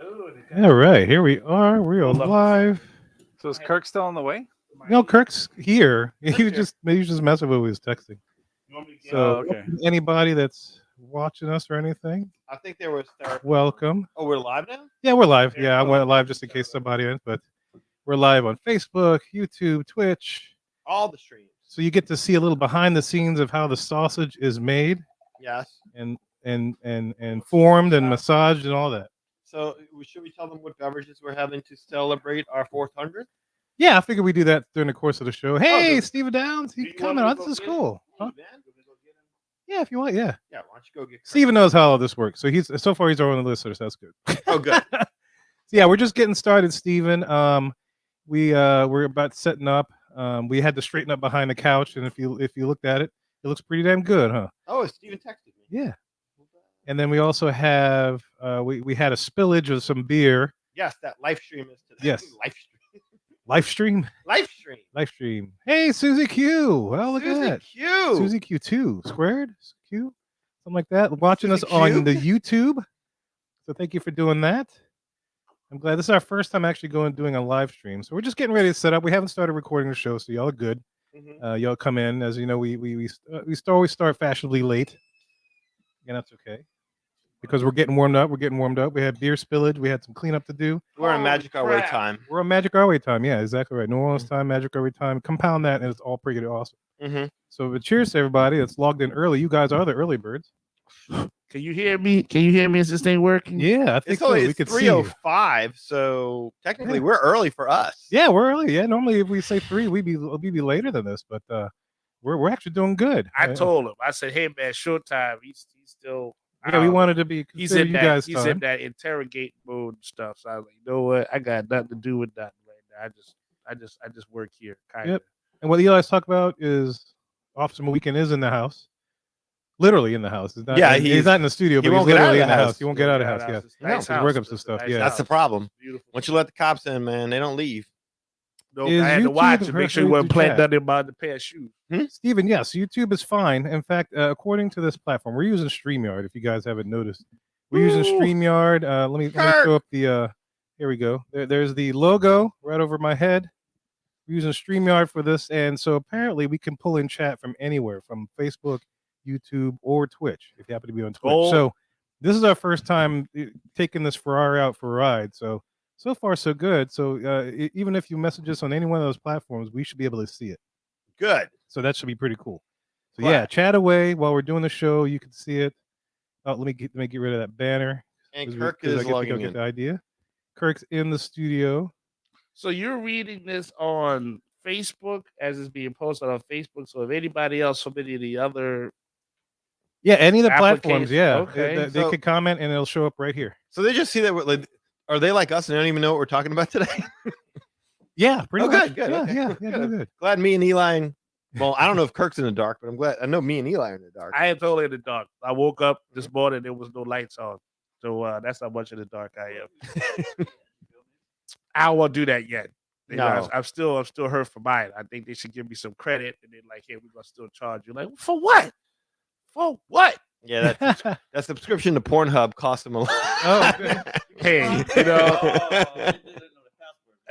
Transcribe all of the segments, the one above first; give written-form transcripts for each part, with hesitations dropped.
All right, here we are. We are live. So is Kirk still on the way? No, Kirk's here. He was just messing with his texting. So okay. anybody that's watching us or anything, I think there was. welcome. Oh, we're live now? Yeah, we're live. Yeah, I went live just in case somebody is, but we're live on Facebook, YouTube, Twitch. All the streams. So you get to see a little behind the scenes of how the sausage is made Yes. and formed and massaged and all that. So should we tell them what beverages we're having to celebrate our 400th? Yeah, I figured we do that during the course of the show. Hey, good. Steven Downs, Do he you coming want on. me to This is go get cool. Huh? Man? Yeah, if you want, yeah. Yeah, why don't you go get Steven knows how all this works. So he's so far he's on the list, so that's good. Oh, good. So yeah, we're just getting started, Steven. We're about setting up. We had to straighten up behind the couch, and if you looked at it, it looks pretty damn good, huh? Oh, Steven texted me. Yeah. And then we also have we had a spillage of some beer. Yes, that live stream is today. Yes. Live stream. Live stream. Hey, Susie Q. Well, look at that. Q. Susie Q2 squared Q, something like that. Watching Susie us on Q? the YouTube. So thank you for doing that. I'm glad this is our first time actually doing a live stream. So we're just getting ready to set up. We haven't started recording the show, so y'all are good. Mhm. Y'all come in, as you know, we always start fashionably late, and that's okay because we're getting warmed up. We had beer spillage. We had some cleanup to do. We're on Magic Our Way time. We're on Magic Our Way time. Yeah, exactly right. New Orleans time, Magic Our Way time. Compound that, and it's all pretty awesome. Mm-hmm. So, but cheers to everybody that's logged in early. You guys are the early birds. Can you hear me? Can you hear me? Is this thing working? Yeah, I think It's only so. We could see you. 3:05, so technically Yeah. we're early for us. Yeah, we're early. Yeah, normally if we say 3, we'd be later than this, but we're actually doing good. I told him. I said, "Hey man, short time. He's still." Yeah, we wanted to be. He's consider in you that. guys He's time. in that interrogate mode and stuff. So I was like, you know what? I got nothing to do with nothing right now. I just work here, kind of. Yep. And what Eli's talk about is Officer Weekend is in the house, literally in the house. He's not, Yeah, he's not in the studio, he but he's won't get out literally of in the the house. house. He won't get out of the house. Yeah, It's a nice His house. workups It's and a stuff. nice Yeah, That's the house. problem. Beautiful. Once you let the cops in, man, they don't leave. No, Is I had to YouTube watch it, the make first sure you way wasn't to playing chat? nothing about the pair of shoes. Steven, yes, YouTube is fine. In fact, according to this platform, we're using StreamYard. If you guys haven't noticed, we're using Ooh. StreamYard. Let me show up the. Here we go. There's the logo right over my head. We're using StreamYard for this, and so apparently we can pull in chat from anywhere, from Facebook, YouTube, or Twitch. If you happen to be on Twitch, Oh. so this is our first time taking this Ferrari out for a ride. So far so good. So even if you message us on any one of those platforms, we should be able to see it. Good. So that should be pretty cool. So Right. yeah, chat away while we're doing the show. You can see it. Oh, let me get rid of that banner. And 'cause Kirk I guess is we logging don't get in. the idea. Kirk's in the studio. So you're reading this on Facebook as it's being posted on Facebook. So if anybody else from any of the other Yeah, any of the platforms. Applications, Yeah, okay. they So- could comment and it'll show up right here. So they just see that we're like, are they like us and don't even know what we're talking about today? Yeah, pretty Oh, much. good, Yeah, okay. yeah, Good. doing good. Glad me and Eli and well, I don't know if Kirk's in the dark, but I'm glad I know me and Eli are in the dark. I am totally in the dark. I woke up this morning, there was no lights on. So that's how much in the dark I am. I won't do that yet. You know, No. I'm still hurt for mine. I think they should give me some credit and then like, hey, we're gonna still charge you. Like, for what? For what? Yeah, that subscription to Pornhub cost him a lot. Oh, good. Hey, you know.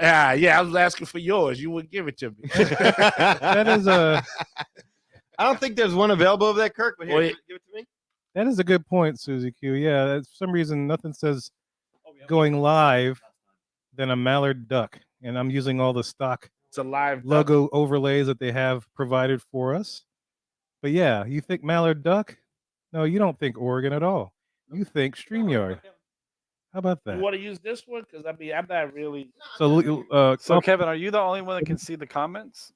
Yeah, I was asking for yours. You wouldn't give it to me. That is a I don't think there's one available of that, Kirk, but here, Well, give it to me. that is a good point, Susie Q. Yeah, for some reason nothing says going live than a mallard duck, and I'm using all the stock It's a live duck. logo overlays that they have provided for us. But yeah, you think mallard duck? No, you don't think Oregon at all. You think StreamYard. How about You that? want to use this one? Because I mean, I'm not really. So, So Kevin, are you the only one that can see the comments?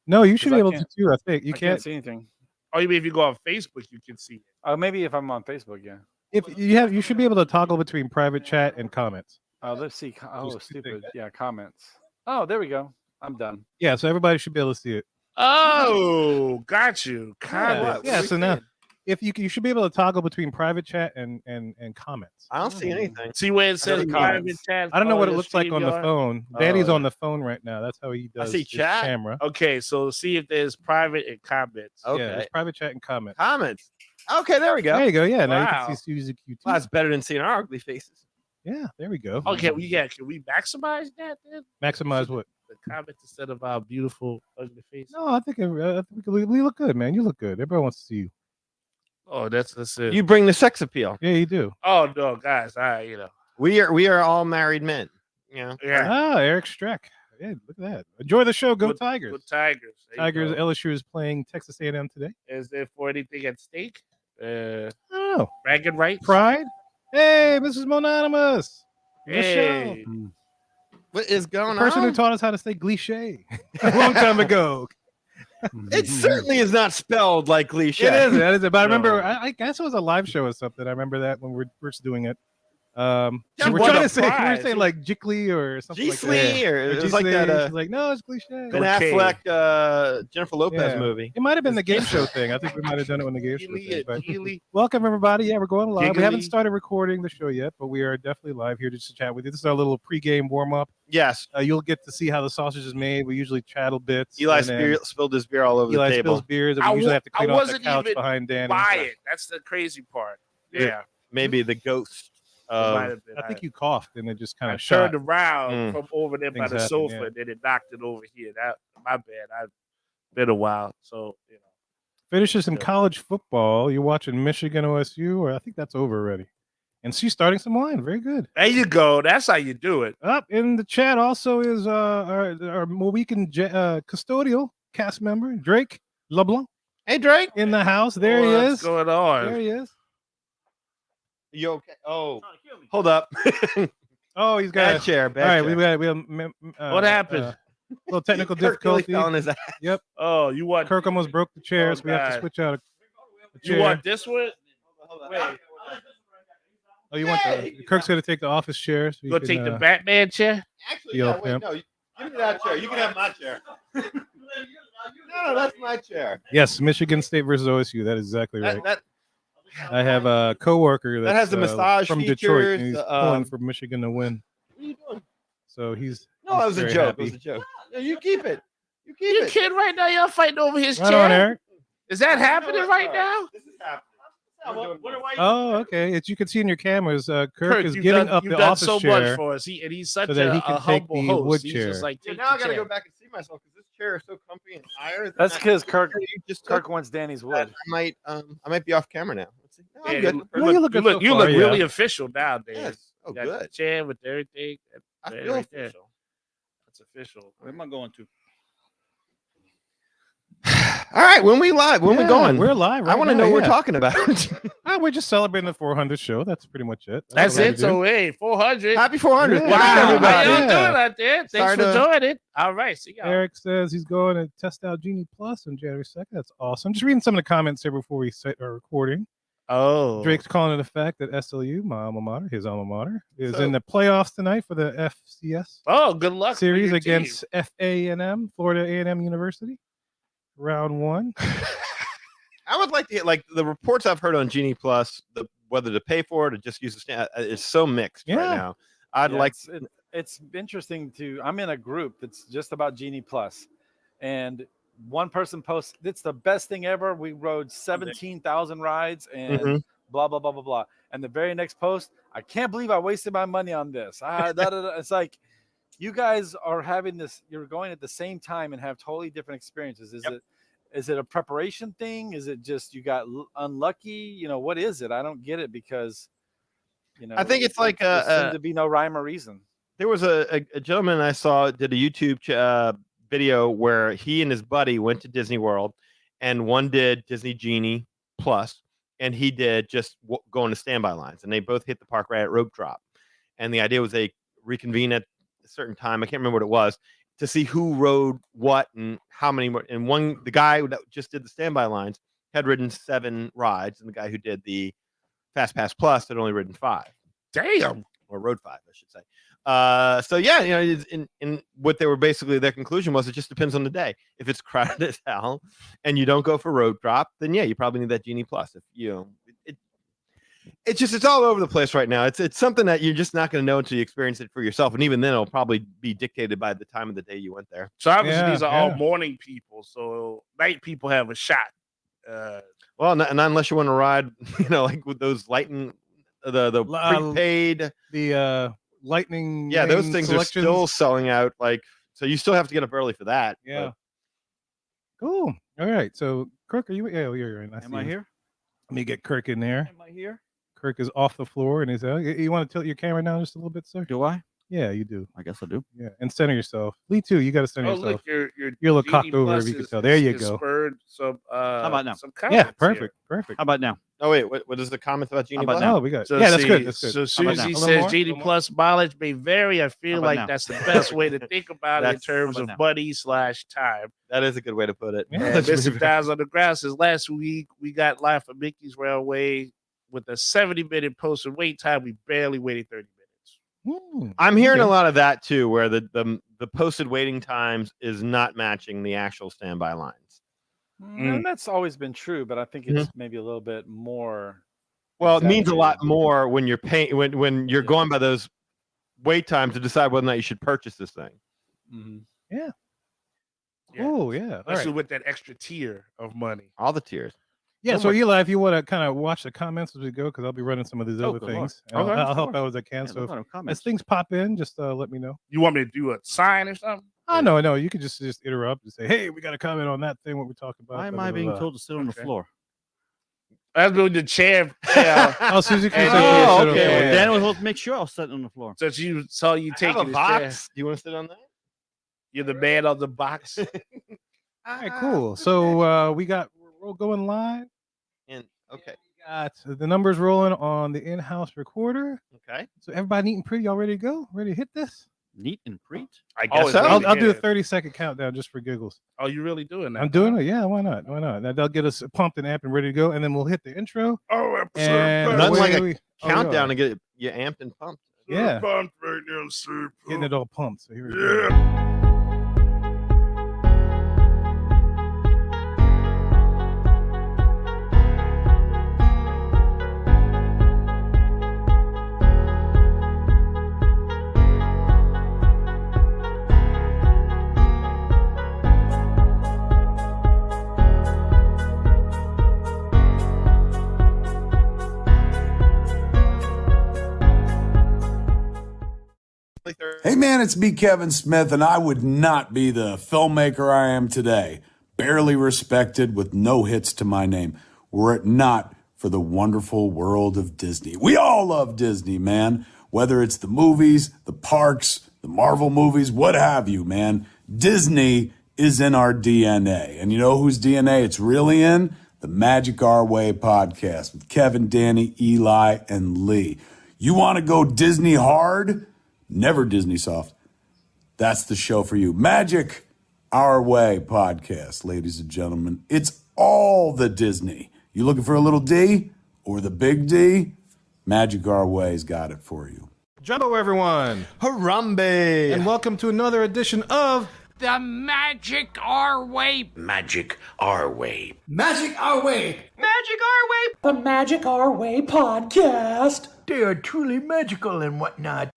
no, you should 'cause be I able to can't- too. I think you I can't. see anything. Oh, you mean if you go on Facebook, you can see it. Maybe if I'm on Facebook, yeah. If you should be able to toggle between private chat and comments. Let's see. Oh, Just two stupid. things. Yeah, comments. Oh, there we go. I'm done. Yeah, so everybody should be able to see it. Oh, got you. Comments. Yeah, so now if you should be able to toggle between private chat and comments. I don't see anything. See where it says see private comments. chat. I don't know what it your looks like on the StreamYard? phone. Daddy's Oh. on the phone right now. That's how he does see his chat. camera. Okay, so see if there's private and comments. Okay. Yeah, there's private chat and comments. Comments. Okay, there we go. There you go. Yeah, now you Wow. can see Susie Q. Well, that's better than seeing our ugly faces. Yeah, there we go. Okay, can we maximize that then? Maximize what? The comment instead of our beautiful ugly face. No, I think we look good, man. You look good. Everybody wants to see you. Oh, that's it. You bring the sex appeal. Yeah, you do. Oh no, guys, We are all married men. Yeah. Ah, Eric Streck. Yeah, look at that. Enjoy the show. Go Good- Tigers. Good Tigers. There you Tigers. go. LSU is playing Texas A&M today. Is there for anything at stake? I don't know. Bragging rights. Pride. Hey, Mrs. Mononymous. Hey. Michelle. What is The going person who on? taught us how to say cliche a long time ago. It certainly is not spelled like cliche. It is. That is it. But I remember, No. I guess it was a live show or something. I remember that when we were first doing it. She We're won trying a to say, we were prize. saying like Jiggly or something like that. G-Slee, or it was like that She's like, no, it's cliche. Ben Okay. Affleck, Jennifer Lopez Yeah. movie. It might have been the game show thing. I think we might have done it when the game show Keely thing. and But Keely. welcome everybody. Yeah, we're going live. We haven't Giggly. started recording the show yet, but we are definitely live here just to chat with you. This is our little pregame warm up. Yes. You'll get to see how the sausage is made. We usually chattle bits. Eli and then spilled his beer all over Eli the table. spills beers, and I we usually wa- have to I clean off the wasn't couch even behind Danny. Buy it. That's the crazy part. Yeah. Maybe the ghost. It might Of, have been. I think you coughed and it just kind I of shot. turned around Mm. from over there by Things the happen, sofa, yeah. and then it knocked it over here. That my bad. I've been a while, so Finishes in Yeah. college football. You're watching Michigan OSU, or I think that's over already. And she's starting some wine. Very good. There you go. That's how you do it. Up in the chat also is our Mohican custodial cast member, Drake LeBlanc, hey, Drake. in the house. There he What's is. going on? There he is. You okay? Oh, hold up. Oh, he's got Bad chair. Bad All right, chair. we have What happened? little technical Kirk really difficulty. fell on his ass. Oh, you want Kirk almost broke the chair, Oh, so we have to God. switch out a you chair. want this one? Wait, Oh, you want the Kirk's going to take the office chair. So you gonna can, take the Batman chair? Actually, Yo, yeah, wait, pimp. no. Give me that chair. You can have my chair. No, that's my chair. Yes, Michigan State versus OSU. That is exactly right. That I have a coworker That has the massage from Detroit, features, and he's the, pulling for Michigan to win. what are you doing? So he's No, that was a very joke. happy. It was a joke. No, you keep it. You keep You it. kid right now? Y'all fighting over his Right chair? on, Eric. Is that No, happening it's right not. now? This is happening. Oh, okay. As you can see in your cameras, Kirk is you've giving done, up you've the done office so chair. much for us. He's such so that a, he can a take humble the host. wood He's chair. just like, Yeah, take now I the gotta chair. go back and see myself because this chair is so comfy and higher. That's because Kirk You just Kirk took. wants Danny's I wood. might be off camera now. Let's see. No, I'm Yeah, good. you No, you look good so you far, look yeah. really official nowadays. Yes. Oh, You got the good. chair with everything. I There, feel right there. official. That's official. Where am I going to? All right, when we live, when we Yeah, going? We're live. I Right want to now, know what we're yeah. talking about. We're just celebrating the 400th show. That's pretty much it. That's what we're it. gonna do. So hey, 400. Happy 400. Yeah. Wow, how everybody. y'all Yeah. doing out there? Thanks Sorry for to- joining it. All right, see y'all. Eric says he's going to test out Genie Plus on January 2nd. That's awesome. Just reading some of the comments here before we set our recording. Oh, Drake's calling it a fact that SLU, my alma mater, his alma mater, is So- in the playoffs tonight for the FCS Oh, good luck for series your team. against FA&M, Florida A&M University, round one. I would like to get like the reports I've heard on Genie Plus, whether to pay for it or just use the stand. It's so mixed Yeah. right now. I'd Yeah, like. it's interesting to. I'm in a group that's just about Genie Plus, and one person posts, "It's the best thing ever. We rode 17,000 rides and Mhm. blah blah blah blah blah." And the very next post, "I can't believe I wasted my money on this." It's like you guys are having this. You're going at the same time and have totally different experiences. Is it a preparation thing? Is it just you got unlucky? You know, what is it? I don't get it because, you know, I think it's like there seemed to be no rhyme or reason. There was a gentleman I saw did a YouTube video where he and his buddy went to Disney World, and one did Disney Genie Plus, and he did just go into standby lines, and they both hit the park right at rope drop. And the idea was they reconvene at a certain time. I can't remember what it was to see who rode what and how many more. And the guy that just did the standby lines had ridden 7 rides, and the guy who did the Fast Pass Plus had only ridden 5. Damn. Or rode 5, I should say. So yeah, you know, in what they were basically their conclusion was it just depends on the day. If it's crowded as hell and you don't go for road drop, then yeah, you probably need that Genie Plus. If you know, it's all over the place right now. It's something that you're just not going to know until you experience it for yourself, and even then, it'll probably be dictated by the time of the day you went there. So obviously Yeah, these are all yeah. morning people. So night people have a shot. Well, not unless you want to ride, you know, like with those lightning the prepaid. The lightning. Yeah, those lane things selections. are still selling out. Like, so you still have to get up early for that. Yeah. but- Cool. All right. So Kirk, are you? Yeah, you're in. Am I you. here? Let me get Kirk in there. Am I here? Kirk is off the floor and he's you want to tilt your camera down just a little bit, sir? Do I? Yeah, you do. I guess I do. Yeah, and center yourself. Lee too. You got to center Oh, yourself. look, You're a little cocked GD over, Plus if you could is- tell. There you is go. Spurred some, How about now? Some Yeah, comments perfect. here. Perfect. How about now? Oh wait, what is the comment about Genie How about Plus? now? Oh, we got. So Yeah, that's see, good. That's good. So Susie now? A little says more? GD Little more? Plus mileage may vary. I feel about like now? that's the best way to think about it in That's- terms how of about now? money/time. That is a good way to put it. Yeah. And Mr. Dials on the Grass says last week we got live from Mickey's Railway with a 70-minute posted wait time. We barely waited 30 minutes. I'm hearing a Okay. lot of that too, where the posted waiting times is not matching the actual standby lines. And that's always been true, but I think it's maybe a little bit more. Well, it means a lot exaggerated. more when you're paying when you're Yeah. going by those wait times to decide whether or not you should purchase this thing. Mhm. Yeah. Oh yeah. All Especially right. with that extra tier of money. All the tiers. Yeah. Oh So my- Eli, if you want to kind of watch the comments as we go, because I'll be running some of these Oh, other good lord. things. And Okay, I'll help sure. out as I can. Yeah, So no as comments. things pop in, just let me know. You want me to do a sign or something? Oh no, you could just interrupt and say, "Hey, we got a comment on that thing. What we're talking about." Why am blah, I blah, being blah. told to sit on the Okay. floor? That's doing the chair. Yeah. Oh, Susie, can you Oh, say yes, okay. sit on the floor? Yeah. Dan was supposed to make sure I was sitting on the floor. Since you saw you I have taking a his chair, box. Do you want to sit on that? you're the man on the box. All right, cool. So we're going live. And okay, Got the numbers rolling on the in-house recorder. okay. So everybody neat and pretty, y'all ready to go? Ready to hit this? Neat and preet. I Oh, guess is so. that- I'll do a yeah. 30-second countdown just for giggles. Oh, you really doing that? I'm doing it. Yeah, why not? Why not? That'll get us pumped and amped and ready to go, and then we'll hit the intro. Oh, And Nothing like a away we- Countdown oh, to get you amped and pumped. Yeah. pumped right now, sir. getting it all pumped. So here we go. Hey man, it's me, Kevin Smith, and I would not be the filmmaker I am today, barely respected with no hits to my name, were it not for the wonderful world of Disney. We all love Disney, man, whether it's the movies, the parks, the Marvel movies, what have you, man. Disney is in our DNA. And you know whose DNA it's really in? The Magic Our Way podcast with Kevin, Danny, Eli, and Lee. You want to go Disney hard? Never Disney soft. That's the show for you. Magic Our Way podcast, ladies and gentlemen. It's all the Disney. You looking for a little D or the big D? Magic Our Way's got it for you. Jumbo, everyone, Harambe! and welcome to another edition of The Magic Our Way. Magic Our Way. Magic Our Way. Magic Our Way. The Magic Our Way podcast. They are truly magical and whatnot.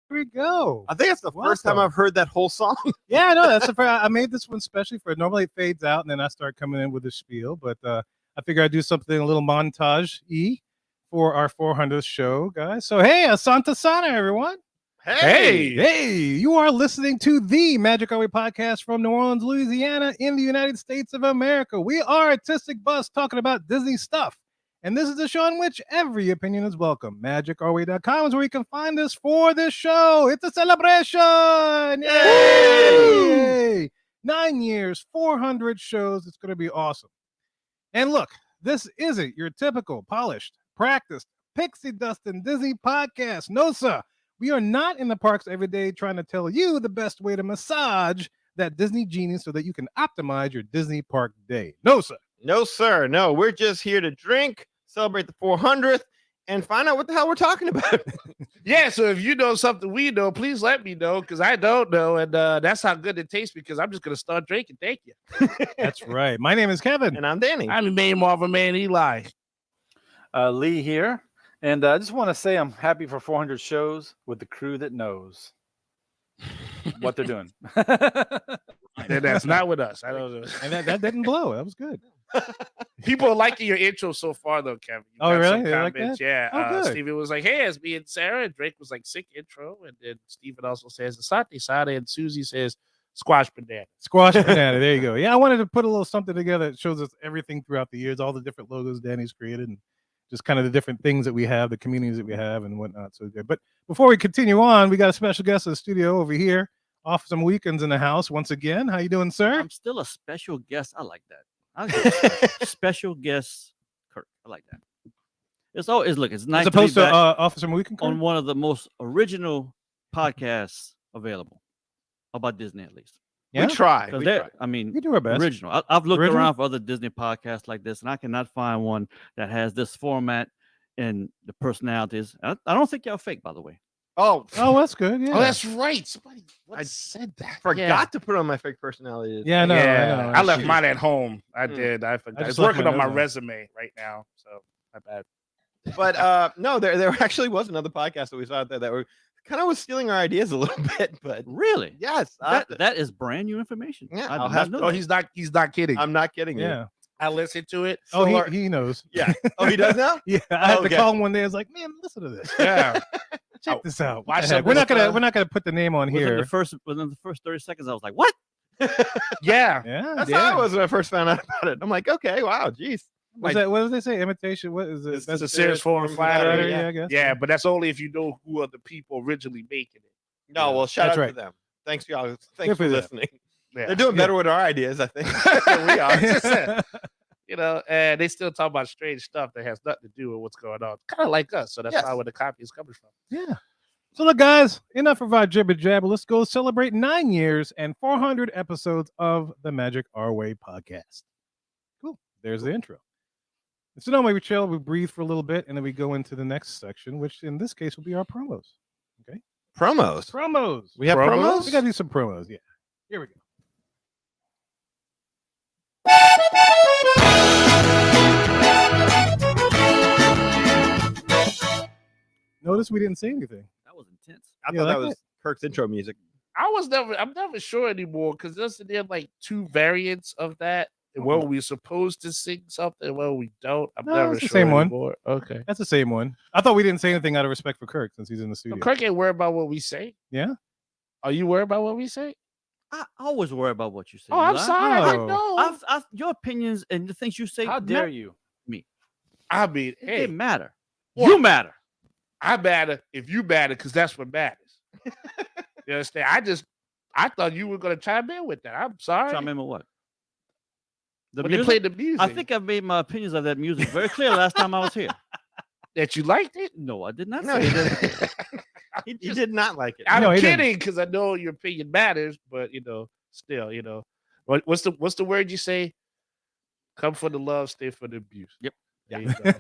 Here we go. I think it's the first time Welcome. I've heard that whole song. Yeah, no, that's the first. I made this one specially for. Normally it fades out and then I start coming in with a spiel, but I figure I'd do something a little montage for our 400th show, guys. So hey, Asante Sana, everyone. Hey, you are listening to the Magic Our Way podcast from New Orleans, Louisiana, in the United States of America. We are Artistic Bus talking about Disney stuff. And this is the show in which every opinion is welcome. MagicOurWay.com is where you can find us for this show. It's a celebration! Yay! 9 years, 400 shows. It's going to be awesome. And look, this isn't your typical polished, practiced, pixie dust and Disney podcast. No, sir. We are not in the parks every day trying to tell you the best way to massage that Disney genie so that you can optimize your Disney park day. No, sir. No, sir. No, we're just here to drink, celebrate the 400th, and find out what the hell we're talking about. Yeah, so if you know something we know, please let me know because I don't know, and that's how good it tastes. Because I'm just gonna start drinking. Thank you. That's right. My name is Kevin. And I'm Danny. I'm the name of a man, Eli. Lee here. And I just want to say I'm happy for 400 shows with the crew that knows what they're doing. And that's not with us. I don't know. And that didn't blow. That was good. People are liking your intro so far, though, Kevin. You Oh, got really? some They like comments. that? Yeah. Oh, good. Steven was like, hey, it's me and Sarah. And Drake was like, sick intro. And then Steven also says, Asante Sada. And Susie says, squash banana. Squash banana. There you go. Yeah, I wanted to put a little something together that shows us everything throughout the years, all the different logos Danny's created, and just kind of the different things that we have, the communities that we have, and whatnot. So good. But before we continue on, we got a special guest in the studio over here. Off some weekends in the house once again. How you doing, sir? I'm still a special guest. I like that. I like special guest Kirk. I like that. It's always look. It's nice As opposed to be to back off some weekend. on one of the most original podcasts available about Disney, at least. Yeah? We try. Because We they're, try. I mean, We do our best. original. I've looked Original? around for other Disney podcasts like this, and I cannot find one that has this format and the personalities. I don't think y'all fake, by the way. Oh, Oh, that's good. Yeah. Oh, that's right. Somebody I said that. forgot to put on my fake personality. Yeah, I know. Yeah, I know. I left mine at home. I Hmm. did. I forgot. just It's left working on my my notes on. resume right now. So my bad. But no, there actually was another podcast that we saw out there that were kind of was stealing our ideas a little bit. But Really? yes, I'll have to- That is brand new information. Yeah, I I'll did have not to- know Oh, that. he's not kidding. I'm not kidding you. Yeah. I listened to it. Oh, Solar- he knows. Yeah. Oh, he does now? Yeah. I had Okay. to call him one day. I was like, man, listen to this. Yeah. Check this out. watch What the heck? some We're not with, gonna we're not gonna put the name on here. Within the first 30 seconds, I was like, "What?" Yeah. Yeah. That's yeah. how I was when I first found out about it. I'm like, okay, wow, geez. What's that? What did they say? Imitation? What is it? It's That's a serious form of flattery, flattery. yeah, I guess. Yeah, but that's only if you know who are the people originally making it. No, well, shout That's out right. to them. Thanks, y'all. Good Thanks for for them. listening. Yeah. They're doing better with our ideas, I think, than we are. You know, and they still talk about strange stuff that has nothing to do with what's going on. Kind of like us. So that's Yes. probably where the copy is coming from. Yeah. So look, guys, enough of our jibber jabber. Let's go celebrate 9 years and 400 episodes of the Magic Our Way podcast. Cool. There's the intro. So normally we chill, we breathe for a little bit, and then we go into the next section, which in this case will be our promos. Promos. Promos. We have Promos? promos? We gotta do some promos. Yeah. Here we go. Notice we didn't say anything. That was intense. I You thought that like was Kirk's intro music. I'm never sure anymore because isn't there like two variants of that? And where we supposed to sing something, where we don't. I'm No, never it's the sure same one. anymore. Okay. That's the same one. I thought we didn't say anything out of respect for Kirk since he's in the So studio. Kirk ain't worried about what we say. Yeah. Are you worried about what we say? I always worry about what you say. Oh, I'm Eli. sorry. I Oh. know. Your opinions and the things you say. How dare you? I mean, It hey, didn't matter. What? You matter. I matter if you matter because that's what matters. You understand? I thought you were gonna chime in with that. I'm sorry. Chime in with what? The When they music? played the music. I think I've made my opinions of that music very clear last time I was here. that you liked it. No, I did not No, say he that. didn't. He did not like it. I'm No, he didn't. kidding because I know your opinion matters, but still, what's the word you say? Come for the love, stay for the abuse. Yep. There you go.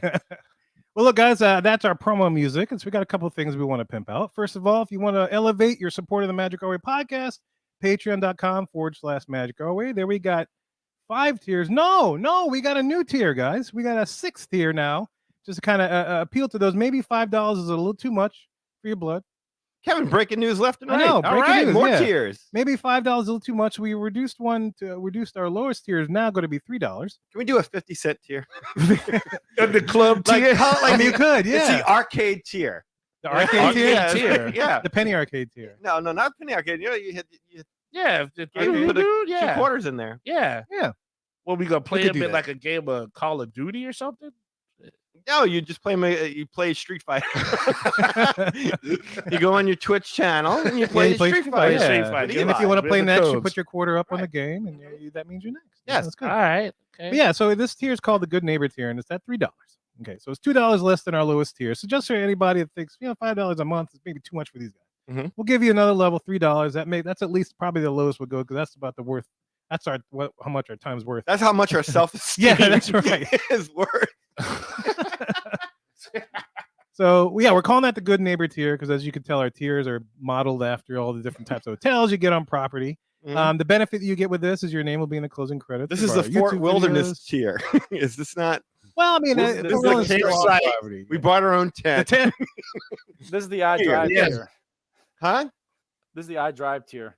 Well, look, guys, that's our promo music. And so we got a couple of things we want to pimp out. First of all, if you want to elevate your support of the Magic Our Way podcast, patreon.com/Magic Our Way. There we got 5 tiers. No, we got a new tier, guys. We got a 6th tier now. Just to kind of appeal to those. Maybe $5 is a little too much for your blood. Kevin, breaking news left and I right. know, All breaking right, news, more yeah. tiers. Maybe $5 a little too much. We reduced our lowest tier is now going to be $3. Can we do a 50-cent tier? And the club Like, tier. I mean, you could, It's yeah. the arcade tier. The arcade tier? Yeah, tier. yeah. The penny arcade tier. No, not penny arcade. You hit Yeah, put yeah, 2 quarters in there. yeah. Yeah. Well, we gonna play could him do in that. like a game of Call of Duty or something. No, you just play you play Street Fighter. You go on your Twitch channel and you play, you play Street Street Fighter. Fighter, Street yeah. Fighter. And if you want to With play the next, you codes. put your quarter up on the Right. game, and that means you're next. Yes. That's good. All right. Okay. But yeah, so this tier is called the Good Neighbor tier, and it's at $3. Okay, so it's $2 less than our lowest tier. So just for anybody that thinks, $5 a month is maybe too much for these guys, Mhm. we'll give you another level, $3. That's at least probably the lowest we'll go because that's about the worth. That's how much our time's worth. That's how much our self-esteem Yeah, that's right. is worth. So yeah, we're calling that the good neighbor tier because, as you can tell, our tiers are modeled after all the different types of hotels you get on property. Mhm. The benefit that you get with this is your name will be in the closing credits. This of is the our Fort YouTube Wilderness videos. tier. Is this not? Well, I mean, This Fort is Wilderness the is still on campsite. property. We bought our own The tent. tent. This is the I Here, drive yes. tier. Huh? This is the I drive tier.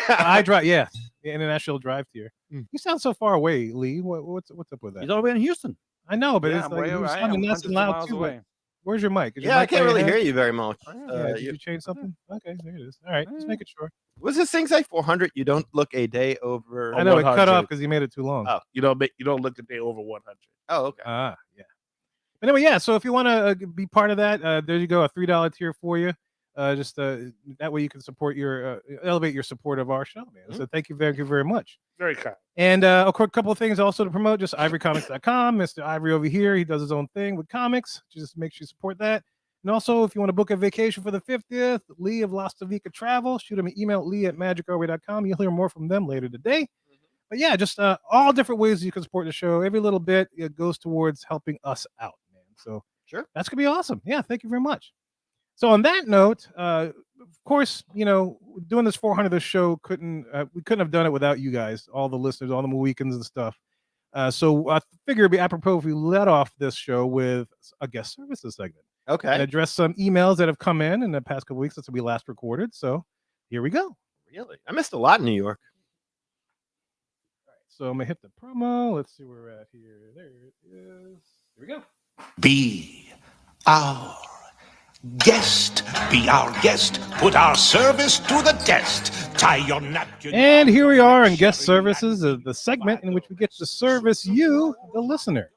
I drive. Yeah, the international drive tier. Mm. You sound so far away, Lee. What's up with that? He's all the way in Houston. I know, but Yeah, it's I'm like way you over. I am sounding nice hundreds and of loud miles too. away. Where's your mic? Is your Yeah, I mic by can't your really head? hear you very much. Yeah, did you change something? Okay, there it is. All right, just make it sure. Was this thing say 400? You don't look a day over. I know it cut 100. off because you made it too long. Oh. You don't look a day over 100. Oh, okay. Yeah. Anyway, yeah. So if you want to be part of that, there you go, a $3 tier for you. Just that way you can support your elevate your support of our show, man. So thank you very much. Very kind. And a quick couple of things also to promote, just ivorycomics.com. Mr. Ivory over here, he does his own thing with comics. Just make sure you support that. And also, if you want to book a vacation for the 50th, Lee of Las Vegas Travel, shoot him an email at lee@magicourway.com. You'll hear more from them later today. But yeah, just all different ways you can support the show. Every little bit it goes towards helping us out, man. So Sure. That's going to be awesome. Yeah, thank you very much. So on that note, of course, doing this 400 this show we couldn't have done it without you guys, all the listeners, all the weekends and stuff. So I figure it'd be apropos if we let off this show with a guest services segment and Okay. address some emails that have come in the past couple weeks since we last recorded. So here we go. Really? I missed a lot in New York. So I'm gonna hit the promo. Let's see where we're at here. There it is. Here we go. Be our guest. Be our guest. Put our service to the test. Tie your napkin. And here we are on guest services, the segment in which we get to service you, the listener.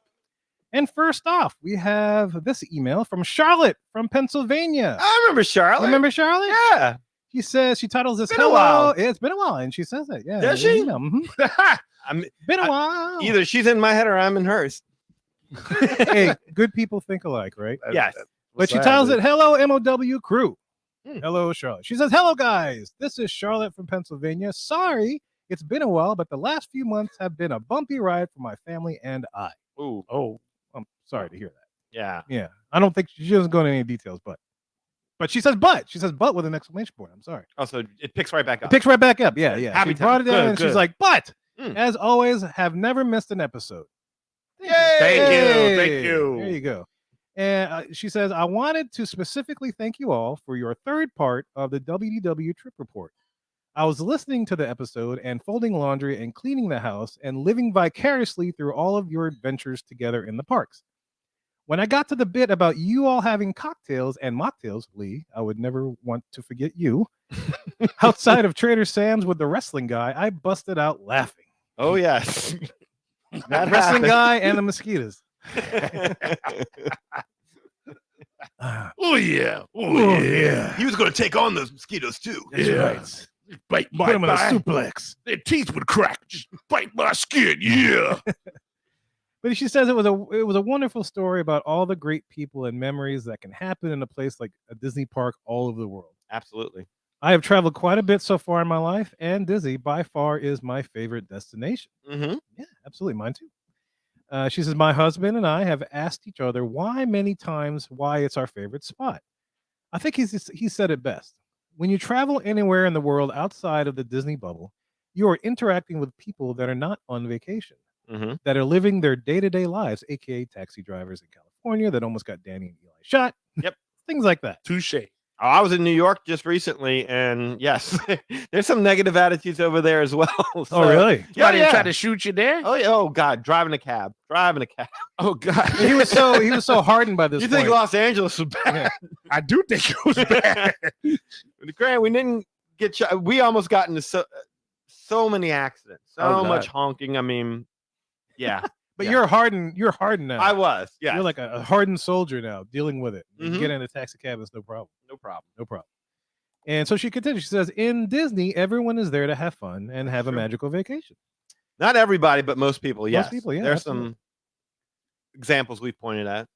And first off, we have this email from Charlotte from Pennsylvania. I remember Charlotte. Remember Charlotte? Yeah. She says, she titles this Been a Hello. while. Yeah, it's been a while. And she says that. Yeah. Does in the she? email. I'm Been a while. either she's in my head or I'm in hers. Hey, good people think alike, right? Yes. But she titles it Hello MOW Crew. Hello, Charlotte. She says, hello, guys. This is Charlotte from Pennsylvania. Sorry, it's been a while, but the last few months have been a bumpy ride for my family and I. Ooh. Oh, I'm sorry to hear that. Yeah. Yeah. I don't think she doesn't go into any details, but she says but. She says but with an exclamation point. I'm sorry. Also, it picks right back up. It picks right back up. Yeah, yeah. Happy She brought it time. down Good, and she's good. like, but Mm. as always, have never missed an episode. Yay! Thank you. Hey, Thank you. There you go. And she says, I wanted to specifically thank you all for your third part of the WDW trip report. I was listening to the episode and folding laundry and cleaning the house and living vicariously through all of your adventures together in the parks. When I got to the bit about you all having cocktails and mocktails, Lee, I would never want to forget you. Outside of Trader Sam's with the wrestling guy, I busted out laughing. Oh, yes. That wrestling guy and the mosquitoes. Oh yeah. Oh, yeah. He was going to take on those mosquitoes, too. That's right. Bite my Put him in a thigh. suplex. Their teeth would crack. Just bite my skin. Yeah. But she says it was a wonderful story about all the great people and memories that can happen in a place like a Disney park all over the world. Absolutely. I have traveled quite a bit so far in my life, and Disney by far is my favorite destination. Mm-hmm. Yeah, absolutely, mine too. She says my husband and I have asked each other many times why it's our favorite spot. I think he said it best. When you travel anywhere in the world outside of the Disney bubble, you are interacting with people that are not on vacation, Mm-hmm. that are living their day-to-day lives, aka taxi drivers in California that almost got Danny and Eli shot. Yep. Things like that. Touche. Oh, I was in New York just recently, and yes, there's some negative attitudes over there as well. Oh, So- really? Yeah, Somebody yeah. tried to shoot you there? Oh, yeah. Oh, God. Driving a cab. Oh God. He was so hardened by this. You think point. Los Angeles was bad? Yeah. I do think it was bad. Grant, we didn't get shot. We almost got into so many accidents, so Oh, God. much honking. I mean, yeah. But Yeah. you're hardened now. I was. Yeah. You're like a hardened soldier now, dealing with it. You Mhm. get in a taxi cab, it's no problem. No problem. No problem. And so she continues. She says, in Disney, everyone is there to have fun and have a True. magical vacation. Not everybody, but most people. Yes. people, yeah, There's absolutely. some examples we pointed at.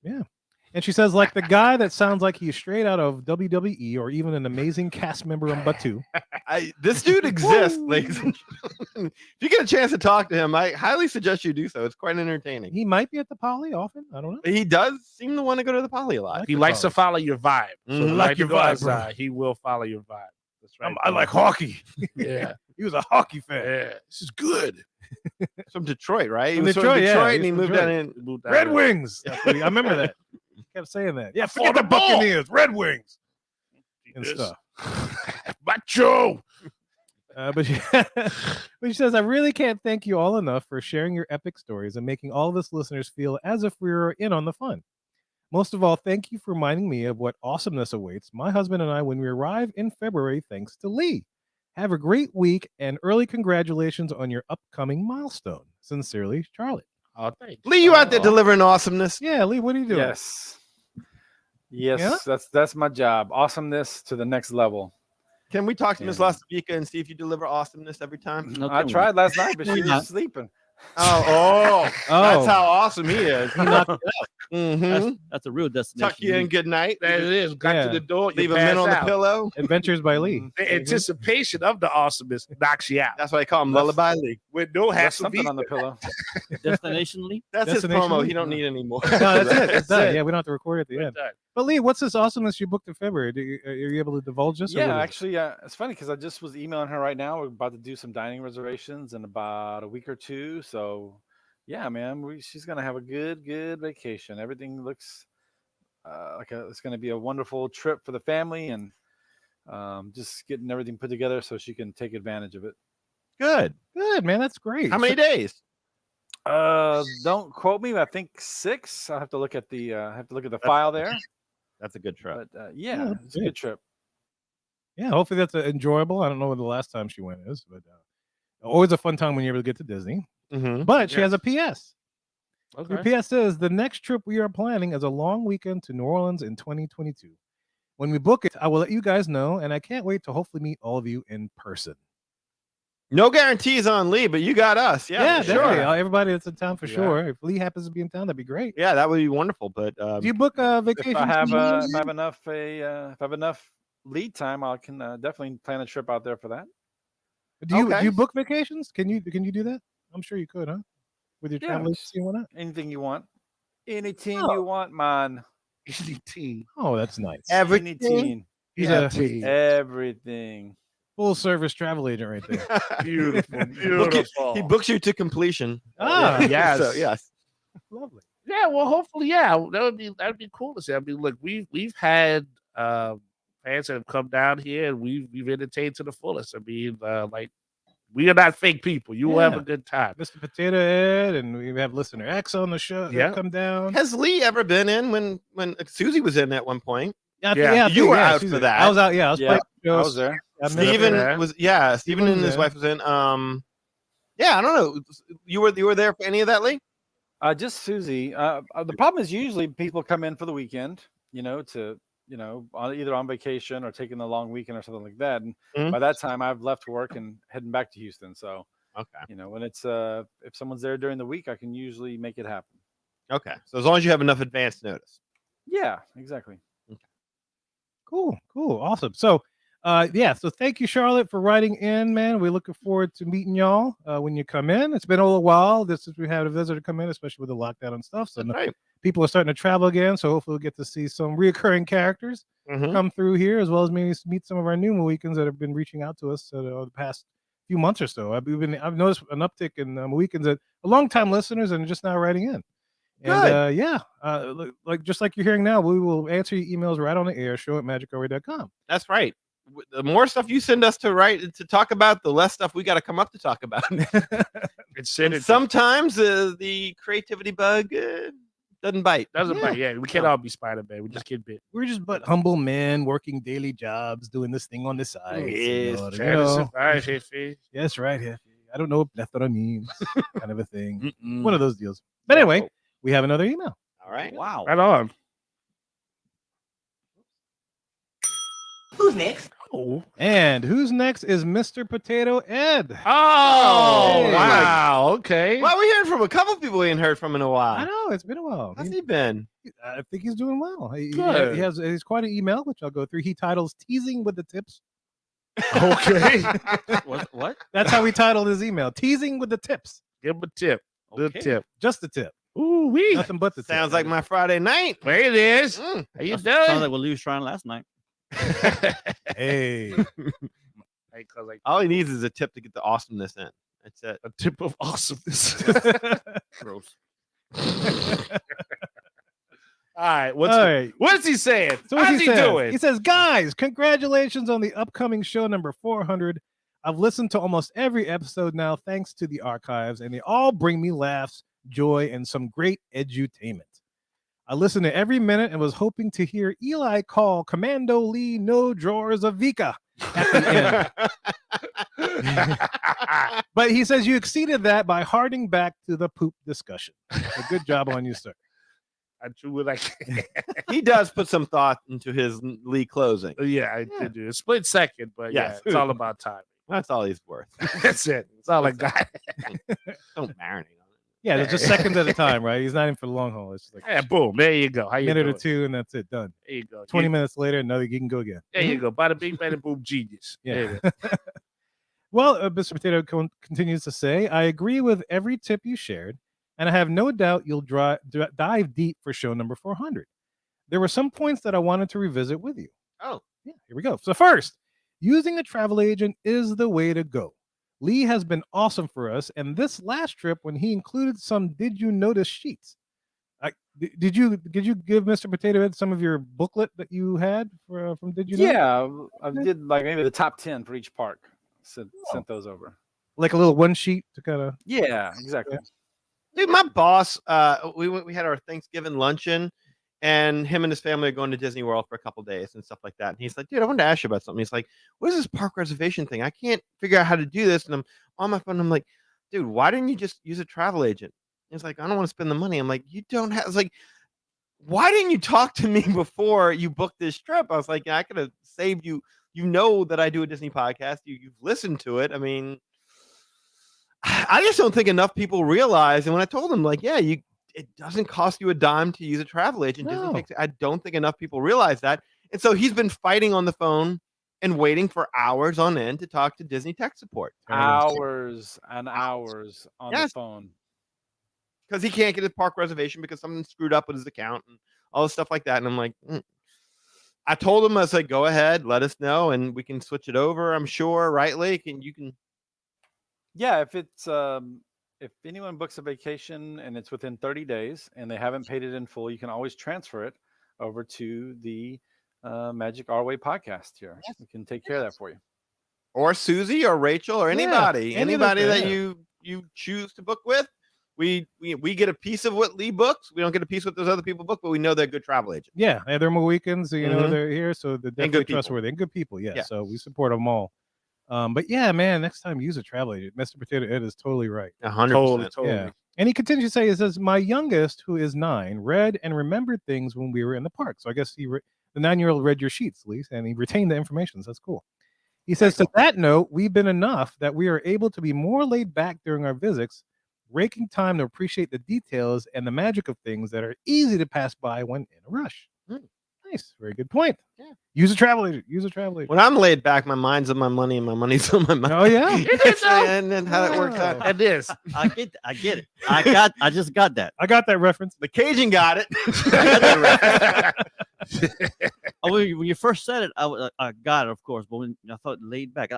And she says, like the guy that sounds like he's straight out of WWE or even an amazing cast member on Batu. This dude exists, ladies and gentlemen. If you get a chance to talk to him, I highly suggest you do so. It's quite entertaining. He might be at the Poly often. I don't know. He does seem to want to go to the Poly a lot. He likes to follow your vibe. So Mhm. like your your vibe, vibe, bro. he will follow your vibe. That's right. I like hockey. Yeah. He was a hockey fan. Yeah. This is good. He's from Detroit, right? He From was from Detroit, yeah, Detroit, he's and he from moved Detroit. down in. He moved down Red there. Wings. That's what I remember that. He kept saying that. Yeah, For forget the the ball. Buccaneers. Red Wings. And Yes. stuff. Macho. But she says, I really can't thank you all enough for sharing your epic stories and making all of us listeners feel as if we were in on the fun. Most of all, thank you for reminding me of what awesomeness awaits my husband and I when we arrive in February, thanks to Lee. Have a great week and early congratulations on your upcoming milestone. Sincerely, Charlotte. Oh, thanks. Lee, you out there delivering awesomeness? Yeah, Lee, what are you doing? Yes. Yes, Yeah? that's my job. Awesomeness to the next level. Can we talk to Miss Yeah. Lastavika and see if you deliver awesomeness every time? No I kidding. tried last night, but she Maybe was not. sleeping. Oh, Oh. that's how awesome he is. He knocked it Mm-hmm. That's a real destination. Tuck you in, good night. There it is. Got Yeah. to the door. Leave you a mint pass on the out. pillow. Adventures by Lee. The anticipation of the awesomeness knocks you out. That's why I call him Lullaby Lee. With no There's hassle. something on the pillow. Destination Lee? That's his Destination promo. Lee? He don't need any more. No, that's it. It's That's done. it. Yeah, we don't have to record it at the end. But Lee, what's this awesomeness you booked in February? Are you able to divulge this? or Yeah, what is it? actually, it's funny because I just was emailing her right now. We're about to do some dining reservations in about a week or two. So, yeah, man, she's gonna have a good vacation. Everything looks like it's gonna be a wonderful trip for the family, and just getting everything put together so she can take advantage of it. Good. Good, man. That's great. How many days? Don't quote me. I think 6. I have to look at the file there. That's a good trip. But Yeah, yeah, that's it's a good. good trip. Yeah, hopefully that's enjoyable. I don't know when the last time she went is, but always a fun time when you're able to get to Disney. Mm-hmm. But she has a PS. Okay. Your PS says the next trip we are planning is a long weekend to New Orleans in 2022. When we book it, I will let you guys know, and I can't wait to hopefully meet all of you in person. No guarantees on Lee, but you got us. Yeah, for definitely. sure. Everybody that's in town for Yeah. sure. If Lee happens to be in town, that'd be great. Yeah, that would be wonderful. But Do you book a vacation? If I have enough lead time, I can definitely plan a trip out there for that. Do you Okay. book vacations? Can you do that? I'm sure you could, huh? With your Yeah, travel just- agency and whatnot. Anything you want. Anything Oh. you want, man. Anything. Oh, that's nice. Anything. He's Anything. Everything. full service travel agent right there. Beautiful. Look, Beautiful. he books you to completion. Ah, yes. So, yes. Lovely. Yeah, well, hopefully, yeah, that'd be cool to see. I mean, look, we've had fans that have come down here and we've entertained to the fullest. I mean, like we are not fake people. You will have Yeah. a good time. Mr. Potato Head, and we have listener X on the show. Yeah. Come down. Has Lee ever been in when Susie was in at one point? Yeah, Yeah. I You think, were yeah, out she's for in- that. I was out. Yeah, I was Yeah, playing I shows. was there. I met Steven there. was Steven and his there. wife was in. Yeah, I don't know. You were there for any of that, Lee? Just Susie. The problem is usually people come in for the weekend, either on vacation or taking a long weekend or something like that. And Mhm. by that time, I've left work and heading back to Houston. So, Okay. when it's if someone's there during the week, I can usually make it happen. Okay. So as long as you have enough advance notice. Yeah, exactly. Cool, awesome. So, so thank you, Charlotte, for writing in, man. We're looking forward to meeting y'all when you come in. It's been a little while since we had a visitor come in, especially with the lockdown and stuff. So That's right. people are starting to travel again. So hopefully we'll get to see some reoccurring characters Mhm. come through here, as well as maybe meet some of our new Mohicans that have been reaching out to us the past few months or so. I've noticed an uptick in Mohicans that are longtime listeners and just now writing in. And just like you're hearing now, we will answer your emails right on the air, show at magicourway.com. That's right. The more stuff you send us to write to talk about, the less stuff we got to come up to talk about. And sometimes the creativity bug doesn't bite. Doesn't bite. Yeah, we can't all be Spider-Man. We just get bit. We're just but humble men working daily jobs, doing this thing on the side. Yes, Yes, right. Jefe. I don't know what plethora means, kind of a thing. One of those deals. But anyway, we have another email. All right. Wow. Right on. Who's next? Oh, And who's next is Mr. Potato Ed. oh Hey. wow. Okay. Well, we heard from a couple people we ain't heard from in a I while. know it's been a while. How's he been? I think he's doing well. Good. He's quite an email, which I'll go through. He titles "Teasing with the Tips." Okay. What? That's how he titled his email: "Teasing with the Tips." Give him a tip. Good Okay. tip. Just the tip. Ooh wee. Nothing but the tip. Sounds like my Friday night. There it is. Mm. How you Sounds doing? like what Lee was trying last night. Hey. Hey, 'cause like All he needs is a tip to get the awesomeness in. That's it. a tip of awesomeness. Gross. All right. All right. What's he saying? So what's How's he says? doing? He says, "Guys, congratulations on the upcoming show number 400. I've listened to almost every episode now, thanks to the archives, and they all bring me laughs, joy, and some great edutainment. I listened to every minute and was hoping to hear Eli call Commando Lee no drawers of Vika at the end. But he says you exceeded that by hardening back to the poop discussion. So good job on you, sir." I do like. He does put some thought into his Lee closing. Yeah, I did do a split second, but yeah, Yes. it's all about time. That's all he's worth. That's it. That's all I got. Don't marinate on it. Yeah, it's just seconds at a time, right? He's not in for the long haul. It's just like Yeah, boom. There you go. How a you minute doing? or two, and that's it. Done. There you go. 20 minutes later, another you can go again. There you go. Bada bing, bada boom, genius. Yeah. There it is. Well, Mr. Potato continues to say, "I agree with every tip you shared, and I have no doubt you'll dive deep for show number 400. There were some points that I wanted to revisit with you." Oh. Yeah, here we go. So first, using a travel agent is the way to go. Lee has been awesome for us, and this last trip when he included some "Did you notice" sheets. Did you give Mr. Potato Head some of your booklet that you had from Did You Notice? Yeah, I did like maybe the top 10 for each park. Sent those over. Like a little one sheet to kind of. Yeah, exactly. Dude, my boss, we had our Thanksgiving luncheon, and him and his family are going to Disney World for a couple days and stuff like that. And he's like, "Dude, I wanted to ask you about something." He's like, "What is this park reservation thing? I can't figure out how to do this." And I'm on my phone. I'm like, "Dude, why didn't you just use a travel agent?" He's like, "I don't want to spend the money." I'm like, "You don't have." It's like, "Why didn't you talk to me before you booked this trip?" I was like, "Yeah, I could have saved you. You know that I do a Disney podcast. You've listened to it. I mean." I just don't think enough people realize. And when I told them, like, "Yeah, it doesn't cost you a dime to use a travel agent." No. I don't think enough people realize that. And so he's been fighting on the phone and waiting for hours on end to talk to Disney tech support Hours and hours on the Yes. phone. because he can't get his park reservation because something screwed up with his account and all this stuff like that. And I'm like, I told him, I was like, "Go ahead, let us know, and we can switch it over. I'm sure, right, Lake? And you can." Yeah, if anyone books a vacation and it's within 30 days and they haven't paid it in full, you can always transfer it over to the Magic Our Way podcast here. Yes. We can take care of that for you. Or Susie or Rachel or anybody, any of the anybody that yeah. you choose to book with. We get a piece of what Lee books. We don't get a piece of what those other people book, but we know they're good travel agents. Yeah, they're more weekends. You know, Mhm. they're here, so they're definitely good people. trustworthy and good people. Yeah, Yeah. so we support them all. But yeah, man, next time use a travel agent. Mr. Potato Ed is totally right. 100%. Totally. Yeah. And he continues to say, it says, "My youngest, who is 9, read and remembered things when we were in the park." So I guess the 9-year-old read your sheets, Lise, and he retained the information. So that's cool. He says, "To that note, we've been enough that we are able to be more laid back during our visits, raking time to appreciate the details and the magic of things that are easy to pass by when in a rush." Nice. Very good point. Yeah. Use a travel agent. Use a travel agent. When I'm laid back, my mind's on my money and my money's on my mind. Oh, yeah. And then how that works out. It is. I get it. I just got that. I got that reference. The Cajun got it. Oh, when you first said it, I got it, of course. But when I thought laid back,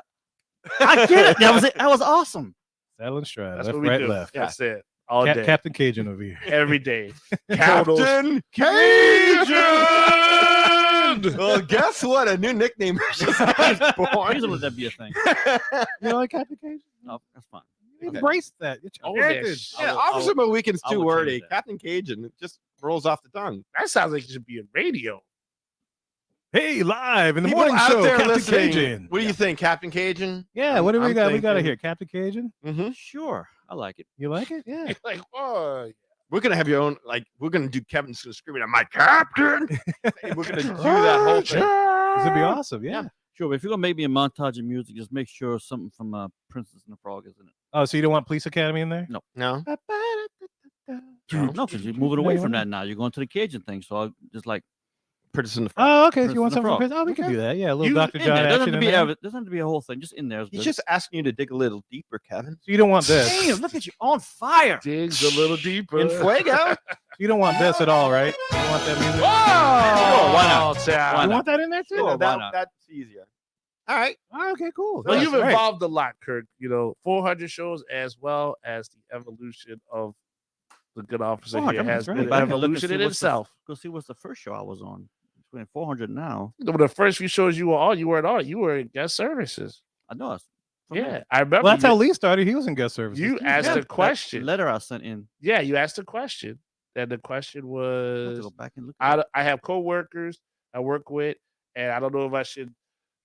I get it. That was it. That was awesome. Saddle and stride. That's Left, what we right, do. left. That's it. All day. Captain Cajun over here. Every day. Captain Cajun. Well, guess what? A new nickname just got born. Usually that'd be a thing. You like Captain Cajun? No, that's fine. Embrace that. It's your Oh, heritage. yes. Yeah, Officer McWeekend's I too will wordy. change that. Captain Cajun, it just rolls off the tongue. That sounds like it should be in radio. Hey, live in the People morning out show, there Captain listening, Cajun. what do you think, Captain Cajun? Yeah, what do we I'm got? We got it thinking- here. Captain Cajun. Mm-hmm. Sure, I like it. You like it? Yeah. Like, oh, We're gonna have your own. Like, we're gonna do Kevin's screaming at my captain. We're gonna do that whole thing. This would be awesome. Yeah. Sure, but if you're gonna make me a montage of music, just make sure something from Princess and the Frog is in it. Oh, so you don't want Police Academy in there? No. No. No, because you're moving away from that now. You're going to the Cajun thing. So I just like Princess and the Frog. Oh, okay. So Princess you want and the something? Frog. Oh, we can do that. Yeah, a little you Dr. in John there. action in there. Doesn't have to be a whole thing. Just in there. is He's good. just asking you to dig a little deeper, Kevin. So you don't want this. Damn, look at you on fire. Digs a little deeper. In fuego. You don't want this at all, right? You don't want that music? Oh, why not? child. You want that in there too? Sure, why that, not? that's easier. All right. Oh, okay, cool. Well, That's you've great. evolved a lot, Kirk. 400 shows as well as the evolution of the good officer 400, here has that's been right. an Back and look and evolution see in what's the- itself. Go see what's the first show I was on. It's been 400 now. The first few shows you were on, you weren't on. You were in guest services. I know. Yeah, I remember. Well, that's you, how Lee started. He was in guest services. you asked Yeah, a that question. letter I sent in. Yeah, you asked a question, and the question I have to was: go back and look. at it. I have coworkers I work with, and I don't know if I should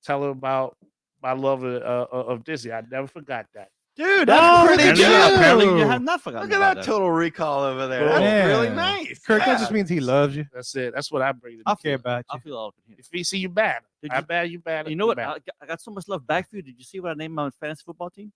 tell them about my love of Disney. I never forgot that. Dude, that's pretty Apparently, good. apparently you have not forgotten Look at about that total recall over there. Oh, That's really yeah. nice. Kirk, Yeah. that just means he loves you. That's it. That's what I bring. I Care about I you. feel all up in here. If he see you bad, Did I you- bad you bad. You know what? Bad. I got so much love back for you. Did you see what I named my fantasy football team?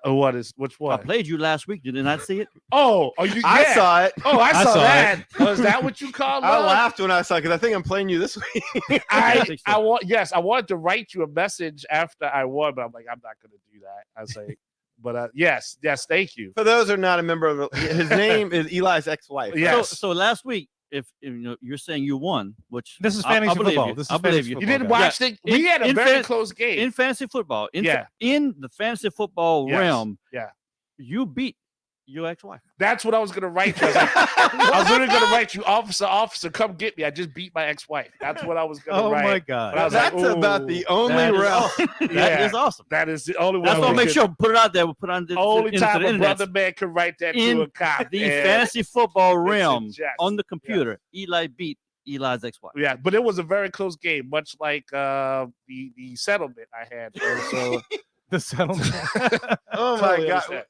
Oh, which I one? played you last week. Did you not see it? Oh, you. I yeah. saw it. Oh, I saw saw that. Was that what you called? I love? laughed when I saw it because I think I'm playing you this week. I wanted to write you a message after I won, but I'm like, I'm not going to do that. I say, but yes, thank you. For those who are not a member of his name is Eli's ex-wife. Yeah. Yes. So last week, if you're saying you won, which This is I fantasy believe football. you. This is I believe fantasy you. You football, didn't guys. watch the. We had a in very fan- close game. in fantasy football, Yeah. in the fantasy football Yes. realm, Yeah. you beat your ex-wife. That's what I was going to write you. I was, like, I was literally going to write you, officer, come get me. I just beat my ex-wife. That's what I was going to Oh write. my But I God. was That's like, about ooh, the only That is realm. awesome. That Yeah. is awesome. That is the only one. That's why we make could- sure put it out there. We'll put it on the Only into time the a internet. brother man could write that In to a cop. The and- fantasy football It's a realm jest. on the computer, Eli beat Eli's ex-wife. Yeah, but it was a very close game, much like the settlement I had. So The settlement. Oh my Totally God. understand.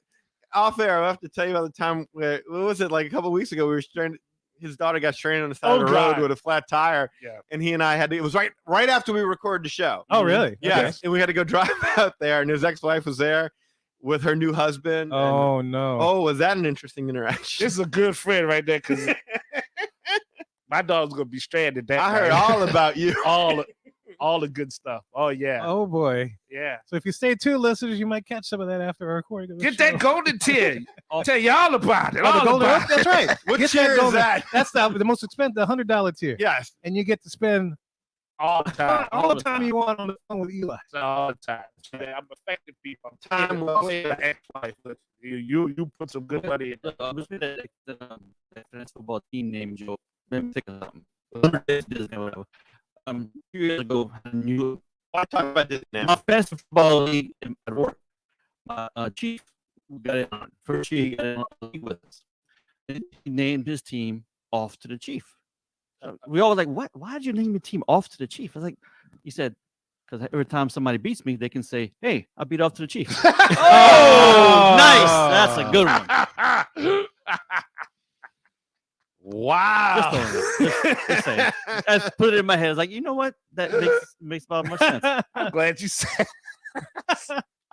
Off air, I have to tell you about the time where, what was it, like a couple of weeks ago, we were stranded. His daughter got stranded on the side Oh, of the road God. with a flat tire. Yeah. And he and I had to, it was right after we recorded the show. Oh, really? Yes. Okay. And we had to go drive out there, and his ex-wife was there with her new husband. and- Oh no. oh, was that an interesting interaction? this is a good friend right there because my dog's gonna be stranded. That I heard night. all about you. all the good stuff. Oh yeah, Oh boy. yeah. So if you stay tuned, listeners, you might catch some of that after our recording. Of the Get show. that golden tier. I'll tell you all about it. Oh, the all golden. about it. That's right. What Get tier is golden- that? That's the most expensive, the $100 tier, Yes. and you get to spend all the time. all the time you want on the phone with Eli. All the time. I'm affecting people. I'm Time time well well ex-wife. You put some good money in. Look, I'm just that fantasy football team name, Joe. Let me think of something. 100 days Disney or whatever. A few years ago, I knew Why talk about this now? my fantasy football league at work. My chief got it on first year. He got it on the league with us. And he named his team off to the chief. We all were like, "What? Why did you name your team off to the chief?" I was like, "He said, because every time somebody beats me, they can say, hey, I beat off to the chief.'" Oh, nice. That's a good one. Wow. Just saying. I just put it in my head. I was like, you know what? That makes about much sense. I'm glad you said.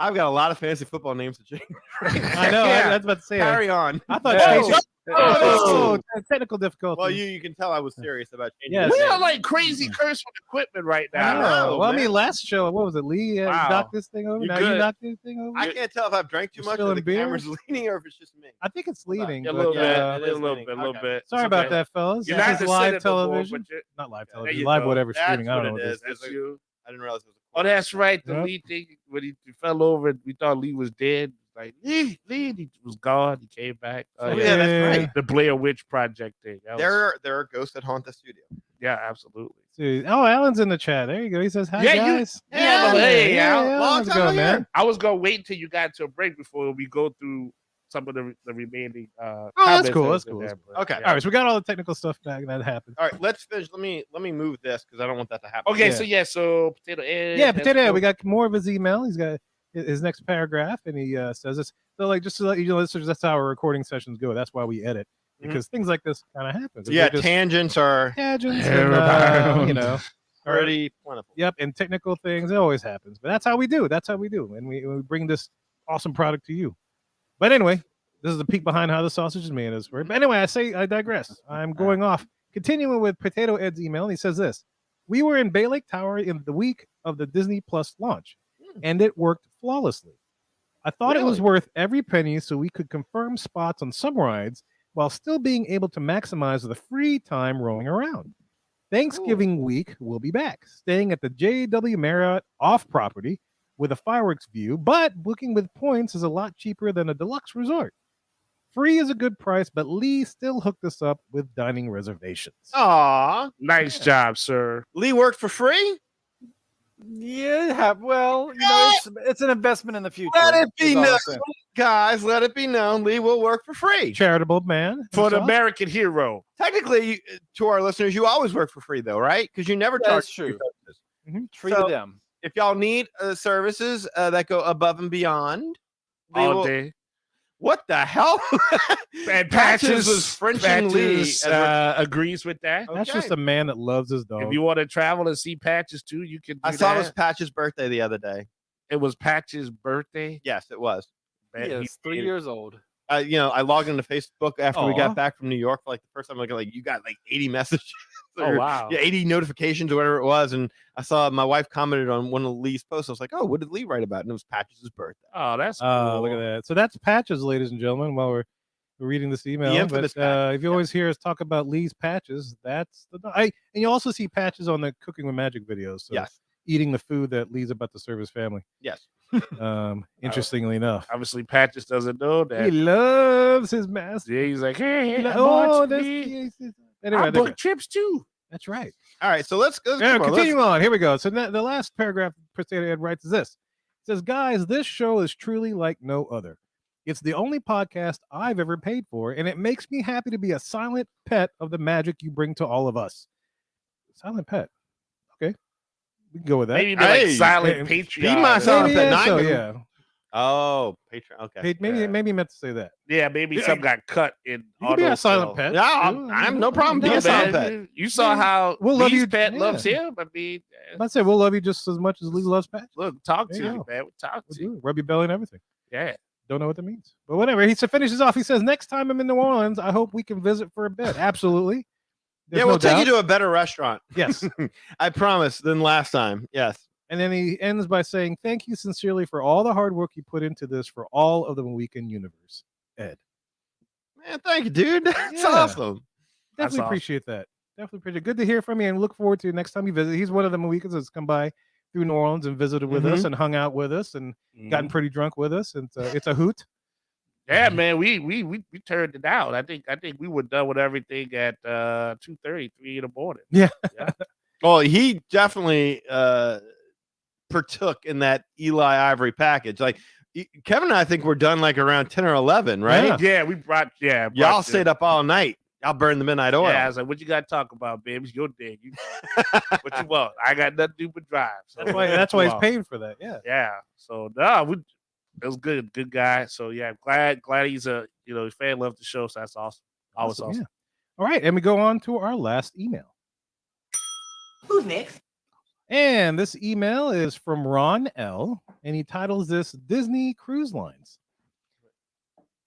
I've got a lot of fantasy football names to change. I know. Yeah. I was about to say. Carry on. I thought. Oh. Stacey- Oh. technical difficulty. Well, you can tell I was serious about changing. Yes. his We are name. like crazy cursed with equipment right I now. know. Well, I man. mean, last show, what was it? Lee Wow. knocked this thing over. You Now you good. knocked this thing over. I can't tell if I've drank too You're much still or in the beer? camera's leaning or if it's just me. I think it's leading. A but, little bit, it is a little leaning. bit, a little Okay. bit. Sorry It's about okay. that, fellas. You're This not is the live senator, television. but you- Not live There television. you Live go. whatever That's streaming. I don't know what what it it is. is. That's you. I didn't realize it was a Oh, that's right. The Yep. Lee thing when he fell over, we thought Lee was dead. Like Lee, he was gone. He came back. Oh, yeah, that's right. The Blair Witch Project thing. That was- There are ghosts that haunt the studio. yeah, absolutely. Dude. Oh, Alan's in the chat. There you go. He says, hi, Yeah, guys. Yeah, hey, Al. Alan, Long how's it time going, no man? hear. I was gonna wait until you got to a break before we go through some of the remaining. Oh, that's comments cool. that That's was in cool. there, That's but, Okay. yeah. All right, so we got all the technical stuff back that happened. All right, let's finish. Let me move this because I don't want that to happen. Okay, Yeah. so Potato Ed. Yeah, that's Potato Head, cool. we got more of his email. He's got his next paragraph, and he says this. So, like, just to let you know, that's how our recording sessions go. That's why we edit, because things like this kind of happen. Yeah, tangents are. tangents, Terrible. and, you know. pretty plentiful. Yep, and technical things, it always happens. But that's how we do. That's how we do. And we bring this awesome product to you. But anyway, this is a peek behind how the sausage is made. But anyway, I digress. I'm going off. Continuing with Potato Ed's email, and he says this. We were in Bay Lake Tower in the week of the Disney Plus launch, and it worked flawlessly. I thought it was worth every penny so we could confirm spots on some rides while still being able to maximize the free time roaming around. Thanksgiving week, we'll be back, staying at the JW Marriott off property with a fireworks view, but booking with points is a lot cheaper than a deluxe resort. Free is a good price, but Lee still hooked us up with dining reservations. Aw, Nice job, sir. Lee worked for free. Yeah, well, it's an investment in the future. Let it be is all I'm known, saying. guys. Let it be known. Lee will work for free. Charitable man. For the himself. American hero. Technically, to our listeners, you always work for free, though, right? Because you never charge That's for your true. services. Free So, to them. If y'all need services that go above and beyond, Lee All will- day. What the hell? And Patches was Frenching Lee. Patches, agrees with that. That's Okay. just a man that loves his dog. If you want to travel and see Patches too, you can do I saw it that. was Patch's birthday the other day. It was Patches' birthday. Yes, it was. He is 3 years old. I logged into Facebook after we Aw. got back from New York for like the first time. Like you got like 80 messages. Oh or, wow. yeah, 80 notifications or whatever it was. And I saw my wife commented on one of Lee's posts. I was like, oh, what did Lee write about? And it was Patch's birthday. Oh, that's cool. Look at that. So that's Patches, ladies and gentlemen, while we're reading this email. infamous But Patches, if you always hear us talk about Lee's Patches, that's the and you also see Patches on the Cooking with Magic videos. So Yes. eating the food that Lee's about to serve his family. Yes. Interestingly enough. Obviously, Patches doesn't know He that. loves his master. Yeah, he's like, hey, He I lo- bought that's me. anyway, I bought chips too. that's right. All right. So let's go. Yeah, come on, continue on. Here we go. So the last paragraph Potato Ed writes is this. It says, guys, this show is truly like no other. It's the only podcast I've ever paid for, and it makes me happy to be a silent pet of the magic you bring to all of us. Silent pet. Okay. We can go with that. Maybe be like Hey, silent hey, Patreon. be my silent Maybe, pet. yeah, so, Nine- yeah. Oh, Patreon. Okay. Maybe meant to say that. Yeah, maybe Yeah, some got cut in You can be a autofill. silent pet. Yeah, I'm no problem being Yeah, a silent man, pet. you saw how We'll love Lee's you- pet yeah. loves him. I mean, I said we'll love you just as much as Lee loves Patch. look, talk There to you you, go. man. Talk We'll to you. do it. Rub your belly and everything. Yeah. Don't know what that means. But whatever. He finishes off. He says, next time I'm in New Orleans, I hope we can visit for a bit. Absolutely. There's Yeah, no we'll take you doubt. to a better restaurant. Yes. I promise than last time. Yes. And then he ends by saying, thank you sincerely for all the hard work you put into this for all of the Weekend universe. Ed. Man, thank you, dude. That's Yeah. awesome. Definitely awesome. appreciate that. Definitely appreciate it. Good to hear from you and look forward to next time you visit. He's one of the Mohicans that's come by through New Orleans and visited with us and hung out with us and gotten pretty drunk with us. And it's a hoot. Yeah, man, we turned it out. I think we were done with everything at 2:30, 3 in the morning. Well, he definitely partook in that Eli Ivory package. Like Kevin and I think we're done like around 10 or 11, right? Yeah. Yeah, we brought Y'all stayed up all night. Y'all burned the midnight oil. Yeah, I was like, what you got to talk about, baby? It's your day. What you want? I got nothing to do but drive. So That's why he's Wow. paying for that. Yeah. Yeah. So no, it was good. Good guy. So yeah, glad he's a fan, loved the show. So that's awesome. Always awesome. Yeah. All right. And we go on to our last email. Who's next? And this email is from Ron L. And he titles this Disney Cruise Lines.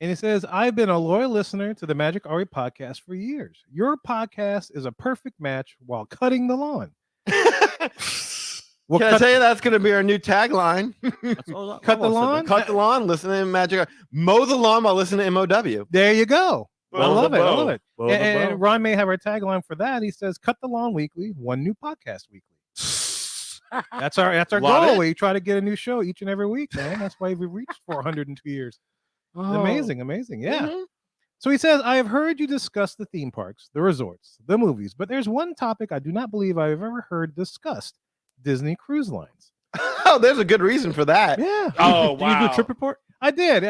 And he says, I've been a loyal listener to the Magic Ari podcast for years. Your podcast is a perfect match while cutting the lawn. Well, Can I tell you that's going to be our new tagline? cut the lawn? Cut the lawn, listen to Magic. Mow the lawn while listening to MOW. There you go. I Bow love the it. I bow. love it. Bow the And bow. Ron may have our tagline for that. He says, cut the lawn weekly, one new podcast weekly. That's our Love goal. it. We try to get a new show each and every week, man. That's why we've reached 402 years. It's amazing, amazing. Yeah. Mhm. So he says, I have heard you discuss the theme parks, the resorts, the movies, but there's one topic I do not believe I've ever heard discussed: Disney Cruise Lines. Oh, there's a good reason for that. Yeah. Oh, Did you do a wow. trip report? I did.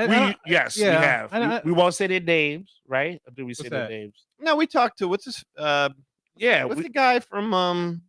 Yes, yeah, we have. I- We won't say their names, right? Or do we say What's their that? names? No, we talked to what's his Yeah, what's the guy from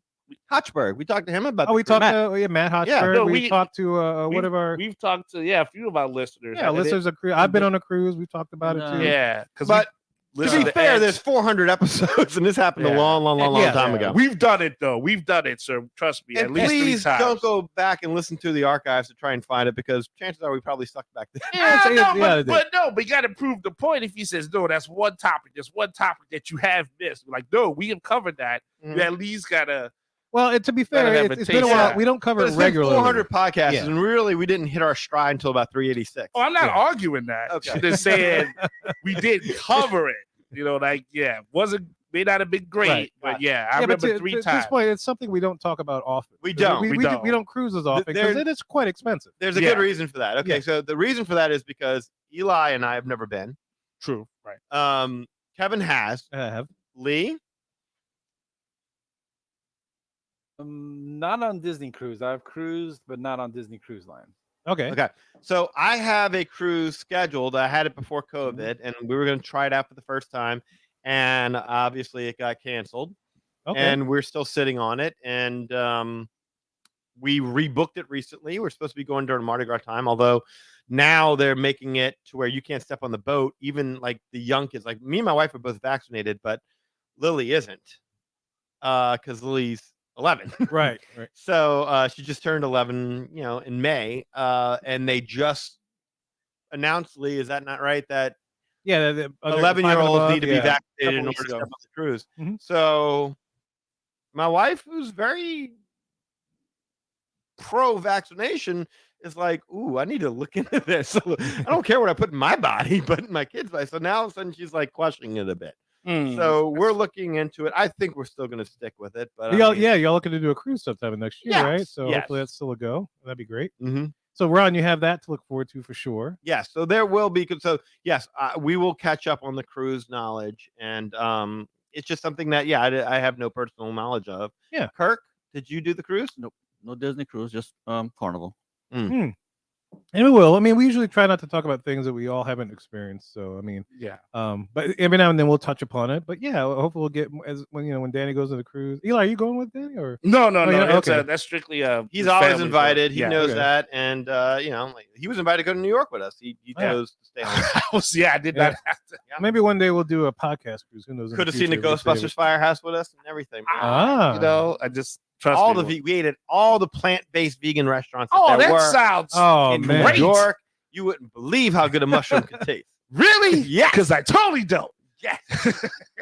Hotchberg? We talked to him about Oh, we the cruise. talked to Matt Hotchberg. no, we talked to one of our we've talked to a few of our listeners. yeah And it- listeners of cruise. I've been on a cruise. We talked about it too. Yeah, because But listen To be fair, Edge. there's 400 episodes, and this happened a Yeah. long time ago. We've done it though. We've done it, sir. Trust me. And at least 3 please times. don't go back and listen to the archives to try and find it, because chances are we probably sucked back then. But you got to prove the point. If he says no, that's one topic. There's one topic that you have missed. Like, no, we have covered that. Mhm. You at least gotta. Well, to be fair, have it's a been a taste while. of it. We don't cover But it it's been regularly. 400 podcasts, Yeah. and really we didn't hit our stride until about 386. Oh, I'm not Yeah. arguing that. Okay. I'm just saying we did cover it. You know, like may not have been great, Right. but yeah, I Yeah, but remember to 3 this times. point, it's something we don't talk about often. We don't. We don't cruise as often because There- it is quite expensive. There's a Yeah. good reason for that. Okay, Yeah. so the reason for that is because Eli and I have never been. True, right? Kevin has. I have. Lee? Not on Disney cruise. I've cruised, but not on Disney Cruise Line. Okay. Okay. So I have a cruise scheduled. I had it before COVID, and we were going to try it out for the first time. And obviously it got canceled. Okay. And we're still sitting on it. And we rebooked it recently. We're supposed to be going during Mardi Gras time, although now they're making it to where you can't step on the boat. Even like the young kids, like me and my wife are both vaccinated, but Lily isn't, because Lily's 11. Right. Right. So she just turned 11, in May. And they just announced, Lee, is that not right? That Yeah. The 11-year-olds need to be vaccinated Couple in order weeks to ago. step on the cruise. Mhm. So my wife, who's very pro-vaccination, is like, ooh, I need to look into this. I don't care what I put in my body, but in my kids' body. So now all of a sudden she's like questioning it a bit. So we're looking into it. I think we're still going to stick with it. But Y'all looking to do a cruise sometime next year, Yes, right? So yes. hopefully that's still a go. That'd be great. Mm-hmm. So Ron, you have that to look forward to for sure. Yes, so there will be. So yes, we will catch up on the cruise knowledge, and it's just something that I have no personal knowledge of. Yeah. Kirk, did you do the cruise? Nope, no Disney cruise, just Carnival. And we will. I mean, we usually try not to talk about things that we all haven't experienced. So I mean, Yeah. but every now and then we'll touch upon it. But yeah, hopefully we'll get when Danny goes on the cruise. Eli, are you going with Danny or? No. yeah, That's, okay. That's strictly He's his always family invited. trip. He Yeah. knows okay. that, and like, he was invited to go to New York with us. He Oh, yeah. chose to stay home. I did not have to. Maybe one day we'll do a podcast cruise. Who knows? in Could have seen the future, we'll save Ghostbusters it. Firehouse with us and everything. man. Ah. I just trust all me. we ate at all the plant-based vegan restaurants that Oh, there that were sounds Oh in man. New York. You wouldn't believe how good a mushroom could taste. really? Yes. Because I totally don't. Yes.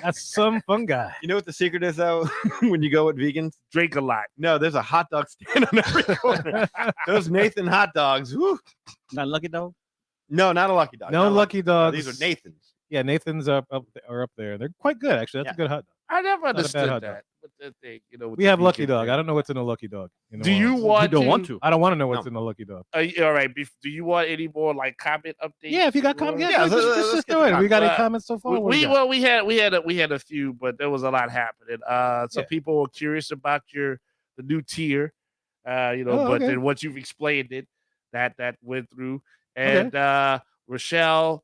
That's some fun guy. You know what the secret is, though, when you go with vegans? Drink a lot. No, there's a hot dog stand on every corner. Those Nathan hot dogs. Whew. Not Lucky Dog. No, not a Lucky Dog. No not Lucky Dogs. These are Nathan's. Yeah, Nathan's are up there. They're quite good actually. That's a good hot dog. I never a bad understood hot dog. that. But the thing, with We the have Lucky vegan Dog. thing. I don't know what's in a Lucky Dog. in Do New you Orleans. want? You don't want to. I don't want to know what's No. in a Lucky Dog. All right. Do you want any more like comment updates? Yeah, if you got comments, Yeah, just let's just get do the it. We got any comments. comments so far? What do We got? we had a few, but there was a lot happening. Some Yeah. people were curious about the new tier, Oh, but okay. then once you've explained it, that went through. Okay. And Rochelle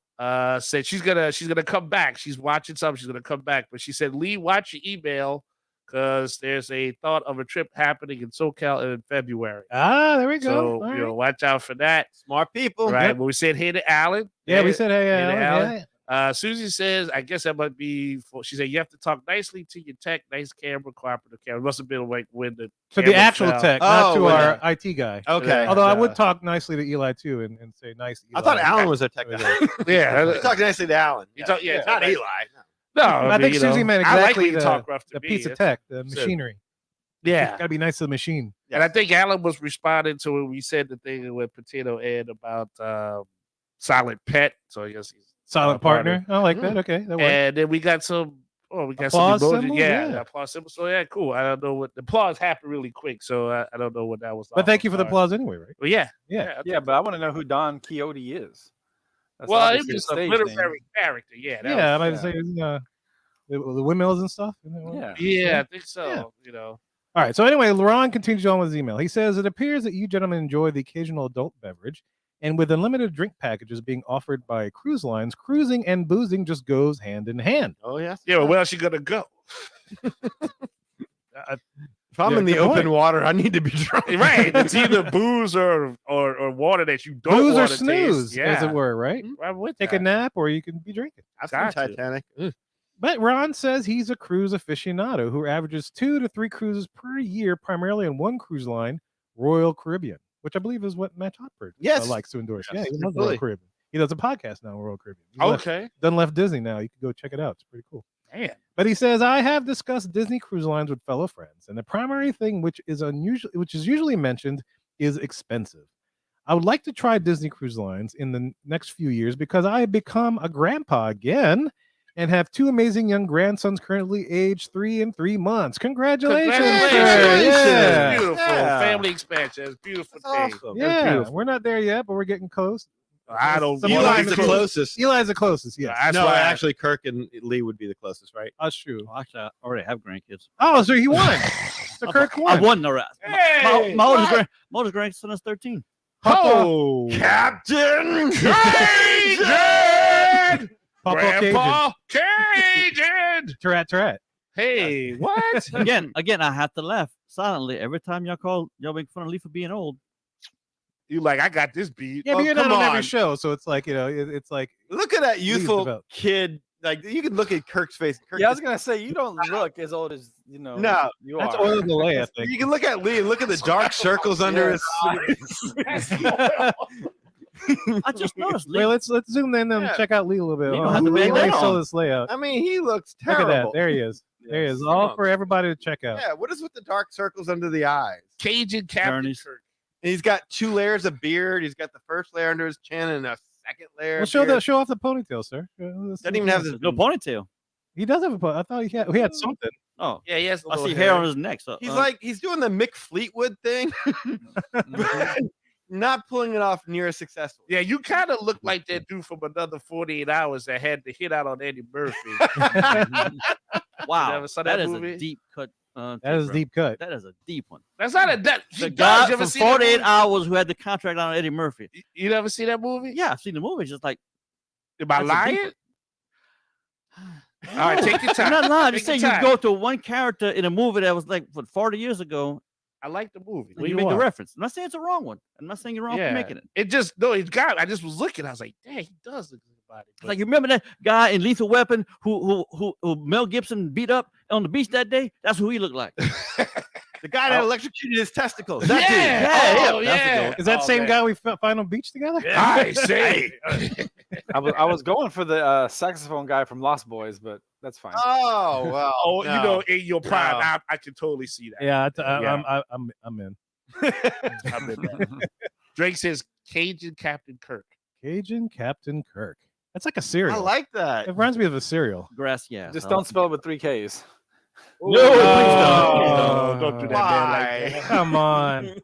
said she's gonna come back. She's watching something. She's gonna come back, but she said, Lee, watch your email because there's a thought of a trip happening in SoCal in February. There we go. So All right. watch out for that. Smart people. Right. Yep. But we said hey to Alan. Yeah, we said hey, Alan, Alan, yeah. Susie says, I guess that might be she said you have to talk nicely to your tech, nice camera, cooperative camera. It must have been like when the To the camera actual fell. tech, not Oh, to when our IT guy. Okay. Yeah. Although I would talk nicely to Eli too and say nice. I Eli. thought Alan was a tech guy. Yeah. You talk nicely to Alan. You talk- yeah, Not talk- Eli. No, I think Susie meant I like exactly when you talk rough to the me. piece of That's- tech, the so- machinery. Yeah. Gotta be nice to the machine. And I think Alan was responding to when we said the thing with Potato Ed about Silent Pet. So I guess he's Silent partner. I like that. Okay, that works. And then we got some. Oh, we got Applause some emojis. symbol? Yeah, Yeah. applause symbol. So yeah, cool. I don't know what the applause happened really quick, so I don't know what that was. But thank you for the about. applause anyway, right? Well, yeah, Yeah. Yeah, but I want to know who Don Quixote is. That's Well, it obviously was a stage literary name. character. Yeah, that Yeah, I was- might say the windmills and stuff. Isn't that what- Yeah. yeah, I think so. Yeah. You know, All right. So anyway, Laurent continues on with his email. He says, it appears that you gentlemen enjoy the occasional adult beverage, and with unlimited drink packages being offered by cruise lines, cruising and boozing just goes hand in hand. Oh, yes. yeah. Well, where else you gonna go? If I'm Yeah, in the good open point. water, I need to be drunk. Right. It's either booze or water that you don't Booze or want to snooze, taste. as it were, right? I'm with Take that. a nap, or you can be drinking. I've seen Got to. Titanic. But Ron says he's a cruise aficionado who averages 2 to 3 cruises per year, primarily on one cruise line, Royal Caribbean, which I believe is what Matt Hopper Yes. likes to endorse. Yes, Yeah, he loves absolutely. Royal Caribbean. He does a podcast now on Royal Caribbean. He's done left Disney now. You can go check it out. It's pretty cool. Man. But he says, I have discussed Disney cruise lines with fellow friends, and the primary thing which is usually mentioned is expensive. I would like to try Disney cruise lines in the next few years because I have become a grandpa again and have 2 amazing young grandsons currently aged 3 and 3 months. Congratulations. Congratulations. sir. Yeah. Beautiful. Yeah. Family expansion. It's a beautiful That's thing. awesome. Yeah, we're not there yet, but we're getting close. I don't Some want Eli's Eli's the the to- closest. Eli's the closest, yes. That's no, why actually, Kirk and Lee would be the closest, right? That's true. Well, actually, I already have grandkids. Oh, so he won. So Kirk I won. won the rest. Hey, My oldest grandson is 13. Oh, Captain Cajun! Papa Grandpa Cajun! Tarat. Hey, what? Again, I have to laugh silently every time y'all make fun of Lee for being old. You like, I got this beat. Yeah, but Oh, you're not come on every on. show, so it's like, it's like Look at that youthful develop. kid. Like you can look at Kirk's face. Kirk Yeah, I was just- gonna say you don't look as old as you know. No, you that's are. oil delay, I think. you can look at Lee and look at the dark circles under his. I just noticed Lee. Wait, let's zoom in and Yeah. check out Lee a little bit. Lee Oh, don't have to Lee, back let me down. show this layout. I mean, he looks Look terrible. at that. There he is. There he is. Yes. All for everybody to check out. Yeah, what is with the dark circles under the eyes? Cajun Captain Journeys. Kirk. And he's got 2 layers of beard. He's got the first layer under his chin and a second layer. Well, of show beard. off the ponytail, sir. Doesn't even have the. No ponytail. He does have a ponytail. I thought he had something. Oh, Yeah, he has a I little see hair on his neck. So He's like he's doing the Mick Fleetwood thing, but not pulling it off near as successful. Yeah, you kind of look like that dude from Another 48 Hours that had the hit out on Eddie Murphy. wow, never saw that that is movie? a deep cut. That take, is bro. deep cut. That is a deep one. That's not a that. The You guy ever from see that 48 movie? Hours who had the contract on Eddie Murphy. You never see that movie? Yeah, I've seen the movie. It's just like, Am I That's a deep lying? All right, take your time. I'm not lying. I'm Take just saying your you time. go to one character in a movie that was like 40 years ago, I like the movie. and you you make the are. reference. I'm not saying it's a wrong one. I'm not saying you're wrong for making it. It just no, he's got. I just was looking. I was like, dang, he does look like body. It's like you remember that guy in Lethal Weapon who Mel Gibson beat up on the beach that day? That's who he looked like. The guy that electrocuted his testicles. yeah, That dude. Yeah, oh, yeah, that's the yeah. goal. Is that Oh, same man. guy we find on beach together? I say. I was going for the saxophone guy from Lost Boys, but that's fine. Oh well. Oh, no. you know, in your prime, No. I can totally see that. Yeah, Yeah. I'm in. I'm in that. Drake says Cajun Captain Kirk. Cajun Captain Kirk. That's like a cereal. I like that. It reminds me of a cereal. Grass, yeah. Just I don't like spell it with 3 Ks. No, please Oh, don't do that, man. Like that. Come on.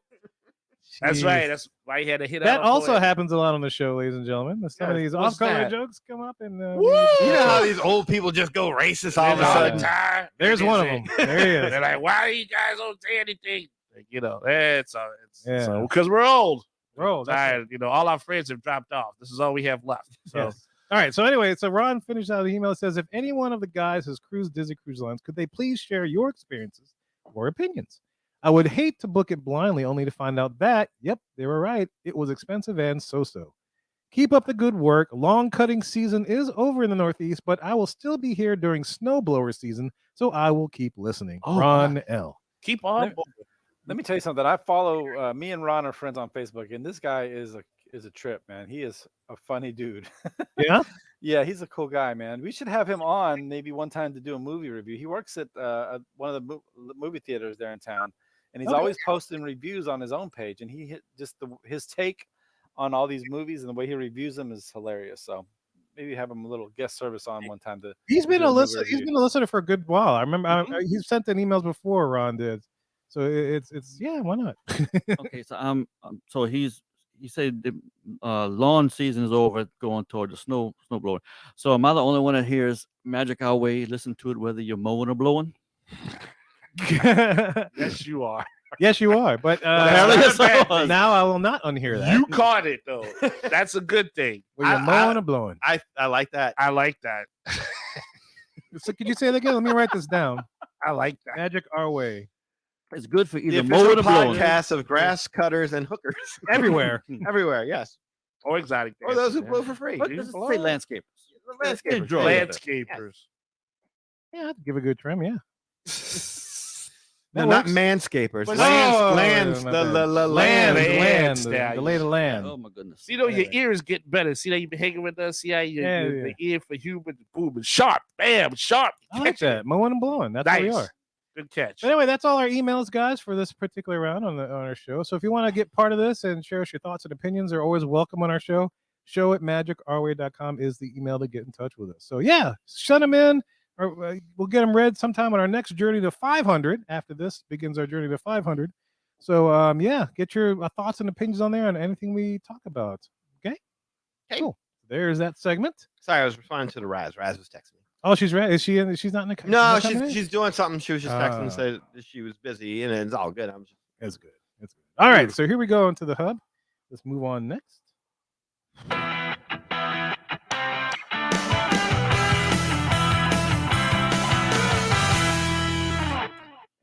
That's Jeez. right. That's why he had to hit That out. also happens a lot on the show, ladies and gentlemen. Some of Yeah, these what's off-color that? jokes come up, and You know how these old people just go racist all of a sudden? there's one of them. There he is. They're like, why you guys don't say anything? Like, you know, it's Yeah. because we're old. Bro, that's Tired. You know, all our friends have dropped off. This is all we have left. So Yes. All right. So anyway, so Ron finished out the email. It says, if any one of the guys has cruised Disney Cruise Lines, could they please share your experiences or opinions? I would hate to book it blindly only to find out that, yep, they were right. It was expensive and so-so. Keep up the good work. Long cutting season is over in the Northeast, but I will still be here during snowblower season, so I will keep listening. Oh, Ron L. keep on. Let me tell you something. I follow me and Ron are friends on Facebook, and this guy is a trip, man. He is a funny dude. Yeah? Yeah, he's a cool guy, man. We should have him on maybe one time to do a movie review. He works at one of the movie theaters there in town, and he's Okay. always posting reviews on his own page. And he hit just his take on all these movies and the way he reviews them is hilarious. So maybe have him a little guest service on one time to. He's been do a movie listener. He's review. been a listener for a good while. I remember Mhm. he sent in emails before Ron did. So it's yeah, why not? Okay, so so he said the lawn season is over, going toward the snowblower. So am I the only one that hears Magic Our Way? Listen to it whether you're mowing or blowing. Yes, you are. Yes, you are. But Apparently that's not a bad thing. now I will not unhear that. You caught it though. That's a good thing. Were you mowing or blowing? I like that. I like that. So could you say that again? Let me write this down. I like that. Magic Our Way. It's good for The either official mowing or blowing. podcast of grass cutters and hookers. Everywhere. Everywhere, yes. Or exotic. Or those who dancers, blow for free. But does it say landscapers? Landscapers. Enjoy Yeah. it. Landscapers. Yeah, I'd give a good trim. Yeah. No, That not works. manscapers. Oh, Lands. my The bad. land. land, stallion. the lay of the land. Oh my goodness. See, you know, your Anyway. ears get better. See that you've been hanging with us. See how Yeah, the ear for human, boom, and sharp, bam, sharp. I like that. Mowing and blowing. That's what we Nice. are. Good catch. But anyway, that's all our emails, guys, for this particular round on our show. So if you want to get part of this and share us your thoughts and opinions, they're always welcome on our show. show@magicourway.com is the email to get in touch with us. So yeah, send them in, or we'll get them read sometime on our next journey to 500. After this begins our journey to 500. So yeah, get your thoughts and opinions on there on anything we talk about. Okay, cool. There's that segment. Sorry, I was responding to the Raz. Raz was texting me. Oh, she's right. Is she? She's not in the. No, she's not coming in? she's doing something. She was just texting Ah. to say that she was busy, and it's all good. I'm just That's good. That's good. All right, so here we go into the hub. Let's move on next.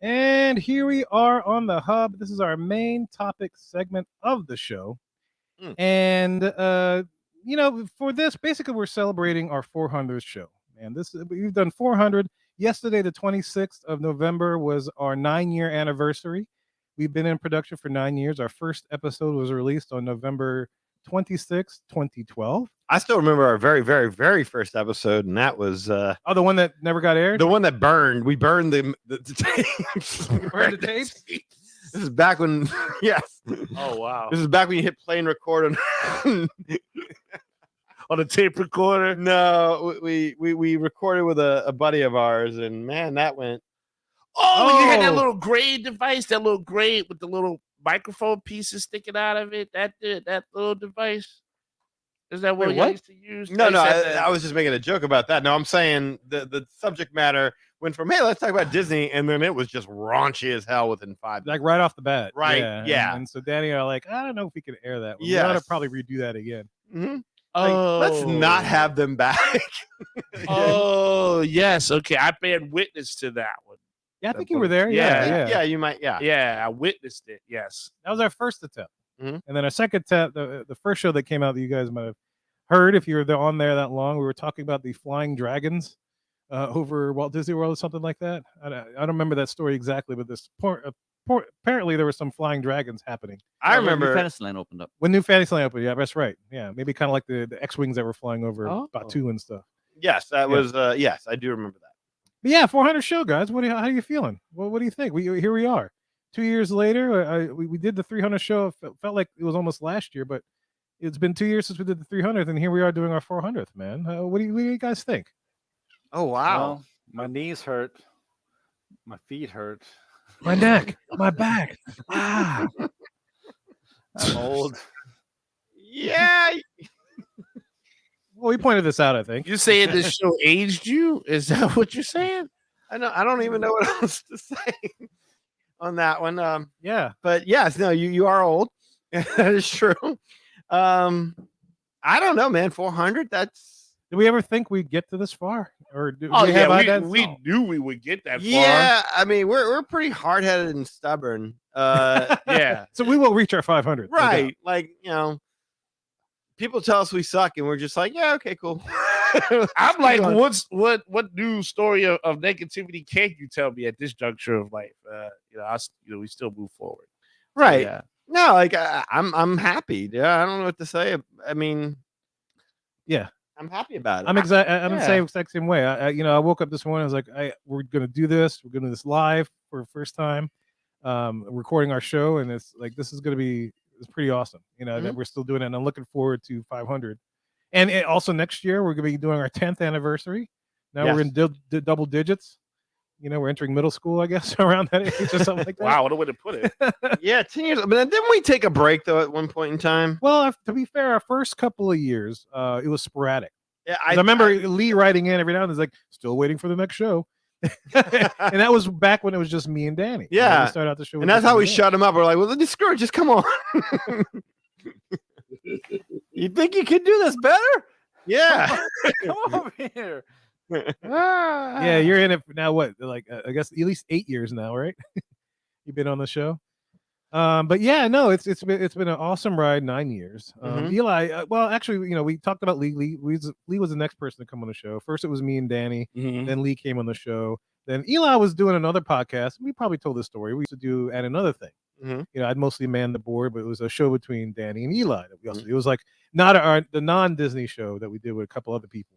And here we are on the hub. This is our main topic segment of the show. And you know, for this, basically we're celebrating our 400th show. And we've done 400. Yesterday, the 26th of November, was our 9-year anniversary. We've been in production for 9 years. Our first episode was released on November 26th, 2012. I still remember our very, very, very first episode, and that was Oh, the one that never got aired? the one that burned. We burned the tapes. Burned the tapes? This is back when, yes. Oh wow! This is back when you hit play and record on. On a tape recorder. No, we recorded with a buddy of ours, and man, that went. Oh, you had that Oh. little gray device, that little gray with the little microphone pieces sticking out of it. That little device. Is that what Wait, you what? used to use? No, They no, said that- I was just making a joke about that. No, I'm saying the subject matter went from, hey, let's talk about Disney, and then it was just raunchy as hell within 5 Like right off the bat. Right, Yeah. yeah. And so Danny and I are like, I don't know if we can air that one. We ought to Yes. probably redo that again. Mhm. Oh, Let's not have them back. Oh yes, okay. I bear witness to that one. Yeah, I think you were there. Yeah, Yeah. yeah, you might, yeah. Yeah, I witnessed it. Yes. That was our first attempt. Mhm. And then our second attempt, the first show that came out that you guys might have heard if you were on there that long, we were talking about the flying dragons over Walt Disney World or something like that. I don't remember that story exactly, but apparently there were some flying dragons happening. I When New remember. Fantasyland opened up. When New Fantasyland opened, yeah, that's right. Yeah, maybe kind of like the X-Wings that were flying over Oh. Batu and stuff. Yes, that Yeah. was. Yes, I do remember that. But yeah, 400 show, guys. How are you feeling? What do you think? Here we are. 2 years later, we did the 300 show. It felt like it was almost last year, but it's been 2 years since we did the 300th, and here we are doing our 400th, man. What do you guys think? Oh wow. Well, my knees hurt. My feet hurt. My neck, my back. Ah. I'm old. Yeah. Well, we pointed this out, I think. You saying this show aged you? Is that what you're saying? I know. I don't even know what else to say on that one. Yeah. But yes, no, you are old. That is true. I don't know, man. 400. That's Did we ever think we'd get to this far? Or do Oh we yeah, have we, ideas? we knew we would get that yeah. I mean, we're pretty hard headed and stubborn. far. Yeah. So we will reach our 500. no doubt. Right. Like, people tell us we suck, and we're just like, yeah, okay, cool. I'm like, Keep on. what new story of negativity can you tell me at this juncture of life? We still move forward. So, Right. yeah. No, like I'm happy. Yeah, I don't know what to say. I mean, Yeah. I'm happy about it. I'm the Yeah. same exact same way. I woke up this morning. I was like, we're gonna do this. We're gonna do this live for the first time, recording our show, and it's like this is gonna be pretty awesome. That we're still doing it, and I'm looking forward to 500. And also next year we're gonna be doing our 10th anniversary. Now we're in double digits. We're entering middle school, I guess, around that age or something like that. Wow, what a way to put it. Yeah, 10 years. But then didn't we take a break though at one point in time? Well, to be fair, our first couple of years, it was sporadic. Yeah, 'Cause I remember Lee writing in every now and then, like, still waiting for the next show. And that was back when it was just me and Danny. Yeah. We started out the show. with and that's just how me we and Danny. shut him up. We're like, well, just screw it. Just come on. You think you can do this better? Yeah. Come over here. Yeah, you're in it now. What, like I guess at least 8 years now, right? you've been on the show. But yeah, no, it's been an awesome ride, 9 years. Eli, well, actually, we talked about Lee. Lee was the next person to come on the show. First, it was me and Danny. Then Lee came on the show. Then Eli was doing another podcast. We probably told this story. We used to do at another thing. I'd mostly man the board, but it was a show between Danny and Eli that we also did. It was like not the non-Disney show that we did with a couple other people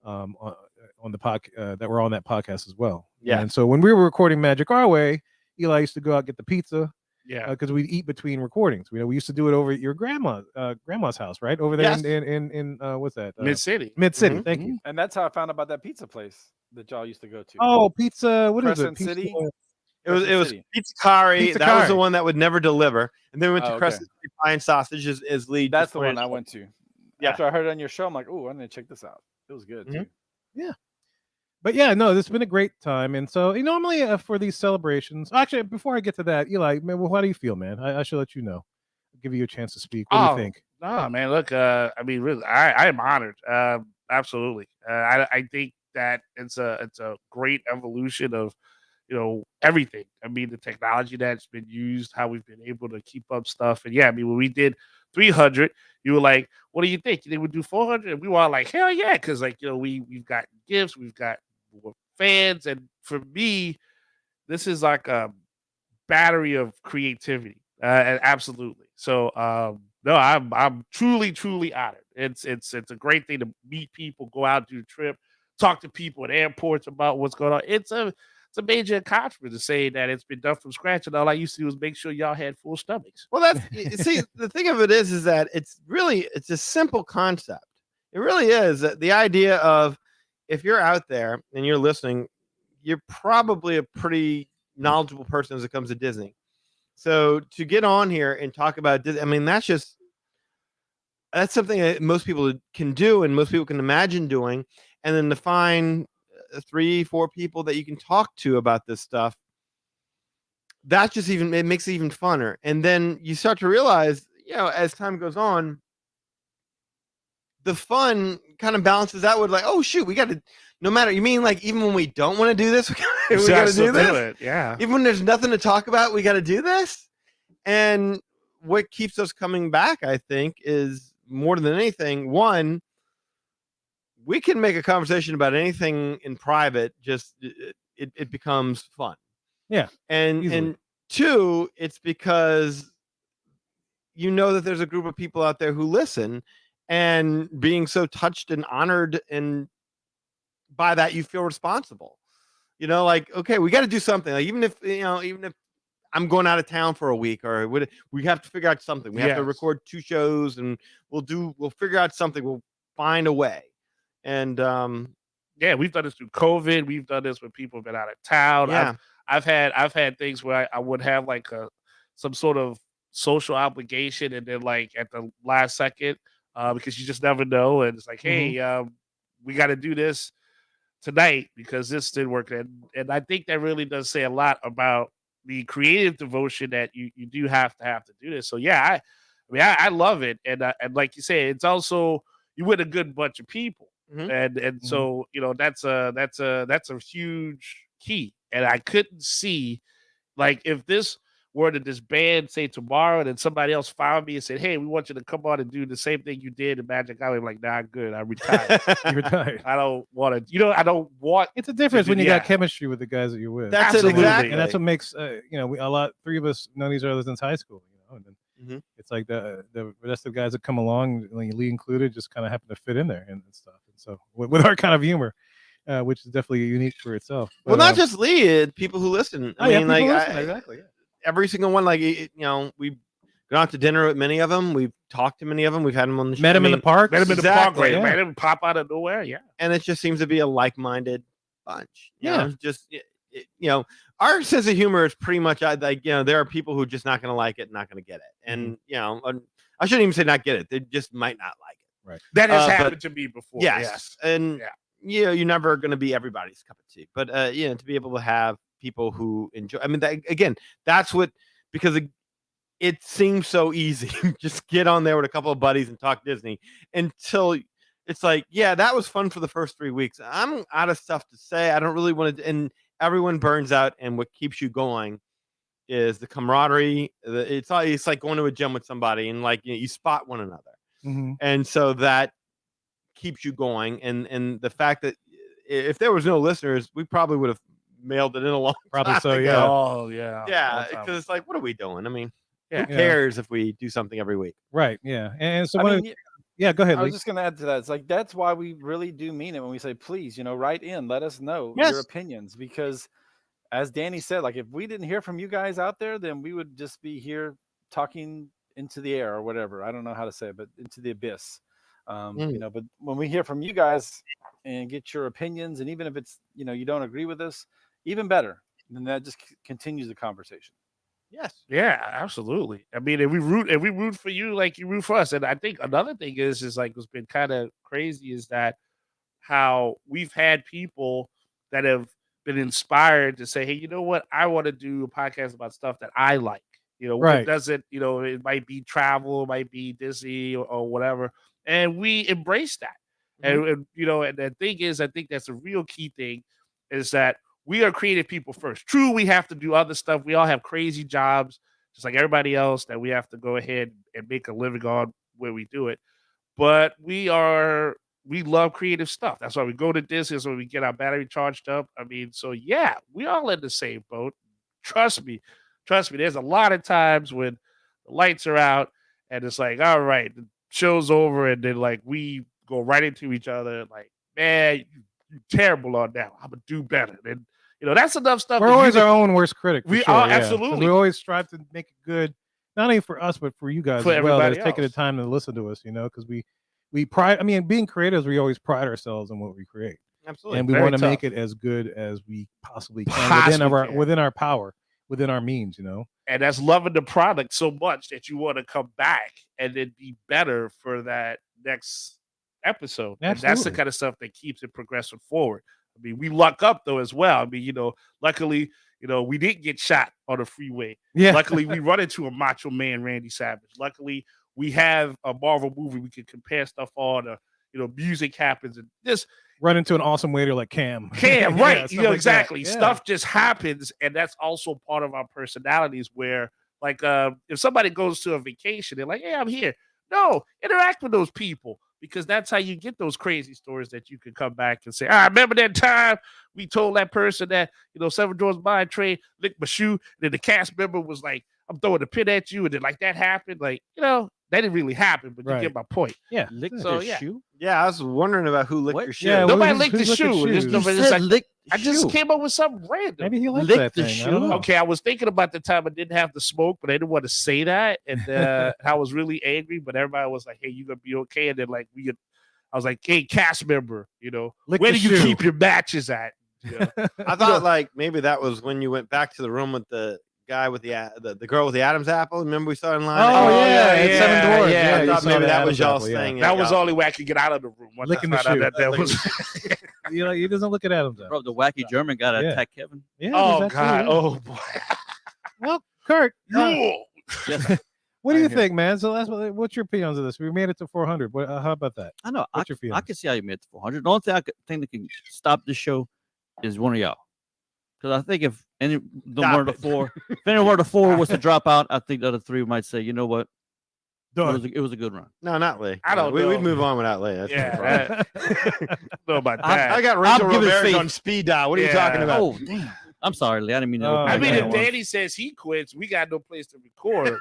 on the podcast that were on that podcast as well. Yeah. And so when we were recording Magic Our Way, Eli used to go out get the pizza. Yeah, because we'd eat between recordings. We used to do it over at your grandma's house, right over there in what's that? Mid City. Mid City. Thank you. And that's how I found out about that pizza place that y'all used to go to. Oh, pizza. What is it? Crescent Pizza, City? It was City. Pizza Kari. Pizza That was the Kari. one that would never deliver. And then we went to Oh, okay. Crescent City Pie and Sausage as lead. That's the one I went to. Yeah. After I heard it on your show, I'm like, oh, I'm gonna check this out. It was good too. Yeah. But yeah, no, this has been a great time. And so normally for these celebrations, actually, before I get to that, Eli, man, well, how do you feel, man? I should let you know. I'll give you a chance to speak. What do you think? No, man. Look, I mean, really, I am honored. Absolutely. I think that it's a great evolution of everything. I mean, the technology that's been used, how we've been able to keep up stuff, and yeah, I mean, when we did 300, you were like, "What do you think? You think we do 400?" And we were all like, "Hell yeah!" Because we've got gifts, we've got fans, and for me, this is like a battery of creativity, and absolutely. So, no, I'm truly honored. It's a great thing to meet people, go out, do a trip, talk to people at airports about what's going on. It's a major accomplishment to say that it's been done from scratch, and all I used to do was make sure y'all had full stomachs. Well, see, the thing of it is that it's a simple concept. It really is. The idea of, if you're out there and you're listening, you're probably a pretty knowledgeable person as it comes to Disney. So to get on here and talk about Disney, I mean, that's something that most people can do and most people can imagine doing. And then to find 3-4 people that you can talk to about this stuff, it makes it even funner. And then you start to realize, as time goes on, the fun kind of balances out with like, oh shoot, we got to, no matter, you mean like even when we don't want to do this, we got to do this? Yeah. Even when there's nothing to talk about, we got to do this. And what keeps us coming back, I think, is more than anything, one, we can make a conversation about anything in private, just it becomes fun. Yeah. And two, it's because that there's a group of people out there who listen, and being so touched and honored, and by that you feel responsible. Like, okay, we got to do something. Like, even if I'm going out of town for a week, or we have to figure out something. We have to record 2 shows, and we'll figure out something. We'll find a way. And yeah, we've done this through COVID. We've done this when people have been out of town. Yeah. I've had things where I would have like some sort of social obligation, and then like at the last second, because you just never know, and it's like, hey, we got to do this tonight because this didn't work. And I think that really does say a lot about the creative devotion that you do have to do this. So yeah, I love it, and like you say, it's also you with a good bunch of people, and so that's a huge key. And I couldn't see, like, if this were to disband, say tomorrow, and then somebody else found me and said, "Hey, we want you to come on and do the same thing you did in Magic Alley." I'm like, "Nah, good. I'm retired. You retired. I don't want to. I don't want." It's a difference when you got chemistry with the guys that you're with. That's it, exactly. And that's what makes three of us known each other since high school. And then it's like the rest of the guys that come along, Lee included, just kind of happen to fit in there and stuff. And so with our kind of humor. Which is definitely unique for itself. But, well, not just Lee, people who listen. I mean, like, exactly. Yeah. Every single one, like, we've gone out to dinner with many of them. We've talked to many of them. We've had them on the show. Met them in the park. Met them in the park. Right? Met them pop out of nowhere. Yeah. And it just seems to be a like-minded bunch. You know, just, our sense of humor is pretty much like, there are people who are just not going to like it, not going to get it. And, I shouldn't even say not get it. They just might not like it. Right. That has happened to me before. Yes. And, you're never going to be everybody's cup of tea, but to be able to have people who enjoy, I mean, that's what, because it seems so easy. Just get on there with a couple of buddies and talk Disney until it's like, yeah, that was fun for the first 3 weeks. I'm out of stuff to say. I don't really want to, and everyone burns out, and what keeps you going is the camaraderie. It's like going to a gym with somebody and like you spot one another, Mhm. and so that keeps you going. And the fact that if there was no listeners, we probably would have mailed it in a long Probably time so, ago. yeah. Oh yeah. Yeah, Long time because it's like, what are we doing? I mean, Yeah. who cares if we do something every week? Right. Yeah. And so I one mean, of the, yeah, go ahead, I Lee. was just going to add to that. It's like that's why we really do mean it when we say, please, write in, let us know your Yes. opinions, because as Danny said, like if we didn't hear from you guys out there, then we would just be here talking into the air or whatever. I don't know how to say it, but into the abyss. But when we hear from you guys and get your opinions, and even if it's you don't agree with us, even better. Then that just continues the conversation. Yes. Yeah, absolutely. I mean, and we root for you like you root for us. And I think another thing is like what's been kind of crazy is that how we've had people that have been inspired to say, hey, you know what? I want to do a podcast about stuff that I like. It Right. doesn't, it might be travel, it might be Disney or whatever. And we embrace that. And the thing is, I think that's a real key thing is that we are creative people first. True, we have to do other stuff. We all have crazy jobs, just like everybody else, that we have to go ahead and make a living on where we do it. But we love creative stuff. That's why we go to Disney. That's why we get our battery charged up. I mean, so yeah, we all in the same boat. Trust me. There's a lot of times when the lights are out and it's like, all right, the show's over, and then like we go right into each other, like, man, you're terrible on that. I'm gonna do better. And that's enough stuff. We're always our own worst critic. We for sure, are, yeah. 'Cause absolutely. we always strive to make it good, not only for us but for you guys For as well. That's everybody taking the else. time to listen to us, because we pride. I mean, being creatives, we always pride ourselves in what we create, Absolutely. and we Very want to tough. make it as good as we possibly can within our power, within our means. And that's loving the product so much that you want to come back and then be better for that next episode. And that's the Absolutely. kind of stuff that keeps it progressing forward. I mean, we luck up though as well. I mean, luckily, we didn't get shot on the freeway. Yeah. Luckily, we run into a Macho Man, Randy Savage. Luckily, we have a Marvel movie we can compare stuff on. Music happens and just Run into an awesome waiter like Cam. Cam, Yeah, right? stuff like that. Exactly. Yeah. Stuff just happens, and that's also part of our personalities. Where, like, if somebody goes to a vacation, they're like, "Hey, I'm here." No, interact with those people because that's how you get those crazy stories that you can come back and say, "I remember that time we told that person that Seven Dwarfs Mine Train licked my shoe." And then the cast member was like, "I'm throwing a pin at you," and then like that happened. Like, that didn't really happen, but you Right. get my point. Yeah. Lick So, their yeah. shoe? Yeah, I was wondering about who licked What? your shoe. Yeah, Nobody who's- licked the who's licking shoe. shoes? You It's said like, lick I just shoe. came up with something random. Maybe he likes Lick that the thing. I don't shoe. know. Okay, I was thinking about the time I didn't have the smoke, but I didn't want to say that, and I was really angry. But everybody was like, "Hey, you gonna be okay?" And then I was like, "Hey, cast member, Lick where the do you shoe." keep your matches at?" I thought like maybe that was when you went back to the room with the guy with the girl with the Adam's apple. Remember we saw in line? Oh, Oh, yeah, yeah, it's Seven yeah, Dwarfs. yeah. Yeah, I you thought saw maybe the that Adam's was y'all's apple, yeah. thing. That was the y'all- only way I could get out of the room. Once Licking I the found shoe. out that was. He doesn't look at Adam's apple. Bro, the wacky German guy that Yeah. attacked Kevin. Yeah, Oh there's God! actually- Oh boy! Well, Kurt, Yes, what do you I hear. think, man? So what's your opinions of this? We made it to 400. How about that? I know. What's your I feelings? can see how you made it to 400. The only thing that can stop this show is one of y'all. Because I think if any one of the four, if any one of the four was to drop out, I think the other three might say, you know what, it was a good run. No, not Lee. I don't know. We'd move on without Lee. That's no problem. Yeah, know about I- that. I got Rachel giving Roberge faith. on speed dial. What are you Yeah. talking about? Oh, damn. I'm sorry, Lee. I didn't mean to. Oh, open I that mean, can if of worms. Danny says he quits, we got no place to record.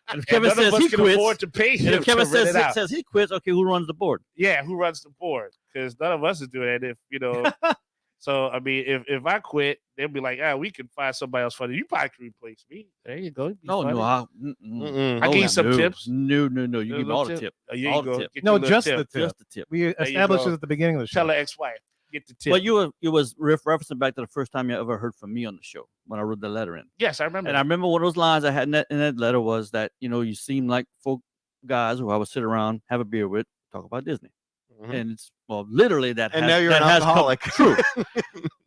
And if Kevin None of says us he can quits, afford to pay and him if Kevin to rent it out. says he quits, okay, who runs the board? Yeah, who runs the board? Because none of us is doing it. So I mean, if I quit, they'll be like, we can find somebody else funny. You probably can replace me. There you go. No, funny. Mm-mm. I give you some no. tips. No. You A give me little all the tip. Oh, here All you the go. tip. Get No, your little just tip. the tip. Just the tip. We you established go. it at the beginning of the show. Tell her ex-wife. Get the tip. But you was referencing back to the first time you ever heard from me on the show when I wrote the letter in. Yes, I remember. And I remember one of those lines I had in that letter was that, you seem like folk guys who I would sit around, have a beer with, talk about Disney. Mhm. And it's literally that. And has, now you're that an has come alcoholic. true.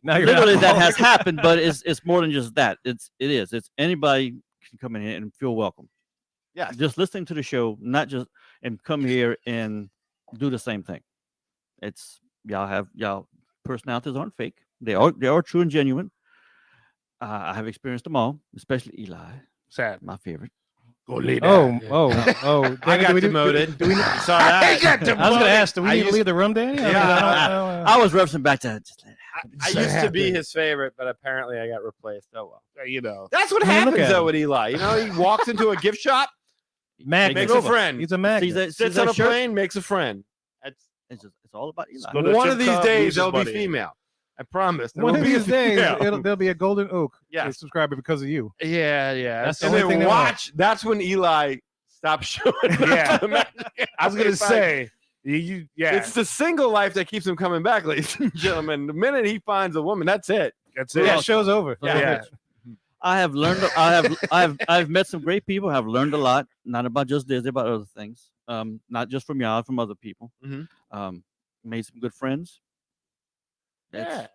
Now you're Literally not- that has happened, but it's more than just that. It's anybody can come in here and feel welcome. Yeah. Just listening to the show, not just and come here and do the same thing. It's y'all personalities aren't fake. They are true and genuine. I have experienced them all, especially Eli, Sad. my favorite. Go lay Oh, down. oh. I Danny, got do we do- demoted. Do we, You saw that? He got I was going to demoted. ask, do we I need to used- leave the room, Danny? Yeah. I was referencing back to just let it happen. I Let it used to be happen. his favorite, but apparently I got replaced. Oh well. You know. That's what I mean, look happens at though him. with Eli. You know, he walks into a gift shop, Magnet. makes a friend. He's a magnet. Sees that, sees sits that on a shirt, plane, makes a friend. That's it's all about Eli. Go to one strip of these club, lose days his they'll be money. female. I promise. There One will of be a these days, female. there'll be a golden oak Yes. subscriber because of you. Yeah. That's the And only then thing they want. watch. That's when Eli stops showing. up Yeah. to the match. I was gonna It's like- say, it's the single life that keeps him coming back, ladies and gentlemen. The minute he finds a woman, that's it. that's Yeah, it. show's over. Yeah. I have learned. I've met some great people. I've learned a lot, not about just Disney, about other things. Not just from y'all, from other people. Mhm. Made some good friends. Yeah.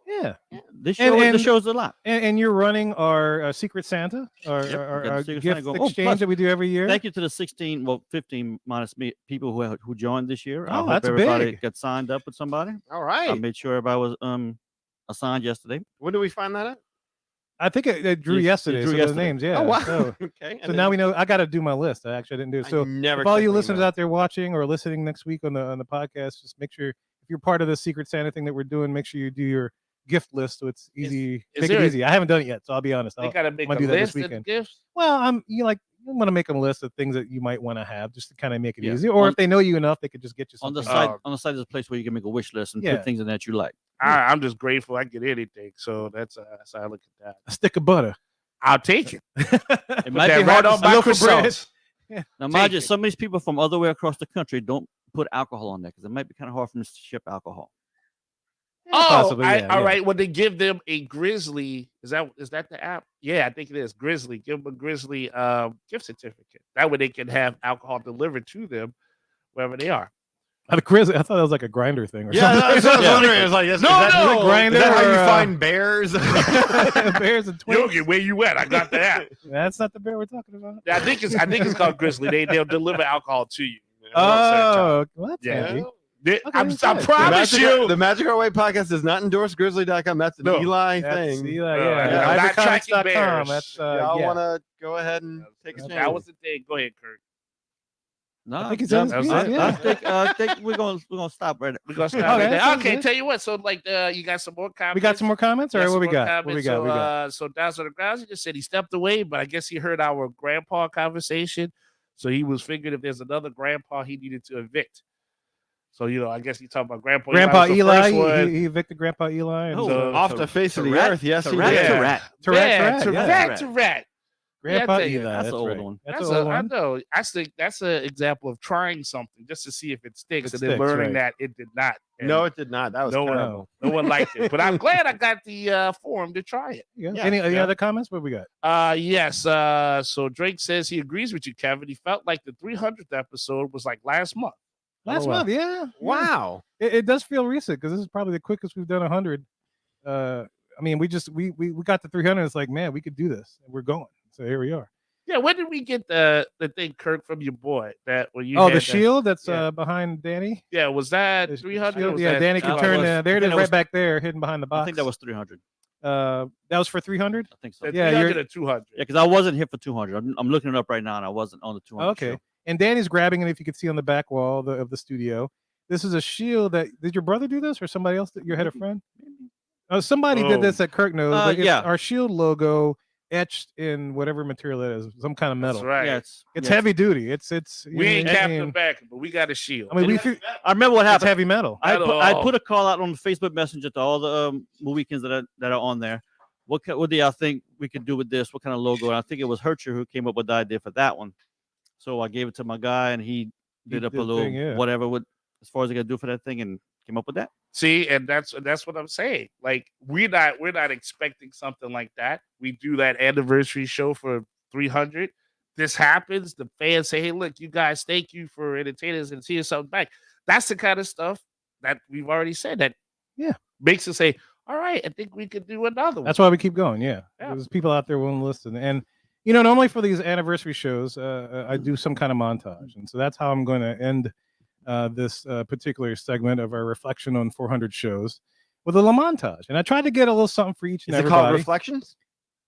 Yeah. This show, And- this shows a lot. And you're running our Secret Santa, our, Yep, we our, got our the Secret gift Santa going. Oh, exchange plus, that we do every year. Thank you to the 16, well, 15 minus me people who joined this year. I Oh, hope that's everybody big. got signed up with somebody. All I right. made sure everybody was assigned yesterday. When do we find that out? I think it drew It yesterday. drew So yesterday. the names, yeah. Oh wow. So, Okay. so now we know. I got to do my list. I actually didn't do it. So never. if all check you my listeners email. out there watching or listening next week on the podcast, just make sure if you're part of the Secret Santa thing that we're doing, make sure you do your gift list so it's easy. is Make it there a- easy. I haven't done it yet, so I'll be honest. They gotta make I'm a gonna do that this list of the weekend. gifts. Well, you want to make them a list of things that you might want to have just to kind of make it Yeah. easy. Or On- if they know you enough, they could just get you On something. the side, there's a place where you can make a wish list and Yeah. put things in that you like. I'm just grateful I get anything. So that's how I look at that. A stick of butter. I'll take it. It might that be right hard on to my loaf of bread. croissants. Now, mind Take you, it. some of these people from other way across the country don't put alcohol on there because it might be kind of hard for them to ship alcohol. Oh, possibly, all yeah. right. When they give them a Grizzly, is that the app? Yeah, I think it is Grizzly. Give them a Grizzly gift certificate. That way they can have alcohol delivered to them wherever they are. The Grizzly. I thought that was like a grinder thing. Or Yeah, something. that's what I was Yeah. wondering. I was like, No, is that no, grinder Is that how you or, find bears? Bears and twins. Yogi, where you at? I got the app. That's not the bear we're talking about. I think it's called Grizzly. They'll deliver alcohol to you. Oh, well, that's Yeah. handy. I that's I good. promise you. The Magic Our Way podcast does not endorse Grizzly.com. That's an No, Eli That's thing. Eli, No, yeah. I'm not tracking Ivorycomics.com. bears. That's Y'all yeah. want to go ahead and take a That chance? That was the thing. Go ahead, Kirk. No, I think it's no, in his piece, I think we're gonna stop right We're gonna stop Okay, right that there. sounds Okay, good. tell you what. So, like, you got some more comments. We got some more comments, or Yeah, what some we more got? comments. What we got? So, We got. so Dazzle the Grounds, he just said he stepped away, but I guess he heard our grandpa conversation. So he was figuring if there's another grandpa he needed to evict. So, I guess he talking about Grandpa Grandpa was the Eli. first one. He evicted Grandpa Eli. And Oh, so, Off the face of the Tourette? earth, yes, he Tourette? did. Yeah. Tourette, to yeah. rat, to rat. Grandpa Yeah, Eli. that's That's an old right. one. That's That's an old I one. know. I think that's an example of trying something just to see if it sticks, It and then sticks, learning right. that it did not. And No, it did not. That was no one, terrible. no one liked it. But I'm glad I got the forum to try it. Yeah. Yeah, Any yeah. other comments? What we got? Yes. So Drake says he agrees with you, Kevin. He felt like the 300th episode was like last month. Last wow. month, yeah. Wow. It does feel recent because this is probably the quickest we've done 100. I mean, we got to 300. It's like, man, we could do this. And we're going. So here we are. Yeah. When did we get the thing, Kirk, from your boy? That when you Oh, had the that- shield that's yeah. behind Danny. Yeah. Was that The 300? shield, Was yeah, that Danny can 200? turn. was- There I it think is, that right was- back there, hidden behind the box. I think that was 300. That was for 300. I think so. The Yeah, Yeah, 300 or 200. because I wasn't here for 200. I'm looking it up right now, and I wasn't on the 200. Okay. show. And Danny's grabbing it. If you could see on the back wall of the studio, this is a shield that did your brother do this or somebody else? Your head of friend? Oh, somebody did this at Kirk knows. Like, it's yeah. our shield logo etched in whatever material it is, some kind of metal. That's right. Yeah, It's yeah. heavy duty. It's We ain't Captain Captain. Back, but we got a shield. I mean, I remember what it's happened. heavy metal. I Metal. put a call out on the Facebook Messenger to all the weekends that are on there. What do y'all think we could do with this? What kind of logo? And I think it was Hercher who came up with the idea for that one. So I gave it to my guy, and he did up a did the little thing, yeah. whatever with as far as I could do for that thing, and came up with that. See, and that's what I'm saying. Like we're not expecting something like that. We do that anniversary show for 300. This happens. The fans say, "Hey, look, you guys, thank you for entertaining us and seeing something back." That's the kind of stuff that we've already said that makes us say, "All right, I think we could do another one." That's why we keep going. Yeah, Yeah. there's people out there willing to listen. And normally for these anniversary shows, I do some kind of montage, and so that's how I'm going to end this particular segment of our reflection on 400 shows with a little montage. And I tried to get a little something for each and Is it called everybody. Reflections?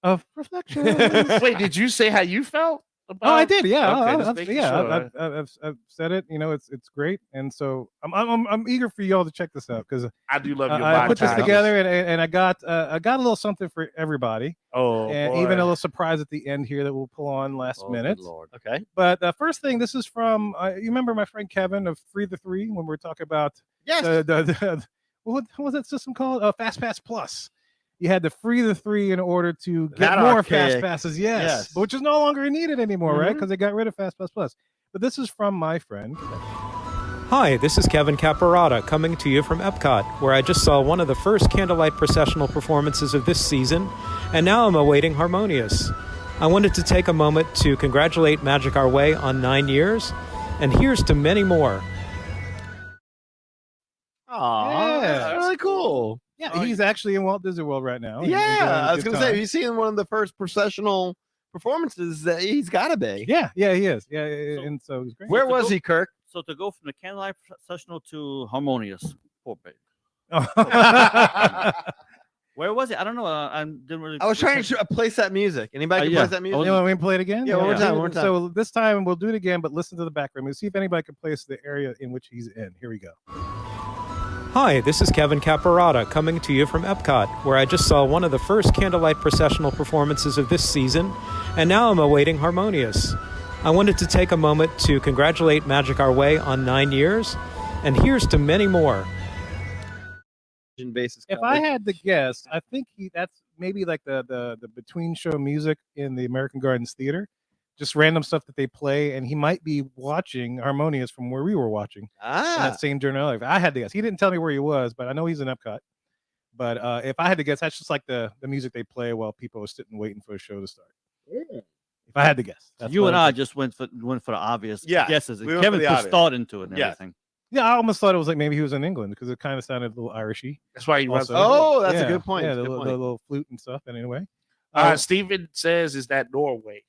of reflections. Wait, did you say how you felt? Oh, I did. Yeah, Okay, just I've, making yeah. sure. I've said it. You know, it's great, and so I'm eager for y'all to check this out because I do love your I put this montages. together, and I got a little something for everybody, Oh, and boy. even a little surprise at the end here that we'll pull on last Oh, minute. good Lord. Okay. But first thing, this is from you remember my friend Kevin of Free the Three when we were talking about Yes. what was that system called? Fast Pass Plus. You had to free the 3 in order to get That more archaic. Fast Passes, yes, Yes. which is no longer needed anymore, right? Mhm. Because they got rid of Fast Pass Plus. But this is from my friend. Hi, this is Kevin Caparata coming to you from Epcot, where I just saw one of the first candlelight processional performances of this season, and now I'm awaiting Harmonious. I wanted to take a moment to congratulate Magic Our Way on 9 years, and here's to many more. Aw, Yeah. that's really cool. Yeah, he's actually in Walt Disney World right now. Yeah, I was going gonna say, have you seen one of the first processional performances that he's got to be? Yeah, he is. Yeah, and so it's great. Where was he, Kirk? So to go from the candlelight processional to harmonious, poor baby. Where was it? I don't know. I didn't really. I was trying to place that music. Anybody can yeah. place that music? You want me to play it again? Yeah, one more time, one more time. So this time we'll do it again, but listen to the background. We'll see if anybody can place the area in which he's in. Here we go. Hi, this is Kevin Caparata coming to you from Epcot, where I just saw one of the first candlelight processional performances of this season, and now I'm awaiting Harmonious. I wanted to take a moment to congratulate Magic Our Way on 9 years, and here's to many more. Basis If I had to guess, I think that's maybe like the between show music in the American Gardens Theater, just random stuff that they play, and he might be watching Harmonious from where we were watching in that same journal. If I had to guess, he didn't tell me where he was, but I know he's in Epcot. But if I had to guess, that's just like the music they play while people are sitting waiting for a show to start. Yeah. If I had to guess, that's You what and I I think. just went for the obvious Yeah, guesses. And we went for Kevin the put obvious. thought into it and Yes. everything. Yeah, I almost thought it was like maybe he was in England because it kind of sounded a little Irishy. That's why he runs. Also. Oh, that's Yeah, a good point. Yeah, That's a the good point. little flute and stuff. And anyway, Steven says, "Is that Norway?"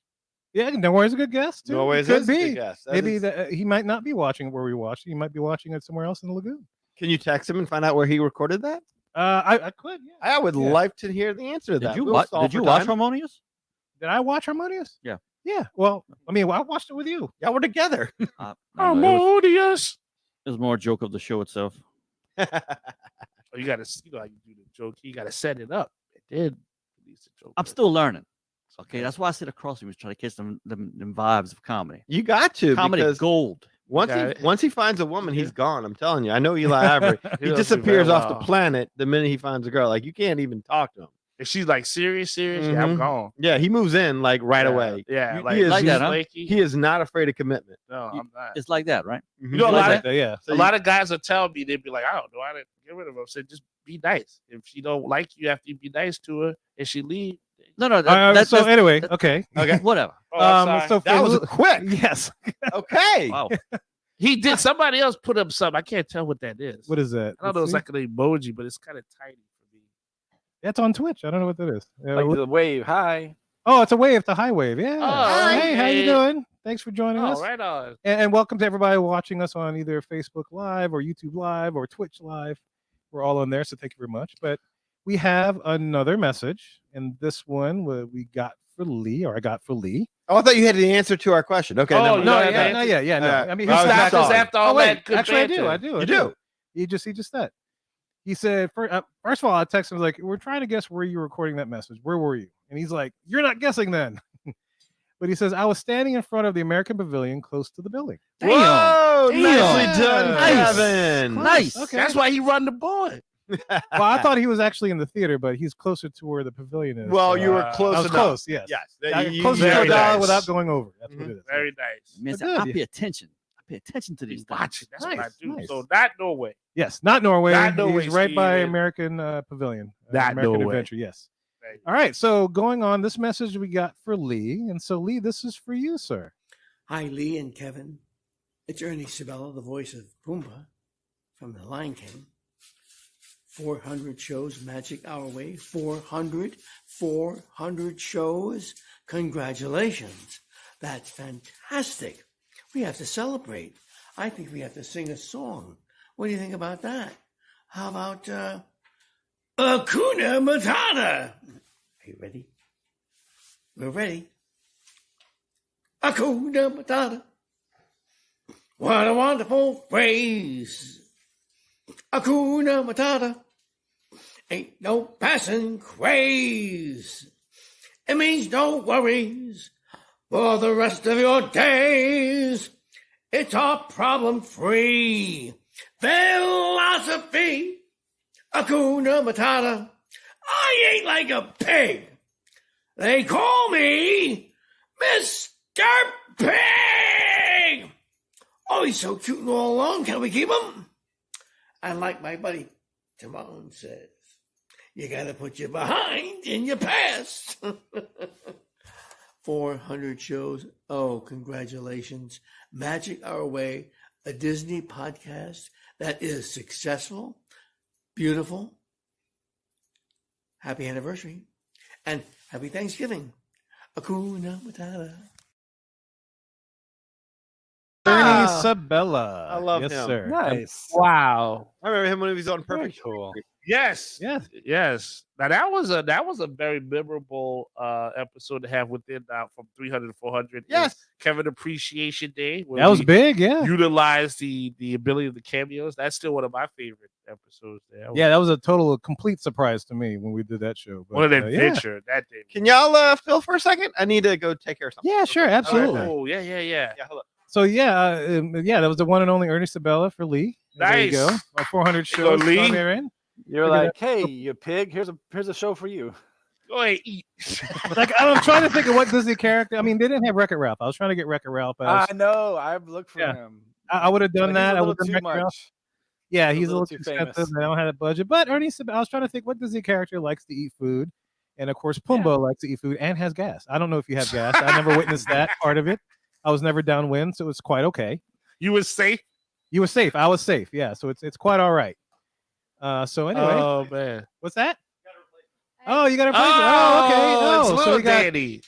yeah, Norway's a good guess too. Norway's Could is a be. good guess. That Maybe is- he might not be watching where we watched. He might be watching it somewhere else in the lagoon. Can you text him and find out where he recorded that? I could. Yeah. I would Yeah. like to hear the answer to that. Did you We'll watch? stall Did for you watch time. Harmonious? Did I watch Harmonious? Yeah. Yeah. Well, I mean, I watched it with you. Yeah, we're together. No, it was, Harmonious. it was more a joke of the show itself. Oh, you gotta, how you do the joke. You gotta set it up. It did release the joke. I'm still learning. Okay, that's why I sit across him, trying to catch them vibes of comedy. You got to Comedy because gold. once he finds a woman, he's gone. I'm telling you. I know Eli Ivory. He does do disappears very off the well. planet the minute he finds a girl. Like you can't even talk to him. If she's like serious, yeah, I'm Mhm. gone. Yeah, he moves in like right Yeah, away. Yeah, You- like, he is, like that, huh? flaky. he is not afraid of commitment. No, I'm not. It's like that, right? Mhm. You know, a like lot that. of Yeah. So a lot of guys will tell me they'd be like, I don't know how to get rid of her. I said, just be nice. If she don't like you after you be nice to her and she leave. No, no. So anyway, okay. Okay. whatever. Oh, I'm sorry. So That for was quick. yes. Okay. Wow. He did. Somebody else put up something. I can't tell what that is. What is that? I don't know. It's Let's like an emoji, but it's kind of tiny for me. see. It's on Twitch. I don't know what that is. Like the wave. Hi. Oh, it's a wave. It's a high wave. Yeah. Oh, hey, how you okay. doing? Thanks for joining us. Oh, right on. And welcome to everybody watching us on either Facebook Live or YouTube Live or Twitch Live. We're all on there, so thank you very much. But we have another message, and this one we got for Lee, or I got for Lee. Oh, I thought you had the answer to our question. Okay. Oh, never you mind. know, No, yeah, no, yeah, no. Alright. I mean, Well, he's I was not just Because sorry. after all Oh, wait, that good actually, banter. I do. You do. He just that. He said, first of all, I texted him like, we're trying to guess where you were recording that message. Where were you? And he's like, you're not guessing then. But he says, I was standing in front of the American Pavilion close to the building. Whoa, Damn. nicely done, Nice. Kevin. Nice. Okay. That's why he run the board. Well, I thought he was actually in the theater, but he's closer to where the pavilion is. Well, so, you were I close was enough. close, yes. Yes. I You- closer to a very dollar nice. without going over. That's what it is. Very nice. Man, But I good. pay attention. I pay attention to these He's things. watching. That's what I Nice, do. nice. So not Norway. Yes, not Norway. Not Norway, He's right by Steven. American Pavilion. Not American Norway. Adventure, yes. Right. All right, so going on, this message we got for Lee. And so, Lee, this is for you, sir. Hi, Lee and Kevin. It's Ernie Sabella, the voice of Pumbaa from The Lion King. 400 shows, Magic Our Way. 400 shows. Congratulations. That's fantastic. We have to celebrate. I think we have to sing a song. What do you think about that? How about Hakuna Matata? Are you ready? We're ready. Hakuna Matata. What a wonderful phrase. Hakuna Matata. Ain't no passing craze. It means no worries for the rest of your days. It's all problem-free philosophy. Hakuna Matata. I ain't like a pig. They call me Mr. Pig. Oh, he's so cute and all alone. Can we keep him? And like my buddy Timon says, you gotta put your behind in your past. 400 shows. Oh, congratulations. Magic Our Way, a Disney podcast that is successful, beautiful. Happy anniversary. And happy Thanksgiving. Hakuna Matata. Ernie Sabella. I love yes, him. Sir. Nice. Wow. I remember him when he was on Perfect. Very cool. Yes. Yes. Yes. Now that was a very memorable episode to have within from 300 to 400. Yes. Kevin Appreciation Day. where That was we big. Yeah. Utilized the ability of the cameos. That's still one of my favorite episodes. There. Yeah, that was a complete surprise to me when we did that show. But, What an yeah. adventure that day. Can y'all fill for a second? I need to go take care of something. Yeah, sure, absolutely. Oh, yeah. Yeah, hold up. So that was the one and only Ernie Sabella for Lee. There you go. Nice. My 400 There you go, shows Lee. on there in. You're Look at like, hey, you pig. Here's a show for you. Go ahead, eat. Like I'm trying to think of what Disney character. I mean, they didn't have Wreck-It Ralph. I was trying to get Wreck-It Ralph. But I know. I've looked for Yeah. him. I would have done But that. he's I a would little have too done Wreck-It Ralph. much. Yeah, He's he's a a little little too too famous. expensive. I don't have that budget. But Ernie Sabella, I was trying to think what Disney character likes to eat food, and of course Pumbaa likes to eat food and has gas. I don't know if you have gas. I never witnessed that part of it. I was never downwind, so it was quite okay. You was safe. You were safe. I was safe. Yeah, so it's quite all right. So anyway, Oh man. what's that? Oh, you got to replace it. Oh, okay. it's Oh, so little we got Danny.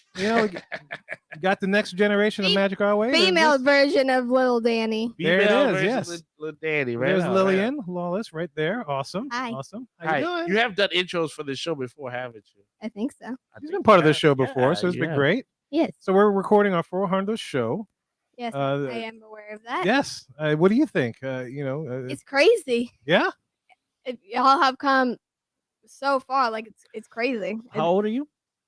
we got the next generation of Magic Our Way. Female version of Little Danny. There it Female is, version yes. of Little Danny. Right. There's on, Lillian Lawless right there. Awesome. Hi. Awesome. How Hi. you doing? You have done intros for the show before, haven't you? I think so. I He's think been part of you this show have. before, so it's Yeah, been great. Yes. So we're recording our 400th show. Yes, Uh, I am aware of that. Yes. What do you think? It's crazy. Yeah. Y'all have come so far. Like it's crazy. How old are you?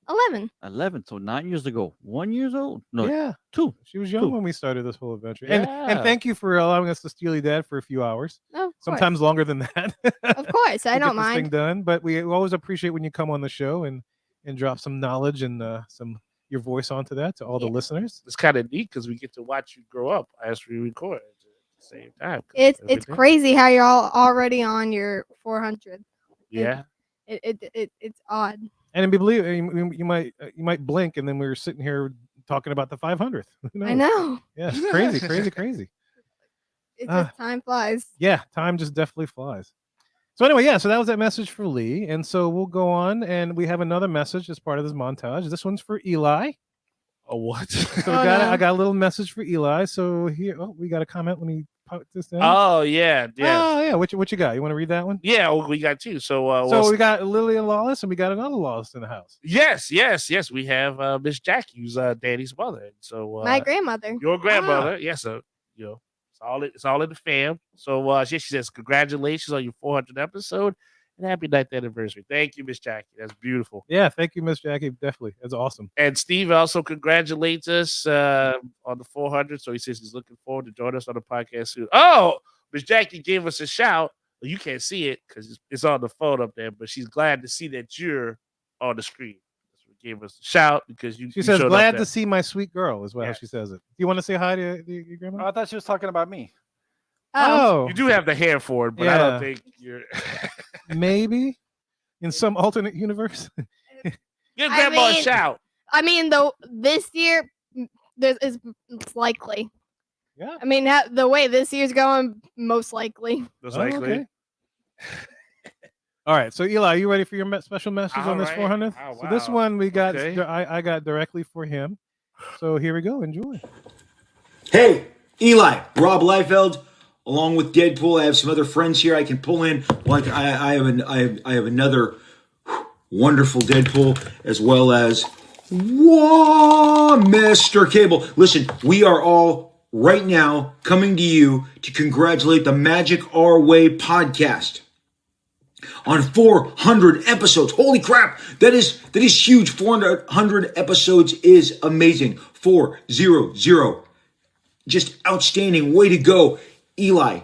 11. 11. So 9 years ago. 1 year old? No, Yeah. 2. She was young Cool. when we started this whole adventure. And Yeah. thank you for allowing us to steal your dad for a few hours. Oh, of course. Sometimes longer than that. Of course, I to don't get this thing mind. done, but we always appreciate when you come on the show and drop some knowledge and your voice onto that to all the Yeah. listeners. It's kind of neat because we get to watch you grow up as we record at the same time. 'cause It's every it's day. crazy how you're all already on your 400. Yeah. It's odd. And be believe you might blink and then we were sitting here talking about the 500th. Who I knows? know. Yeah, it's crazy, crazy, crazy. It's Ah. just time flies. Yeah, time just definitely flies. So anyway, yeah, so that was that message for Lee, and so we'll go on, and we have another message as part of this montage. This one's for Eli. Oh, what? So Oh, I no. got a little message for Eli. So here, we got a comment. Let me put this down. Oh, yeah. Yeah. Oh yeah, what you got? You want to read that one? Yeah. Well, we got two. So, So we got Lillian Lawless, and we got another Lawless in the house. yes. We have Miss Jackie, who's Danny's mother. And so My grandmother. your grandmother. Yes. So it's all in the fam. So she says congratulations on your 400th episode and happy 9th anniversary. Thank you, Miss Jackie. That's beautiful. Yeah, thank you, Miss Jackie. Definitely, that's awesome. And Steve also congratulates us on the 400. So he says he's looking forward to join us on the podcast soon. Oh, Miss Jackie gave us a shout. Well, you can't see it because it's on the phone up there, but she's glad to see that you're on the screen. So we gave us a shout because She you says, showed up "Glad there. to see my sweet girl," is how Yeah. she says it. You want to say hi to your grandma? Oh, I thought she was talking about me. Oh, You do have the hair for it, but I Yeah. don't think you're. maybe in some alternate universe. Give I grandma a mean- shout. I mean, though this year, it's likely. Yeah. I mean, the way this year's going, most likely. Most Oh, likely. okay. All right, so Eli, you ready for your special message on this All right. 400th? Oh, So this wow. one we got, Okay. I got directly for him. So here we go. Enjoy. Hey, Eli, Rob Liefeld, along with Deadpool. I have some other friends here I can pull in. Like I have another wonderful Deadpool, as well as Whoa, Mr. Cable. Listen, we are all right now coming to you to congratulate the Magic Our Way podcast on 400 episodes. Holy crap. That is huge. 400 episodes is amazing. 400. Just outstanding. Way to go. Eli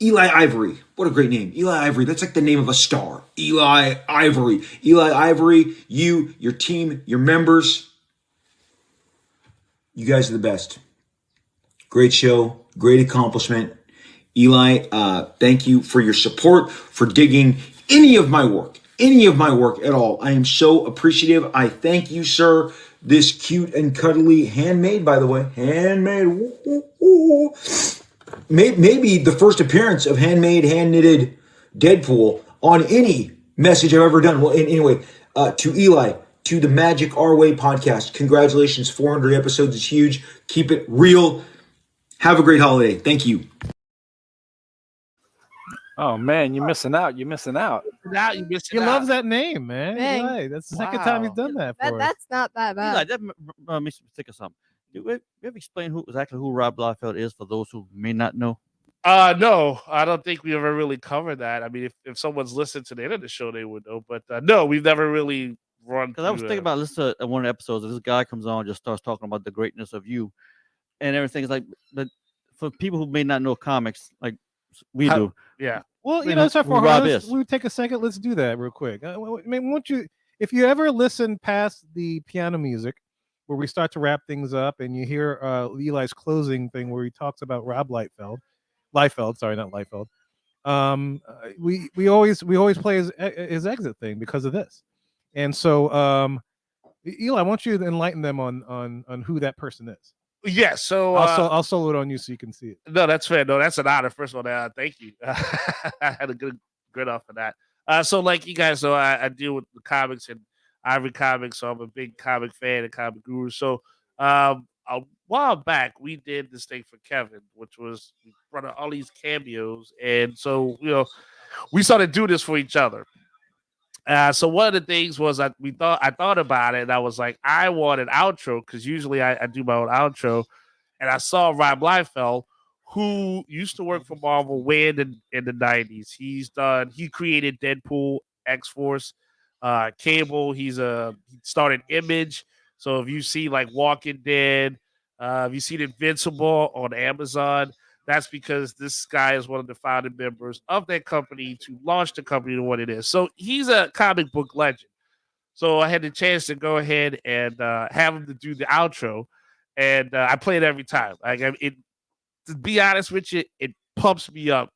Ivory. What a great name. Eli Ivory. That's like the name of a star. Eli Ivory. Eli Ivory, you, your team, your members, you guys are the best. Great show. Great accomplishment. Eli, thank you for your support, for digging any of my work at all. I am so appreciative. I thank you, sir. This cute and cuddly, handmade, by the way, handmade. Maybe the first appearance of handmade, hand-knitted Deadpool on any message I've ever done. Well, anyway, to Eli, to the Magic Our Way podcast, congratulations. 400 episodes is huge. Keep it real. Have a great holiday. Thank you. Oh man, you're missing out. You're missing out. Now you missing He out. loves that name, man. Dang. Eli, that's the second time he's Wow. done that for us. That's not that Eli, bad. that makes me think of something. Do we ever explain exactly who Rob Liefeld is for those who may not know? No, I don't think we ever really covered that. I mean, if someone's listened to the end of the show, they would know. But no, we've never really run. Because I was through, thinking about listening to one of the episodes. This guy comes on, just starts talking about the greatness of you, and everything is like. But for people who may not know comics, like we do, Yeah. Well, I you know, it's our who Rob 400. is. We take a second. Let's do that real quick. I mean, won't you, if you ever listen past the piano music, where we start to wrap things up, and you hear Eli's closing thing where he talks about Rob Liefeld, sorry, not Liefeld. We always play his exit thing because of this, and so Eli, I want you to enlighten them on who that person is. Yeah. So I'll solo it on you so you can see it. no, that's fair. No, that's an honor. First of all, thank you. I had a good off for that. So like you guys know, I deal with the comics and Ivory Comics, so I'm a big comic fan and comic guru. So a while back we did this thing for Kevin, which was we brought out all these cameos, and so we started doing this for each other. So one of the things was I thought about it, and I was like, I want an outro because usually I do my own outro, and I saw Rob Liefeld, who used to work for Marvel way in the 90s. He created Deadpool, X-Force, Cable. He started Image. So if you see like Walking Dead, if you see Invincible on Amazon, that's because this guy is one of the founding members of that company to launch the company to what it is. So he's a comic book legend. So I had the chance to go ahead and have him to do the outro, and I play it every time. Like to be honest with you, it pumps me up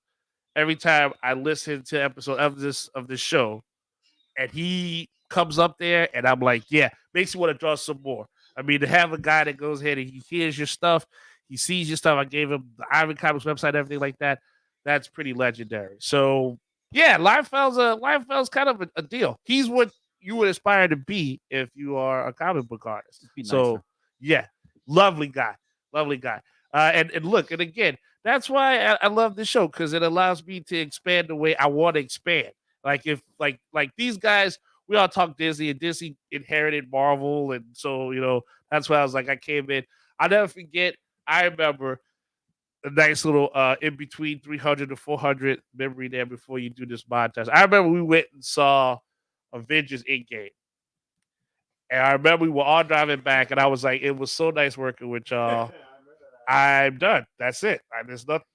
every time I listen to episode of this show, and he comes up there, and I'm like, yeah, makes me want to draw some more. I mean, to have a guy that goes ahead and he hears your stuff, he sees your stuff. I gave him the Iron Comics website, everything like that. That's pretty legendary. So yeah, Liefeld's kind of a deal. He's what you would aspire to be if you are a comic book artist. So nicer. yeah, lovely guy. And look, and again, that's why I love this show, because it allows me to expand the way I want to expand. Like if like these guys, we all talk Disney, and Disney inherited Marvel, and so that's why I was like, I came in. I'll never forget. I remember a nice little in between 300 to 400 memory there before you do this montage. I remember we went and saw Avengers Endgame. And I remember we were all driving back, and I was like, it was so nice working with y'all. I'm done. That's it.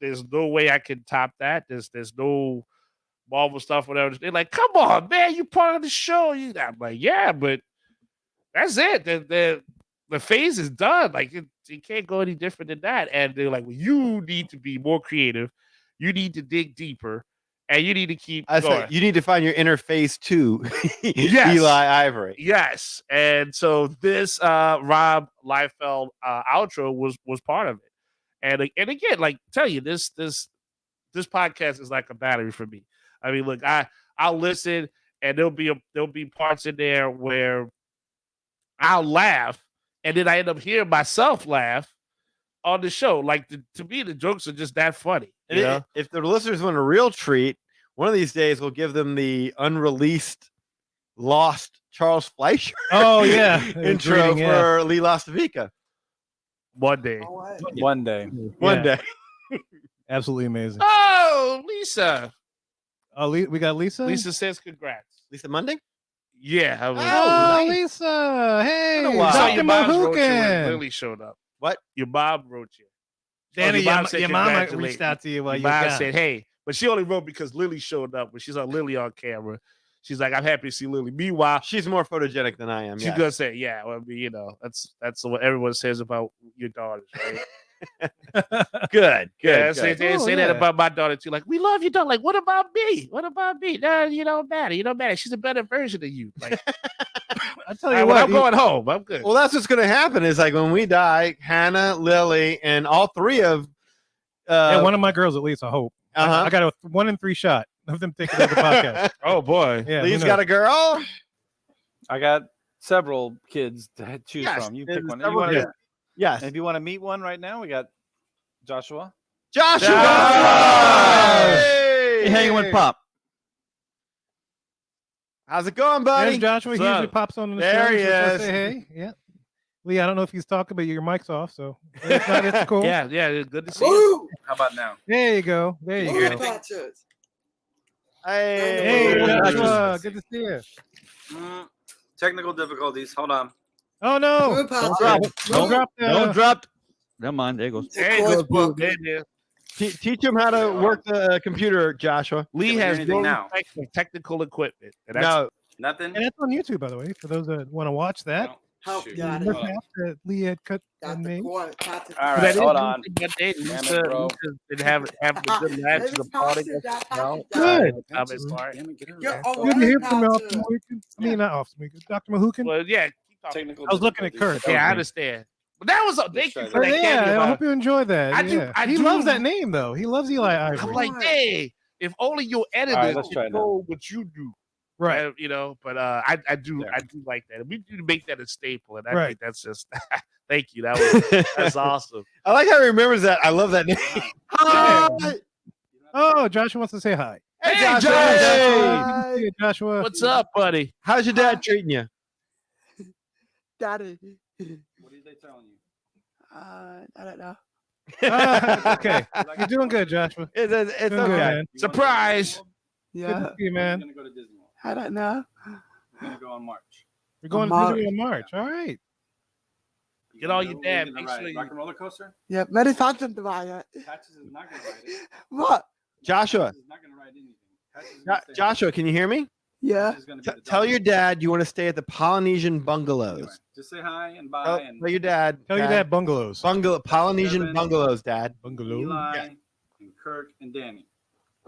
There's no way I can top that. There's no Marvel stuff, whatever. They're like, come on, man, you part of the show. I'm like, yeah, but that's it. The phase is done. Like it can't go any different than that. And they're like, well, you need to be more creative. You need to dig deeper, and you need to keep I going. said you need to find your interface too. Yes. Eli Ivory. Yes. And so this Rob Liefeld outro was part of it. And again, like tell you, this podcast is like a battery for me. I mean, look, I'll listen, and there'll be parts in there where I'll laugh, and then I end up hearing myself laugh on the show. Like to me, the jokes are just that funny. You know? If the listeners want a real treat, one of these days we'll give them the unreleased lost Charles Fleischer. Oh yeah, intro greeting, yeah. for Lee Lastavica. One day. One day. One day. Absolutely amazing. Oh, Lisa. Oh, we got Lisa. Lisa says congrats. Lisa Monday? Yeah. I Oh, was, Lisa. Hey, Wow. saw Dr. your mom wrote you when Mahukin. Lily showed up. What? Your mom wrote you. Danny, your mom your, said your mama congratulations. reached out to you while Your you were mom gone. said, hey, but she only wrote because Lily showed up. When she saw Lily on camera, she's like, I'm happy to see Lily. Meanwhile, She's more photogenic than I am. she's Yes. gonna say, yeah, well, I mean, that's what everyone says about your daughters, right? Good. Yeah, Good. say good. that yeah. about my daughter too. Like, we love your daughter. Like, what about me? What about me? No, you don't matter. You don't matter. She's a better version of you. Like, I tell all you right, what, when I'm going home. I'm good. Well, that's what's going to happen is like when we die, Hannah, Lily, and all three of yeah, one of my girls at least. I hope. Uh-huh. I got a 1 in 3 shot of them taking over the podcast. Oh boy. Yeah, Lee's got a girl. I got several kids to choose Yes, from. You there's pick one. several You wanna- kids. Yes. If you want to meet one right now, we got Joshua. Joshua. Hey, hanging with Pop. How's it going, buddy? There's Joshua. He What's usually up? pops on the There show. he Just wanna is. Say hey. Yeah. Lee, I don't know if he's talking, but your mic's off, so it's not. It's cool. Yeah, good to see you. How about now? There you go. There you go. Hey, Hey, Joshua. Joshua. Good to see you. Technical difficulties. Hold on. Oh no! Don't drop it. Don't drop the. Don't drop. Never mind. There it goes. There you go. There it is. Teach him how to work the computer, Joshua. Lee Can we has hear no anything now? respect for technical equipment. And that's No, Nothing. And it's on YouTube, by the way, for those that want to watch that. Shoot. got Look it. Hold on. out that Lee had cut and made. All But right, that is hold on. But they, Damn Lisa, it, bro. Lisa's been having a good match to the party. No, Good. comments part. Damn it, get her Yeah, back. oh, Good to hear from Dr. Austin Mahukin. I mean, not Austin Mahukin. Dr. Mahukin. Well, yeah, keep talking. Technical I was looking at difficulties. Kurt. Yeah, I understand. But that was thank you for But that yeah, cameo. I hope you enjoyed that. I do- yeah. I he do- loves that name, though. He loves Eli Ivory. I'm like, hey, if only your right, editors let's try it now. control what you do. right. You know, but I do There. I do like that. And we do make that a staple, and I Right. think that's just thank you. That's awesome. I like how he remembers that. I love that name. Hi. Oh, Joshua wants to say hi. Hey, Hey, Joshua. Josh. Hey. Good to see you, Joshua. What's up, buddy? How's your dad treating you? Daddy. What are they telling you? I don't know. Okay. You're doing good, Joshua. It's Doing okay. good, man. Surprise. Good Yeah. to see you, We're man. gonna go to Disney World. I don't know. We're gonna go on March. We're going March. to Disney in March. All right. Get all your We're dad, gonna make ride sure you- rock and roller coaster. Yeah, very fun to buy it. Patches is not gonna ride it. What? Joshua. Patches is not gonna ride anything. Patches is gonna stay Joshua, can you hear me? Yeah. Patches is gonna be the Tell dog. your dad you want to stay at the Polynesian bungalows. Anyway, just say hi and bye. Tell, and tell your dad. Tell your dad bungalows. Polynesian Kevin. bungalows, Dad. Bungalow. Eli and Kirk and Danny.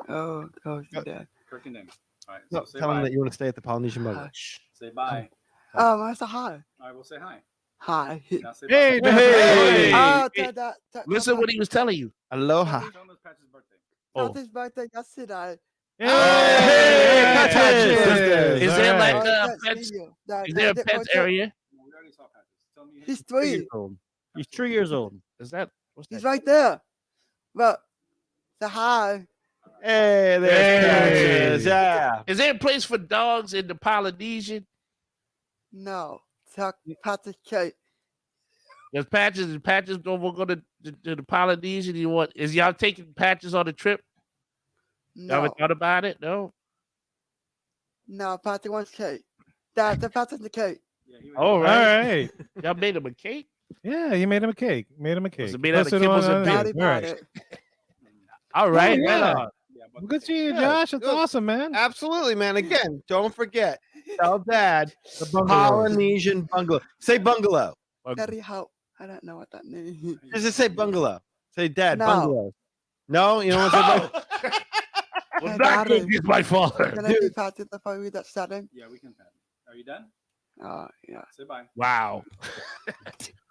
Oh, gosh, Dad. Kirk and Danny. All right. No, So say tell him bye. that you want to stay at the Polynesian bungalows. Hush. Say bye. I said hi. All right, we'll say hi. Hi. Now say Hey, bye. Hey. Listen what he was telling you. Aloha. Tell him it's Patches' birthday. Oh. His birthday yesterday. Hey, Patches. Is All there right. like Oh, a that's pets? you. Is there a pets area? No, we already saw Patches. Tell me He's 3 3. years old. He's 3 years old. Is that what's He's that? right there. But say hi. Hey, there's Hey. Patches. Yeah. Is there a place for dogs in the Polynesian? No. Tuck Patrick Kate. There's Patches don't want to go to the Polynesian. You want is y'all taking Patches on the trip? Y'all ever No. thought about it? No. No, Patrick wants cake. Dad, the Patrick the cake. Yeah, he All All right. right. Y'all made him a cake. Yeah, you made him a cake. Made him a cake. it made out of Posted kibbles on, and Daddy all bought right. it. All right. yeah. right on. Yeah, but Well, good seeing you, Good, Josh. That's good. awesome, man. Absolutely, man. Again, don't forget. Tell Dad The bungalow. Polynesian bungalow. Say bungalow. Daddy help. I don't know what that means. Just say bungalow. Say Dad, No. bungalow. No, you don't want to say bungalow. Well, Hey, not Daddy. good. He's my father. Can I be Patrick if I read that setting? yeah, we can. Pat. Are you done? Yeah. Say bye. Wow.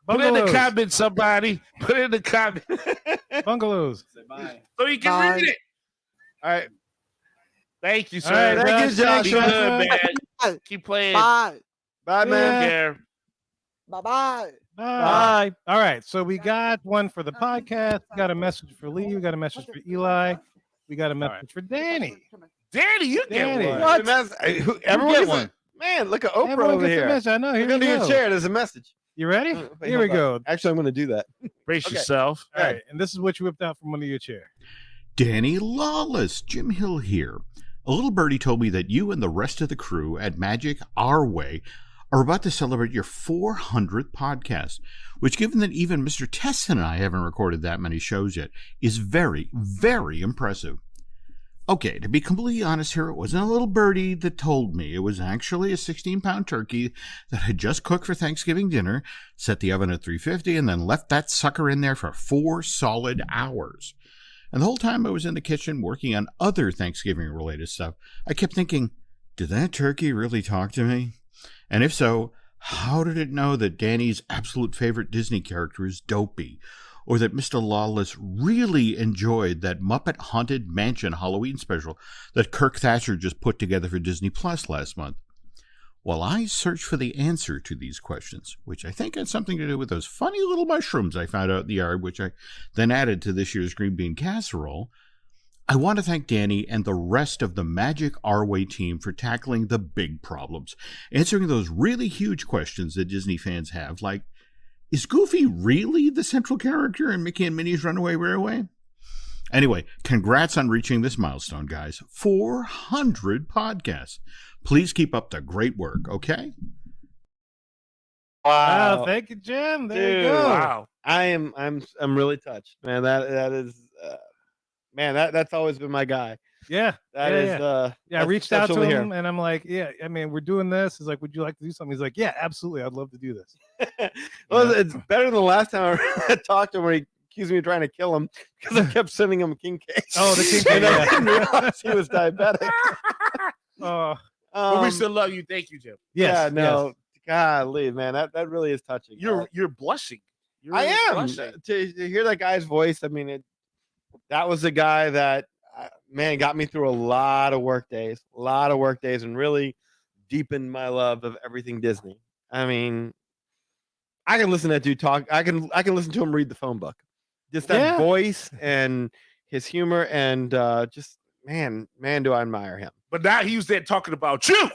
Put in the Bungalows. comments, somebody. Put in the comments Bungalows. Say bye. so you can Bye. read it. All right. Thank you, sir. All right, Thank you, Josh. Be Joshua. good, man. Bye. Keep playing. Bye. Bye, man. Take care. Bye-bye. Bye. All right. So we got one for the podcast. We got a message for Lee. We got a message for Eli. We got a message for Danny. Danny, you get Danny. one. What? Everyone get gets one. Man, look at Oprah Everyone over gets a here. message. I know. Here Look we under your go. chair. There's a message. You ready? Wait, Here we hold go. on. Actually, I'm going to do that. Brace Okay. yourself. All right, and this is what you whipped out from under your chair. Danny Lawless, Jim Hill here. A little birdie told me that you and the rest of the crew at Magic Our Way are about to celebrate your 400th podcast, which, given that even Mr. Tesson and I haven't recorded that many shows yet, is very, very impressive. Okay, to be completely honest here, it wasn't a little birdie that told me. It was actually a 16-pound turkey that had just cooked for Thanksgiving dinner, set the oven at 350, and then left that sucker in there for 4 solid hours. And the whole time I was in the kitchen working on other Thanksgiving-related stuff, I kept thinking, did that turkey really talk to me? And if so, how did it know that Danny's absolute favorite Disney character is Dopey? Or that Mr. Lawless really enjoyed that Muppet Haunted Mansion Halloween special that Kirk Thatcher just put together for Disney Plus last month? While I searched for the answer to these questions, which I think had something to do with those funny little mushrooms I found out in the yard, which I then added to this year's green bean casserole, I want to thank Danny and the rest of the Magic Our Way team for tackling the big problems, answering those really huge questions that Disney fans have, like, is Goofy really the central character in Mickey and Minnie's Runaway Railway? Anyway, congrats on reaching this milestone, guys. 400 podcasts. Please keep up the great work, okay? Wow, thank you, Jim. There you Dude, go. Wow. I'm really touched, man. That is, man. That's always been my guy. Yeah. That yeah, is, yeah. uh, Yeah, I that's reached out to exceptional him here. and I'm like, yeah, I mean, we're doing this. He's like, would you like to do something? He's like, yeah, absolutely. I'd love to do this. Well, it's better than the last time I talked to him where he accused me of trying to kill him because I kept sending him king cakes. Oh, the king cake. And I Yeah. didn't realize he was diabetic. Oh, But we still love you. Thank you, Jim. yes. yeah, no, golly, man, that really is touching. You're blushing. You're I really am blushing. to hear that guy's voice. I mean, that was a guy that man got me through a lot of work days, and really deepened my love of everything Disney. I mean, I can listen to that dude talk. I can listen to him read the phone book. Just that Yeah. voice and his humor, and just man, do I admire him. But now he was there talking about you.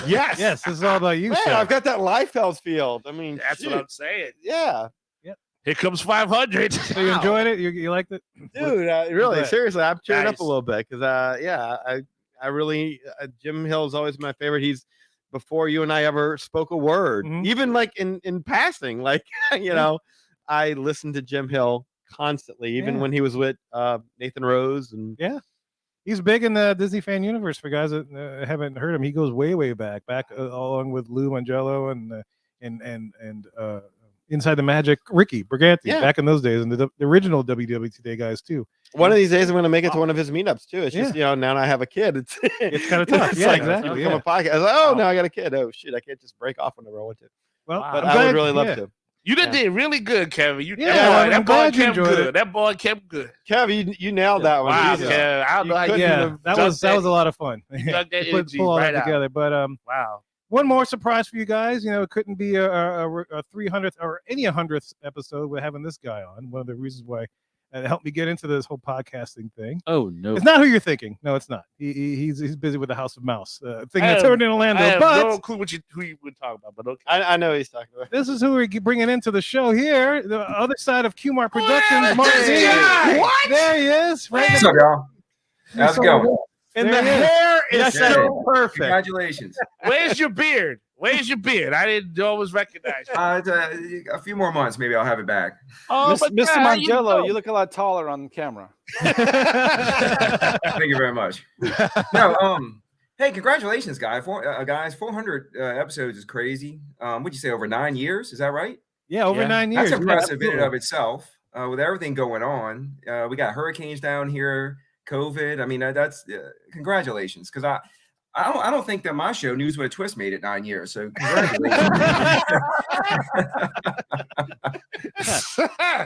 Yes, Yes, this is all about you, man, Chef. I've got that Liefeld field. I mean, That's what shoot. I'm saying. Yeah, Here comes 500. So you enjoyed it? You liked it? dude, really, glad. seriously, I'm cheering up Nice. a little bit because, yeah, I really, Jim Hill's always my favorite. He's before you and I ever spoke a word, Mhm. even like in passing, like you know, I listened to Jim Hill constantly, even Yeah. when he was with Nathan Rose and Yeah. He's big in the Disney fan universe. For guys that haven't heard him, he goes way back along with Lou Mangello and Inside the Magic, Ricky Briganti, Yeah. back in those days, and the original WW Today guys too. one of these days I'm going to make it to one of his meetups too. It's just, you know, now I have a kid. It's kinda tough. Yeah, like, exactly, become yeah. a podcast. I was like, oh, now I got a kid. Oh shoot, I can't just break off whenever I want to. Well, But I'm I would glad- really love yeah. to. You did really good, Kevin. You Yeah, that, I'm that boy glad you kept enjoyed good. it. That boy kept good. Kev, you nailed that one. Wow, Jesus. Kev. I don't know how you Yeah, could've that done was a lot of fun. You dug that To energy pull all right that out. together. But Wow. one more surprise for you guys. You know, it couldn't be a 300th or any 100th episode with having this guy on. One of the reasons why it helped me get into this whole podcasting thing. Oh no, It's not who you're thinking. No, it's not. He's busy with the House of Mouse thing I that's have- over in Orlando. I have But no clue who you would talk about, but okay. I know what he's talking about. this is who we're bringing into the show here. The other side of QMAR Productions, Hey, Mark this Z. guy! What? There he is. Right What's up, y'all? How's it going? And There the he is. hair is Yes, sir. so perfect. Congratulations. Where's your beard? Where's your beard? I didn't always recognize you. It's, a few more months, maybe I'll have it back. Oh, but Mr. how you Mangello, know? you look a lot taller on camera. Thank you very much. No, hey, congratulations, guys. 400 episodes is crazy. What'd you say, over 9 years? Is that right? Yeah, over 9 years. That's impressive in and Absolutely. of itself. With everything going on, we got hurricanes down here, COVID. I mean, that's congratulations, because I don't think that my show News with a Twist made it 9 years. So congratulations.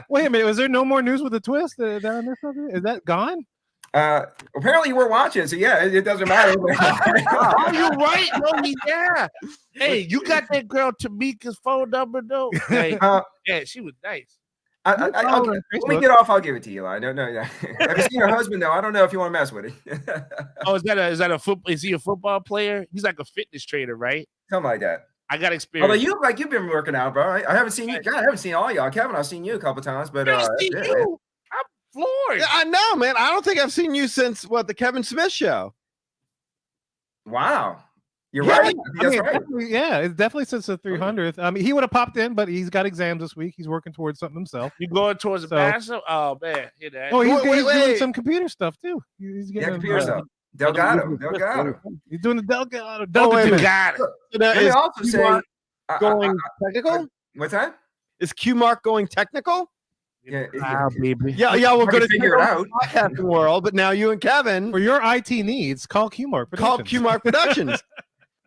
Wait a minute. Was there no more news with a twist down there? Is that gone? Apparently you weren't watching, so yeah, it doesn't matter. Oh, you're right. No, yeah. Hey, you got that girl Tamika's phone number though? Like, yeah, she was nice. When we get off, I'll give it to you. I don't know. Have you seen your husband though? I don't know if you want to mess with it. Oh, is that a football? Is he a football player? He's like a fitness trainer, right? Something like that. I got experience. Although you look like you've been working out, bro. I haven't seen you. God, I haven't seen all y'all. Kevin, I've seen you a couple times, but Man. I'm floored. Yeah, I know, man. I don't think I've seen you since the Kevin Smith show. Wow. You're Yeah, right. I mean, it's definitely since the 300th. I mean, he would have popped in, but he's got exams this week. He's working towards something himself. You going towards the master? Oh man, hear that? Oh, he's doing some computer stuff too. He's getting computer stuff. Delgado. He's doing the Delgado. Let me also say, going technical. What's that? Is Q Mark going technical? Yeah, baby. Yeah, we're going to figure it out. Podcasting world, but now you and Kevin for your IT needs, call Q Mark Productions. Call Q Mark Productions.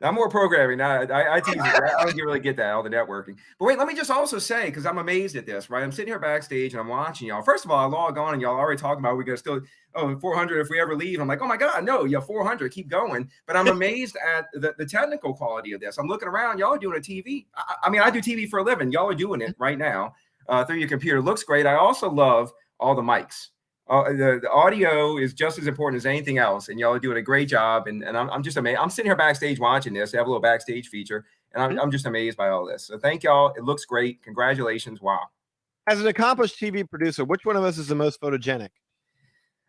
I'm more programming now. I don't really get that, all the networking. But wait, let me just also say, because I'm amazed at this, right? I'm sitting here backstage and I'm watching y'all. First of all, I log on and y'all already talking about we're going to still, 400 if we ever leave. I'm like, oh my God, no, 400, keep going. But I'm amazed at the technical quality of this. I'm looking around, y'all are doing a TV. I mean, I do TV for a living. Y'all are doing it right now through your computer. It looks great. I also love all the mics. The audio is just as important as anything else, and y'all are doing a great job. And I'm just amazed. I'm sitting here backstage watching this. They have a little backstage feature, and I'm just amazed by all this. So thank y'all. It looks great. Congratulations. Wow. As an accomplished TV producer, which one of us is the most photogenic?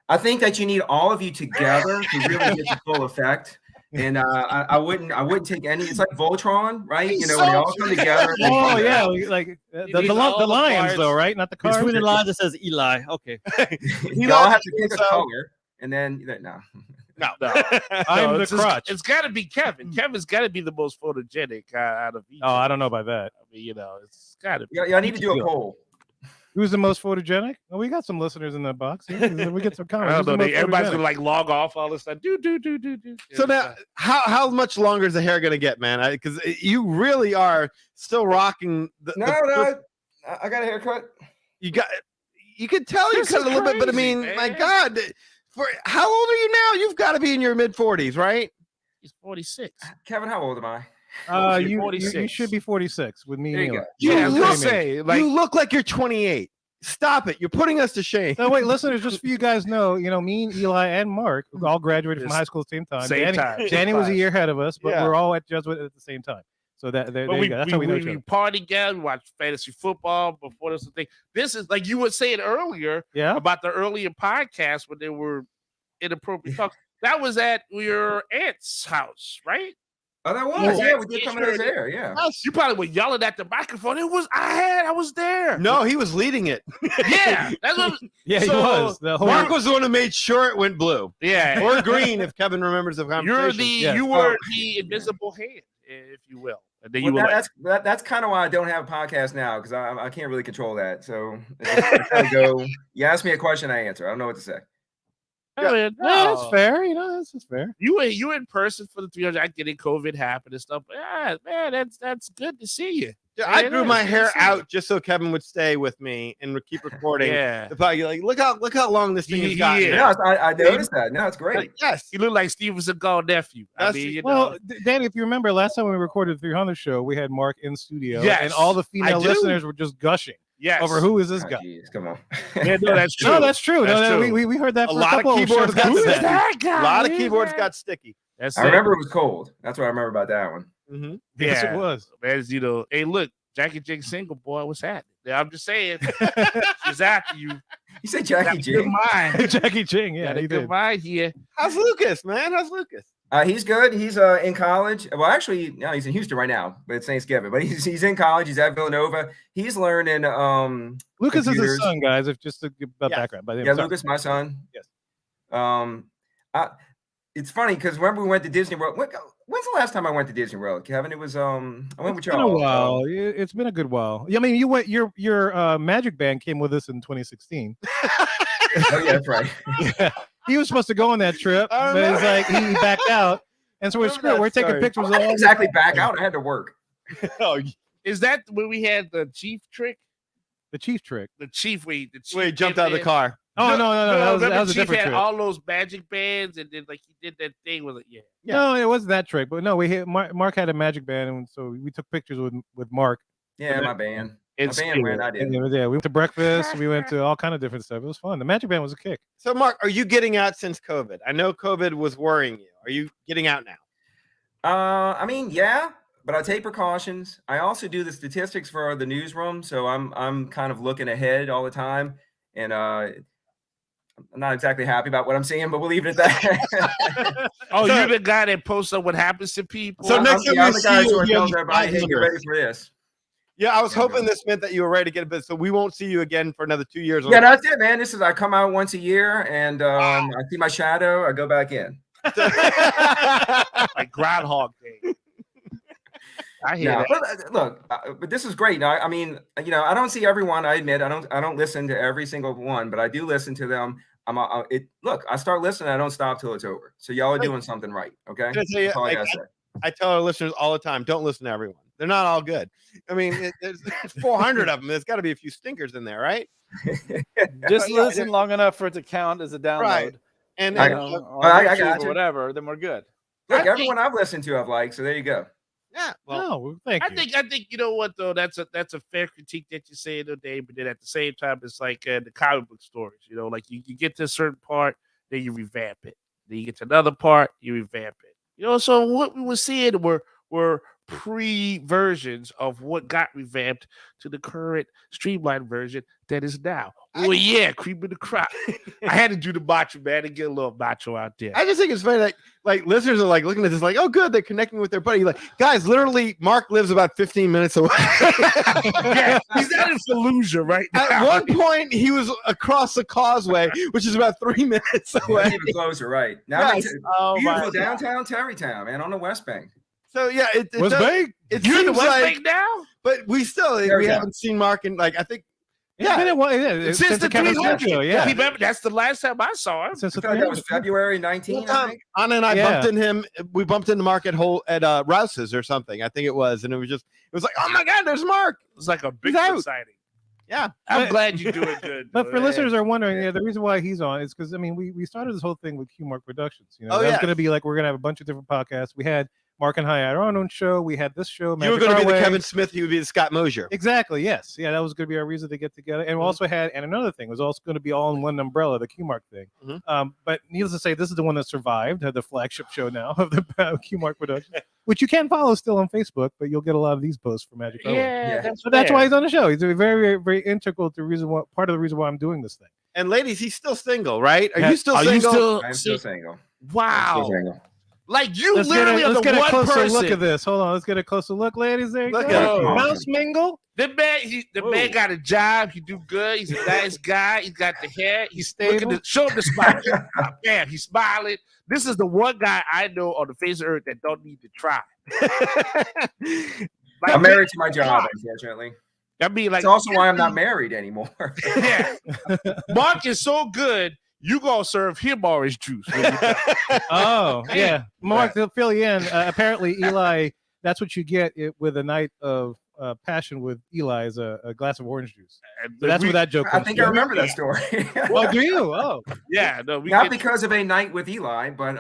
I think that you need all of you together to really get the full effect. And I wouldn't take any. It's like Voltron, right? You know, when they all come together. Oh yeah, like the lions though, right? Not the cars. Between the lines, it says Eli. Okay. You all have to pick a color, and then no. I'm the crutch. It's got to be Kevin. Kevin's got to be the most photogenic out of each. Oh, I don't know about that. I mean, it's got to be. Yeah, I need to do a poll. Who's the most photogenic? Oh, we got some listeners in that box. Yeah, we get some comments. Everybody's gonna like log off all this stuff. Do. So now, how much longer is the hair gonna get, man? Because you really are still rocking. No, I got a haircut. You could tell you cut a little bit, but I mean, man. My God, for how old are you now? You've got to be in your mid-40s, right? He's 46. Kevin, how old am I? You should be 46 with me. You look like you're 28. Stop it! You're putting us to shame. No, wait, listeners, just for you guys know, me and Eli and Mark all graduated from high school at the same time. Danny was a year ahead of us, but we're all at Jesuit at the same time. So there you go. That's how we know each other. We party together, we watch fantasy football before this thing. This is like you were saying earlier about the earlier podcast when they were inappropriate talks. That was at your aunt's house, right? Oh, that was. Yeah, we did come in his hair. Yeah. You probably were yelling at the microphone. I was there. No, he was leading it. Yeah. That's what he was. Mark was the one who made sure it went blue. Yeah. Or green if Kevin remembers the conversation. You were the invisible hand, if you will. And then that's kind of why I don't have a podcast now, because I can't really control that. So I go, you ask me a question, I answer. I don't know what to say. Yeah, that's fair. That's just fair. You in person for the 300. I get it. COVID happened and stuff. But yeah, man, that's good to see you. Yeah, I grew my hair out just so Kevin would stay with me and would keep recording. Yeah. Like, look how long this thing has gotten. Yeah, I noticed that. No, it's great. Yes, you look like Steven Seagal nephew. Danny, if you remember last time we recorded the 300 show, we had Mark in studio, and all the female listeners were just gushing. Yes. Over who is this guy? Geez, come on. Yeah, no, that's true. No, that's true. We heard that. A lot of keyboards got sticky. A lot of keyboards got sticky. I remember it was cold. That's what I remember about that one. Mm-hmm. Yes, it was. As hey, look, Jackie Jing single boy, what's happening? I'm just saying, she's after you. You say Jackie Jing? Jackie Jing, yeah, he did. Mind here. How's Lucas, man? How's Lucas? He's good. He's in college. Well, actually, no, he's in Houston right now, but it's Thanksgiving. But he's in college. He's at Villanova. He's learning. Lucas is his son, guys. If just to give a background. But Lucas, my son. Yes. It's funny because remember we went to Disney World. When's the last time I went to Disney World, Kevin? It was I went with y'all. It's been a while. It's been a good while. I mean, you went. Your Magic Band came with us in 2016. Oh yeah, that's right. Yeah. He was supposed to go on that trip, but it's like he backed out, and so we're screwed. We're taking pictures. I didn't exactly back out. I had to work. Is that when we had the chief trick? The chief trick. The chief jumped out of the car. Oh no! That was a different had trick. All those magic bands, and then like he did that thing with it. Yeah. No, it wasn't that trick. But no, Mark had a magic band, and so we took pictures with Mark. Yeah, my band. a band went. I did. Yeah, we went to breakfast. We went to all kind of different stuff. It was fun. The Magic Band was a kick. So, Mark, are you getting out since COVID? I know COVID was worrying you. Are you getting out now? I mean, yeah, but I take precautions. I also do the statistics for the newsroom, so I'm kind of looking ahead all the time, and I'm not exactly happy about what I'm seeing, but we'll leave it at that. Oh, you're the guy that posts up what happens to people. So next time I'm we the guy see who you, you'll tells be everybody, "Hey, get 500." ready for this." Yeah, I was hoping this meant that you were ready to get a bit. So we won't see you again for another 2 years. Yeah, that's it, man. This is I come out once a year, and I see my shadow. I go back in. Like Groundhog Day. I hear that. But look, but this is great. I mean, I don't see everyone. I admit, I don't listen to every single one, but I do listen to them. Look, I start listening. I don't stop till it's over. So y'all are doing something right. Okay, Can I tell you, that's all I gotta say. I tell our listeners all the time, don't listen to everyone. They're not all good. I mean, there's 400 of them. There's got to be a few stinkers in there, right? Just listen long enough for it to count as a download. Right. And I on got YouTube you. or whatever, then we're good. Look, everyone I've listened to, I've liked. So there you go. Yeah. Well, thank you. I think you know what though. That's a fair critique that you say today, but then at the same time, it's like the comic book stories. Like you get to a certain part, then you revamp it. Then you get to another part, you revamp it. So what we were seeing were pre-versions of what got revamped to the current streamlined version that is now. Oh yeah, cream of the crop. I had to do the macho, man, and get a little macho out there. I just think it's funny, like listeners are like looking at this, like, oh, good, they're connecting with their buddy. Like, guys, literally, Mark lives about 15 minutes away. Yeah, he's not in Fallujah right now. At one point, he was across the causeway, which is about 3 minutes away. Even closer, right? Now, Yes. beautiful downtown Terrytown, man, on the West Bank. So yeah, it West Bank? It You're in the seems West like, Bank now? but we still we haven't seen Mark in I think. It's been a while, Since the Kevin Smith 300. show, yeah. Remember, that's the last time I saw him. Since the I feel like that was 300. February 19. I think. Anna and I Yeah. bumped into him. We bumped into Mark at Rouse's or something. I think it was, and it was like, oh my God, there's Mark. It was like a big He's out. exciting. Yeah, I'm glad you're doing good. But for man. listeners are wondering, the reason why he's on is because we started this whole thing with Q Mark Productions. Oh, that was yeah. going to be like we're going to have a bunch of different podcasts. We had Mark and High at our own show. We had this show. you were going to be the Kevin Smith. You would be the Scott Mosier. Exactly. Yes. Yeah, that was going to be our reason to get together. And we also had, and another thing was also going to be all in one umbrella, the Q Mark thing. But needless to say, this is the one that survived, the flagship show now of the Q Mark Productions, which you can follow still on Facebook, but you'll get a lot of these posts from Magic. Yeah, that's why he's on the show. He's very, very, very integral to part of the reason why I'm doing this thing. And ladies, he's still single, right? Are Yeah. you still Are you single? still- I'm still single. Wow. I'm still single. Like you Let's literally are get the a one closer person. look at this. Hold on. Let's get a closer look, ladies. There you Look go. at it. Mouse mingle. The man got a job. He do good. He's a nice guy. He's got the hair. He's stable. Show him the smile. Man, he's smiling. This is the one guy I know on the face of earth that don't need to try. Like, I'm married to my job, unfortunately. I mean, like, It's also why I'm not married anymore. yeah. Mark is so good. You gonna serve him orange juice? Oh, yeah. Mark, to fill you in, apparently Eli, that's what you get with a night of passion with Eli is a glass of orange juice. So that's where that joke I comes think from. I remember that story. Oh, do you? Oh. Yeah. No, Not because of a night with Eli, but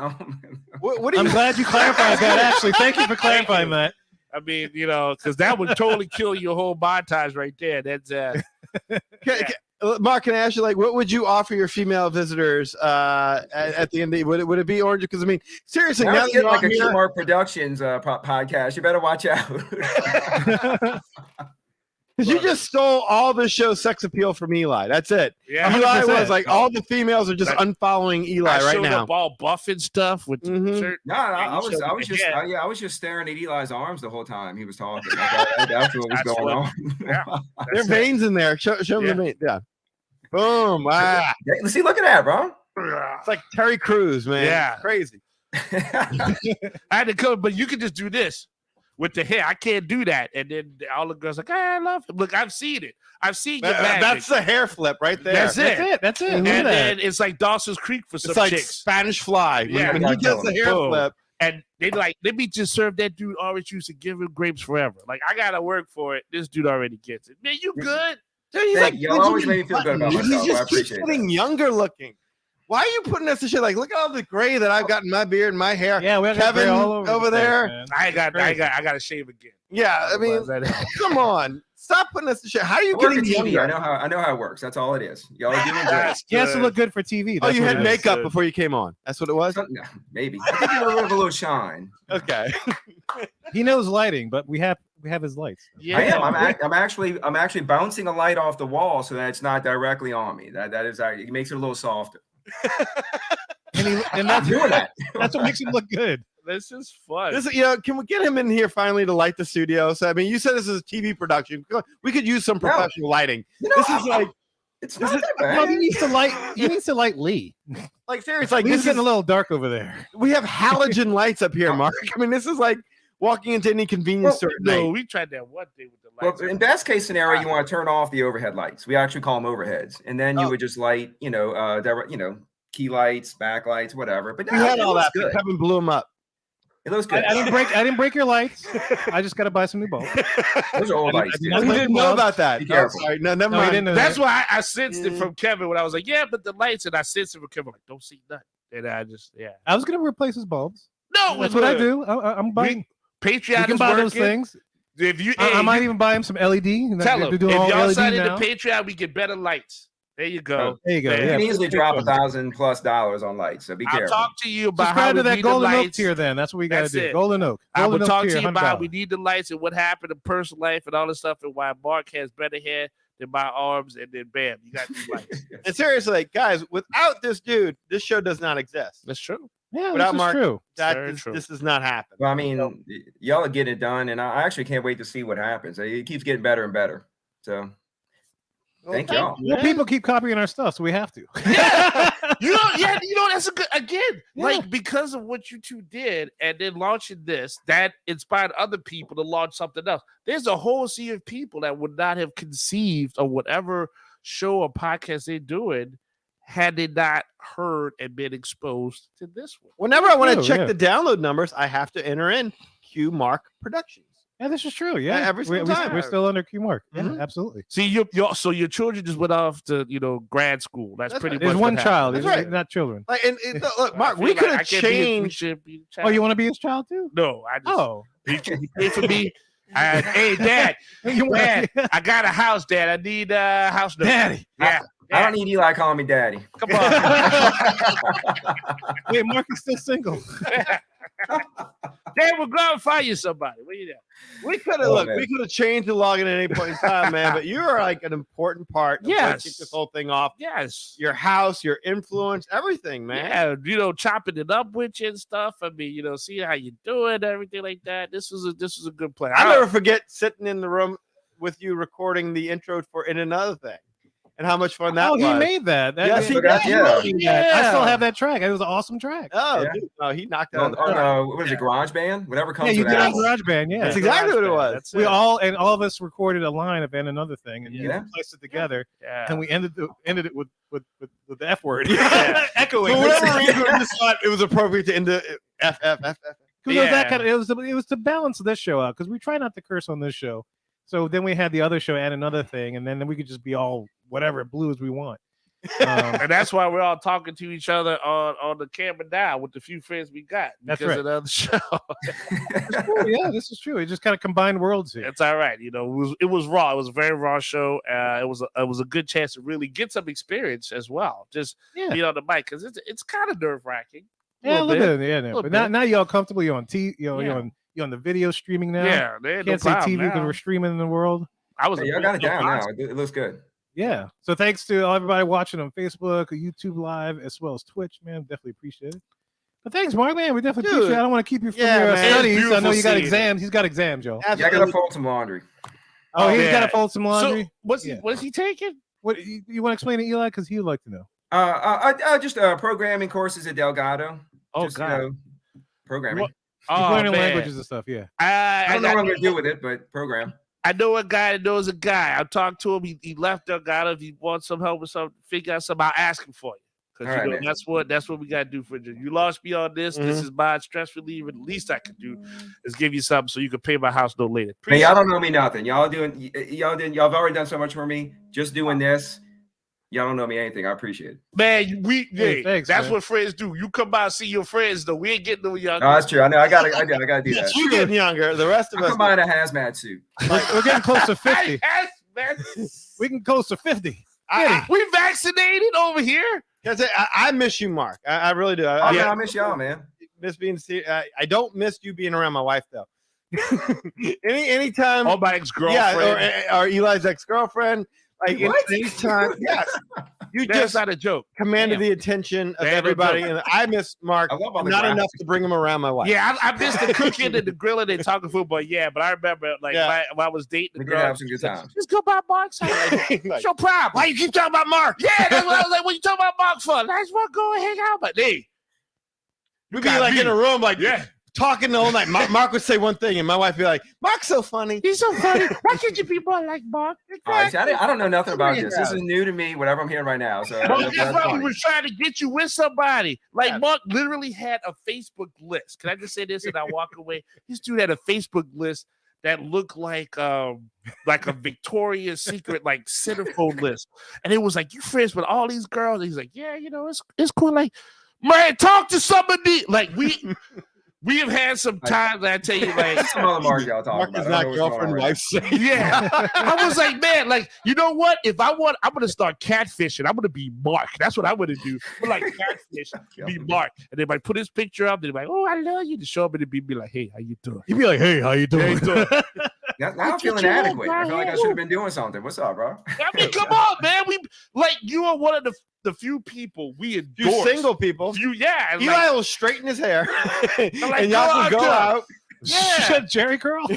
What do you I'm glad you clarified that, actually. Thank you for clarifying that. I mean, because that would totally kill your whole montage right there. That's Mark, can I ask you, like, what would you offer your female visitors at the end? Would it be orange? Because I mean, seriously, now now you that get like a you're on Q Mark Productions podcast. You better watch out. because you just stole all the show's sex appeal from Eli. That's it. Yeah, Eli 100%. was like, all the females are just unfollowing Eli I right showed now. up all buff and stuff with the shirt. No, I was just staring at Eli's arms the whole time he was talking. That's what was going on. Yeah. There are veins in there. Show them the veins. Yeah. Boom. Ah. See, look at that, bro. It's like Terry Crews, man. Yeah. Crazy. I had to come, but you can just do this with the hair. I can't do that. And then all the girls like, I love him. Look, I've seen it. I've seen your magic. That's the hair flip right there. That's it. That's it. And Look at that. then it's like Dawson's Creek for some It's like chicks. Spanish Fly. Yeah. When he does the hair Boom. flip. And they like, let me just serve that dude orange juice and give him grapes forever. Like, I gotta work for it. This dude already gets it. Man, you good? Dude, he's Thank like, you. Y'all always make me feel good about He myself. I just keeps appreciate getting that. younger looking. Why are you putting us to shit? Like, look at all the gray that I've got in my beard and my hair. Yeah, we got Kevin gray all over the place, there. man. I got to shave again. Yeah, I mean, come on. stop putting us to shit. How are you I work getting at TV. younger? I know how it works. That's all it is. Y'all are doing great. He has to look good for TV. Oh, That's you what had it is. makeup before you came on. That's what it was. No, maybe. I think you have a little shine. Okay. He knows lighting, but we have his lights. Yeah. I am. I'm actually bouncing a light off the wall so that it's not directly on me. That is it makes it a little softer. And that's doing that. That's what makes him look good. This is fun. This, can we get him in here finally to light the studio? So I mean, you said this is a TV production. We could use some professional lighting. This is like it's not that bad. No, he needs to light Lee. Like seriously, like Lee's this getting is a little dark over there. We have halogen lights up here, Mark. I mean, this is like walking into any convenience store. At No, night. we tried that one day with the lights. Well, in best case scenario, you want to turn off the overhead lights. We actually call them overheads, and then you would just light, key lights, backlights, whatever. But We had all that. good. Kevin blew them up. It looks good. I didn't break your lights. I just got to buy some new bulbs. Those are old lights. I Oh, you didn't know about that. Be Oh, careful. sorry. No, never No, he mind. didn't know That's that. why I sensed it from Kevin when I was like, yeah, but the lights, and I sensed it from Kevin like, don't see nothing. And I just, I was gonna replace his bulbs. No, That's what I do. I'm buying. Patreon You can is buy working. those things. If you, I might even buy him some LED. tell They're him, doing if all y'all LED sign into now. Patreon, we get better lights. There you go. There you go. You Yeah, can easily big drop ones. $1,000+ on lights. So be I'll careful. talk to you about how Subscribe we to that need Golden the Oak lights. tier. Then that's what we got to That's do. it. Golden Oak. I will Golden Oak talk tier, to you about $100. we need the lights and what happened in personal life and all this stuff and why Mark has better hair than my arms, and then bam, you got these lights. And seriously, like, guys, without this dude, this show does not exist. That's true. Yeah, Without this is Mark, true. this does not happen. Well, I mean, y'all are getting it done, and I actually can't wait to see what happens. It keeps getting better and better. So, thank y'all. Well, people keep copying our stuff, so we have to. That's a good like because of what you two did and then launching this, that inspired other people to launch something else. There's a whole sea of people that would not have conceived of whatever show or podcast they're doing had they not heard and been exposed to this one. Whenever I want to True, check yeah. the download numbers, I have to enter in Q Mark Productions. Yeah, this is true. Yeah, every single time. We're still under Q Mark. Yeah, Mhm. absolutely. See, so your children just went off to grad school. That's pretty There's much one what child. happened. There's That's right. not children. Like, and look, Mark, we could have changed. Oh, you want to be his child too? No, I just Oh, he paid for me. Hey, Dad, Dad, I got a house, Dad. I need a house note. Daddy. Yeah. I don't need Eli calling me daddy. Come on. wait, Mark is still single. Dad, we'll go out and find you somebody. What you doing? We could have we could have changed the login at any point in time, man. But you are like an important part of what kicked this whole thing off. Yes. Your house, your influence, everything, man. Yeah, chopping it up with you and stuff. I mean, see how you do it, everything like that. This was a good plan. I'll never forget sitting in the room with you recording the intro for In Another Thing. And how much fun that was. He made that. Yes, he did. I still have that track. It was an awesome track. Oh, Yeah. dude, no, he knocked out. What is it, GarageBand? Whatever comes Yeah, you with get on that. GarageBand. Yeah, That's exactly what it was. That's we it. all of us recorded a line of And Another Thing, and Yeah. we placed it together, Yeah. and we ended it with the F word. Yeah. Echoing. For whatever reason, we just thought it was appropriate to end the F. Because it was that kind of it was to balance this show out, because we try not to curse on this show. So then we had the other show And Another Thing, and then we could just be all whatever blues we want. And that's why we're all talking to each other on the camera now with the few friends we got That's because right. of the other show. Yeah, this is true. It just kind of combined worlds here. It's all right. It was raw. It was a very raw show. It was a good chance to really get some experience as well. Just be on the mic because it's kind of nerve wracking. Yeah, a little bit. Yeah, Little but bit. now you're all comfortable. You're on Yeah. you're on the video streaming now. Yeah, there ain't no Can't say problem TV because now. we're streaming in the world. I was. Hey, y'all got it down now. It looks good. Yeah. So thanks to everybody watching on Facebook, YouTube Live, as well as Twitch, man. Definitely appreciate it. But thanks, Mark, man. We definitely appreciate it. I don't want to keep you from your man. studies. I know Beautiful you got seeing exams. He's got exams, Joe. Yeah, I gotta fold some laundry. Oh, he's yeah. got to fold some laundry. So what is he taking? What you want to explain to Eli? Because he would like to know. Just programming courses at Delgado. Oh, Just, God. Programming. He's learning languages and stuff. Yeah. I don't know what I'm gonna do with it, but program. I know a guy that knows a guy. I talked to him. He left Delgado. If he wants some help with something, figure out something, I'll ask him for you. Because All right, man. that's what we gotta do for you. You lost me on this. This is my stress reliever. The least I can do is give you something so you can pay my house note later. Man, y'all don't know me nothing. Y'all have already done so much for me. Just doing this, Y'all don't know me anything. I appreciate it. Man, thanks, that's man. what friends do. You come by and see your friends, though. We ain't getting no younger. No, that's true. I know. I gotta do that. You're getting younger. The rest of I us. come by in a hazmat suit. We're getting close to 50. Man, We can close to 50. we vaccinated over here. I miss you, Mark. I really do. I miss y'all, man. Miss being. I don't miss you being around my wife though. anytime. Oh, my ex-girlfriend. Yeah, or Eli's ex-girlfriend. Like What? anytime. Yes. You That's just not a joke. commanded the attention of Damn, everybody, no and I miss Mark I love all the not graphics. enough to bring him around my wife. Yeah, I missed the cooking and the grilling and talking football. Yeah, but I remember when I was dating We the did girl. have some good times. Just go by Mark's house. Like, What's your problem? why you keep talking about Mark? Yeah, that's what I was like. What you talking about Mark for? I just want to go and hang out. But hey, We'd be like in a room, like yeah, talking the whole night. Mark would say one thing, and my wife would be like, "Mark's so funny. he's so funny. Why can't you be more like Mark?" All right, see, I don't know nothing about this. This is new to me. Whatever I'm hearing right now. So Well, that's why we fine. were trying to get you with somebody. Like Mark literally had a Facebook list. Can I just say this and I walk away? This dude had a Facebook list that looked like a Victoria's Secret like centerfold list, and it was like, you friends with all these girls. And he's like, yeah, it's cool. Like, man, talk to somebody. Like we have had some times. I tell you, like some other Mark y'all talking Mark is about. not girlfriend, wife. yeah. I was like, man, like, you know what? If I'm gonna start catfishing. I'm gonna be Mark. That's what I'm gonna do. I'm like catfish, be Mark, and then like put his picture up. They're like, oh, I love you. To show up and be like, hey, how you doing? He'd be like, hey, how you doing? Now I'm feeling inadequate. I feel like I should have been doing something. What's up, bro? I mean, come on, man. You are one of the few people we You endorse. single people. Yeah. Eli Like, will straighten his hair, like, and y'all can go out. Yeah. Jerry curl.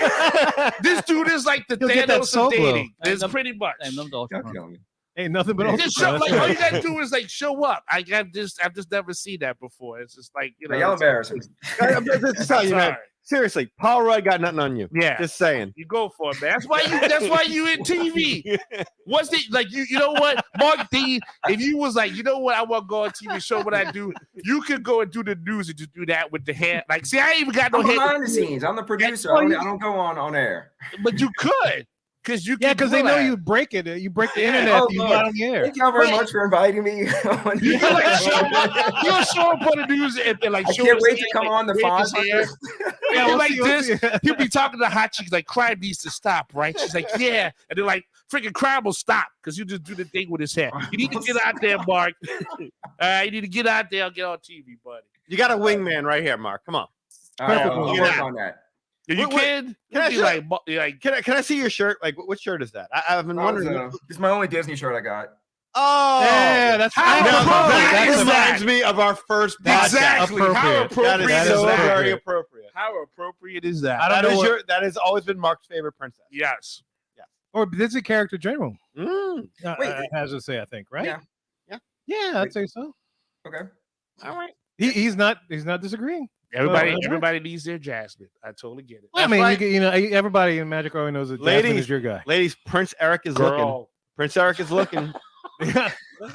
This dude is like the You'll get that Thanos soul of glow. dating. It's pretty much. Y'all killing me. Ain't nothing but Just ultrasound. show, like, That's all you right. gotta do is like show up. I've just never seen that before. It's just like, you know, Y'all embarrassing me. Just tell you, man. Sorry. Seriously, Paul Rudd got nothing on you. Yeah. Just saying. You go for it, man. That's why you in TV. What's the like you know what? Mark D, if you was like, you know what, I want to go on TV, show what I do, you could go and do the news and just do that with the hair. Like, see, I ain't even got no I'm hair. behind the scenes. I'm the producer. I don't go on air. But you could. Because you because they know you break it. You break the internet. Oh, if you're Lord. not on the air. Thank y'all very much for inviting me. You like you'll show up on the news and like I show can't us wait hair, to come like, on the wave his pod. hair. Yeah, we'll like see, we'll this. see. He'll be talking to hot chicks like crime needs to stop, right? She's like, yeah, and they're like, freaking crime will stop because you just do the thing with his hair. You need to get out there, Mark. You need to get out there and get on TV, buddy. You got a wingman right here, Mark. Come on. All right, I'll Perfect. work on that. You Can I be show- like, Can I see your shirt? Like, what shirt is that? I've been wondering. This is my only Disney shirt I got. Oh, Yeah, that's How Now, appropriate that is reminds that? me of our first podcast. Exactly. How Appropriate. appropriate That is is so that? very appropriate. How appropriate is that? I don't That know is what- that has always been Mark's favorite princess. Yes. Or Disney character general. Mm. Wait. Has to say, I think, right? Yeah. Yeah, I'd say so. Okay. All right. He's not disagreeing. Everybody needs their Jasmine. I totally get it. Well, I mean, right. you know, everybody in Magic already knows that Jasmine is your guy. Ladies, Prince Eric is looking. Girl. Prince Eric is looking.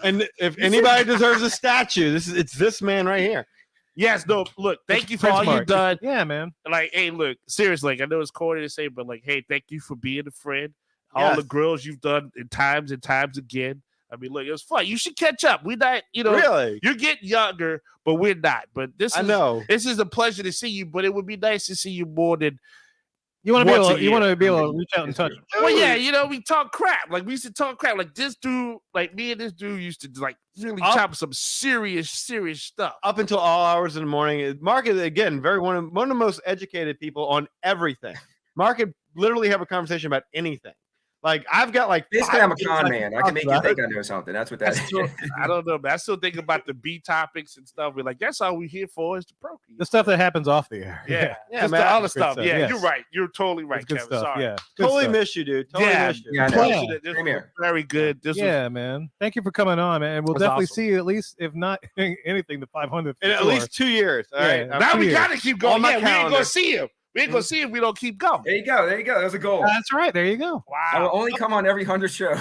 And if anybody deserves a statue, it's this man right here. Yes, no, look, thank you for Prince all Mark. you've done. Yeah, man. Like, hey, look, seriously, like, I know it's corny to say, but like, hey, thank you for being a friend. All Yes. the girls you've done in times and times again. I mean, look, it was fun. You should catch up. We're not, you know, Really? you're getting younger, but we're not. But I know. this is a pleasure to see you, but it would be nice to see you more than You want to once a be able year. to reach out and touch. Well, yeah, you know, we talk crap. Like, we used to talk crap. Like, this dude, like, me and this dude used to, like, really chop some serious stuff. Up until all hours in the morning. Mark is, again, one of the most educated people on everything. Mark could literally have a conversation about anything. Like, I've got like Basically, 5 I'm a con things man. I talk can make you about. think I know something. That's what that is. I don't know, man. I still think about the B topics and stuff. We're like, that's all we're here for is to procreate. The stuff that happens off the air. Yeah, Yeah, just man. the other Good stuff. stuff, Yeah, yes. you're right. You're totally right, It's good Kevin. stuff. Sorry. Yeah. Good Totally stuff. miss you, dude. Totally Yeah, miss you. Yeah, I know. Yeah. This Same was here. very good. This was Yeah, man. Thank you for coming on, man. And we'll Was definitely awesome. see you at least, if not anything, the 500th. In at least 2 years. All right. Yeah. now we 2 years. gotta keep going. On my Yeah, we ain't calendar. gonna see him. We ain't gonna see if we don't keep going. There you go. There you go. That's a goal. That's right. There you go. I will Wow. only come on every 100 show.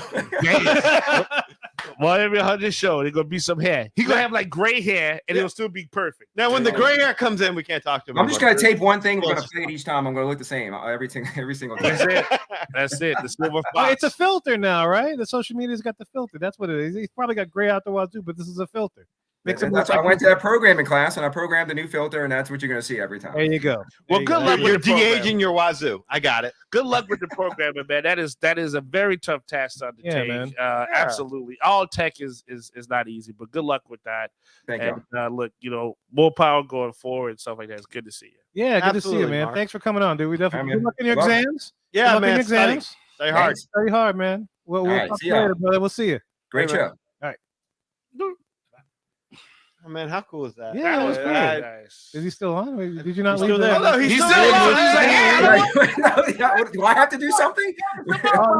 Miami 100 show. There's gonna be some hair. He's gonna have like gray hair, and it'll still be perfect. Now, when the gray hair comes in, we can't talk to him. I'm just gonna tape one thing. We're gonna play it each time. I'm gonna look the same every single time. That's it. That's it. The silver Oh, fox. it's a filter now, right? The social media's got the filter. That's what it is. He's probably got gray out the wazoo, but this is a filter. Makes him That's look why I like went to that programming class and I programmed the new filter, and that's what you're gonna see every time. There you go. Well, good luck You're with the program. de-aging your wazoo. I got it. Good luck with the programming, man. That is a very tough task to undertake. man. Absolutely. All tech is not easy, but good luck with that. Thank and you. look, more power going forward and stuff like that. It's good to see you. Yeah, good to see you, Absolutely, man. Mark. Thanks for coming on, dude. We definitely man. good luck in your Love it. exams. Good Yeah, luck in man. your Study. exams. Stay hard. Thanks. Study hard, man. We'll right, talk see ya. later, brother. We'll see you. Great Hey, man. show. Oh, man, how cool is that? Yeah, That that was was good, great. guys. Is he still on? Did you not He's leave? still there. the- Oh, no, he's He's still still there. on. He's like, hey, Do I have to do something? Oh,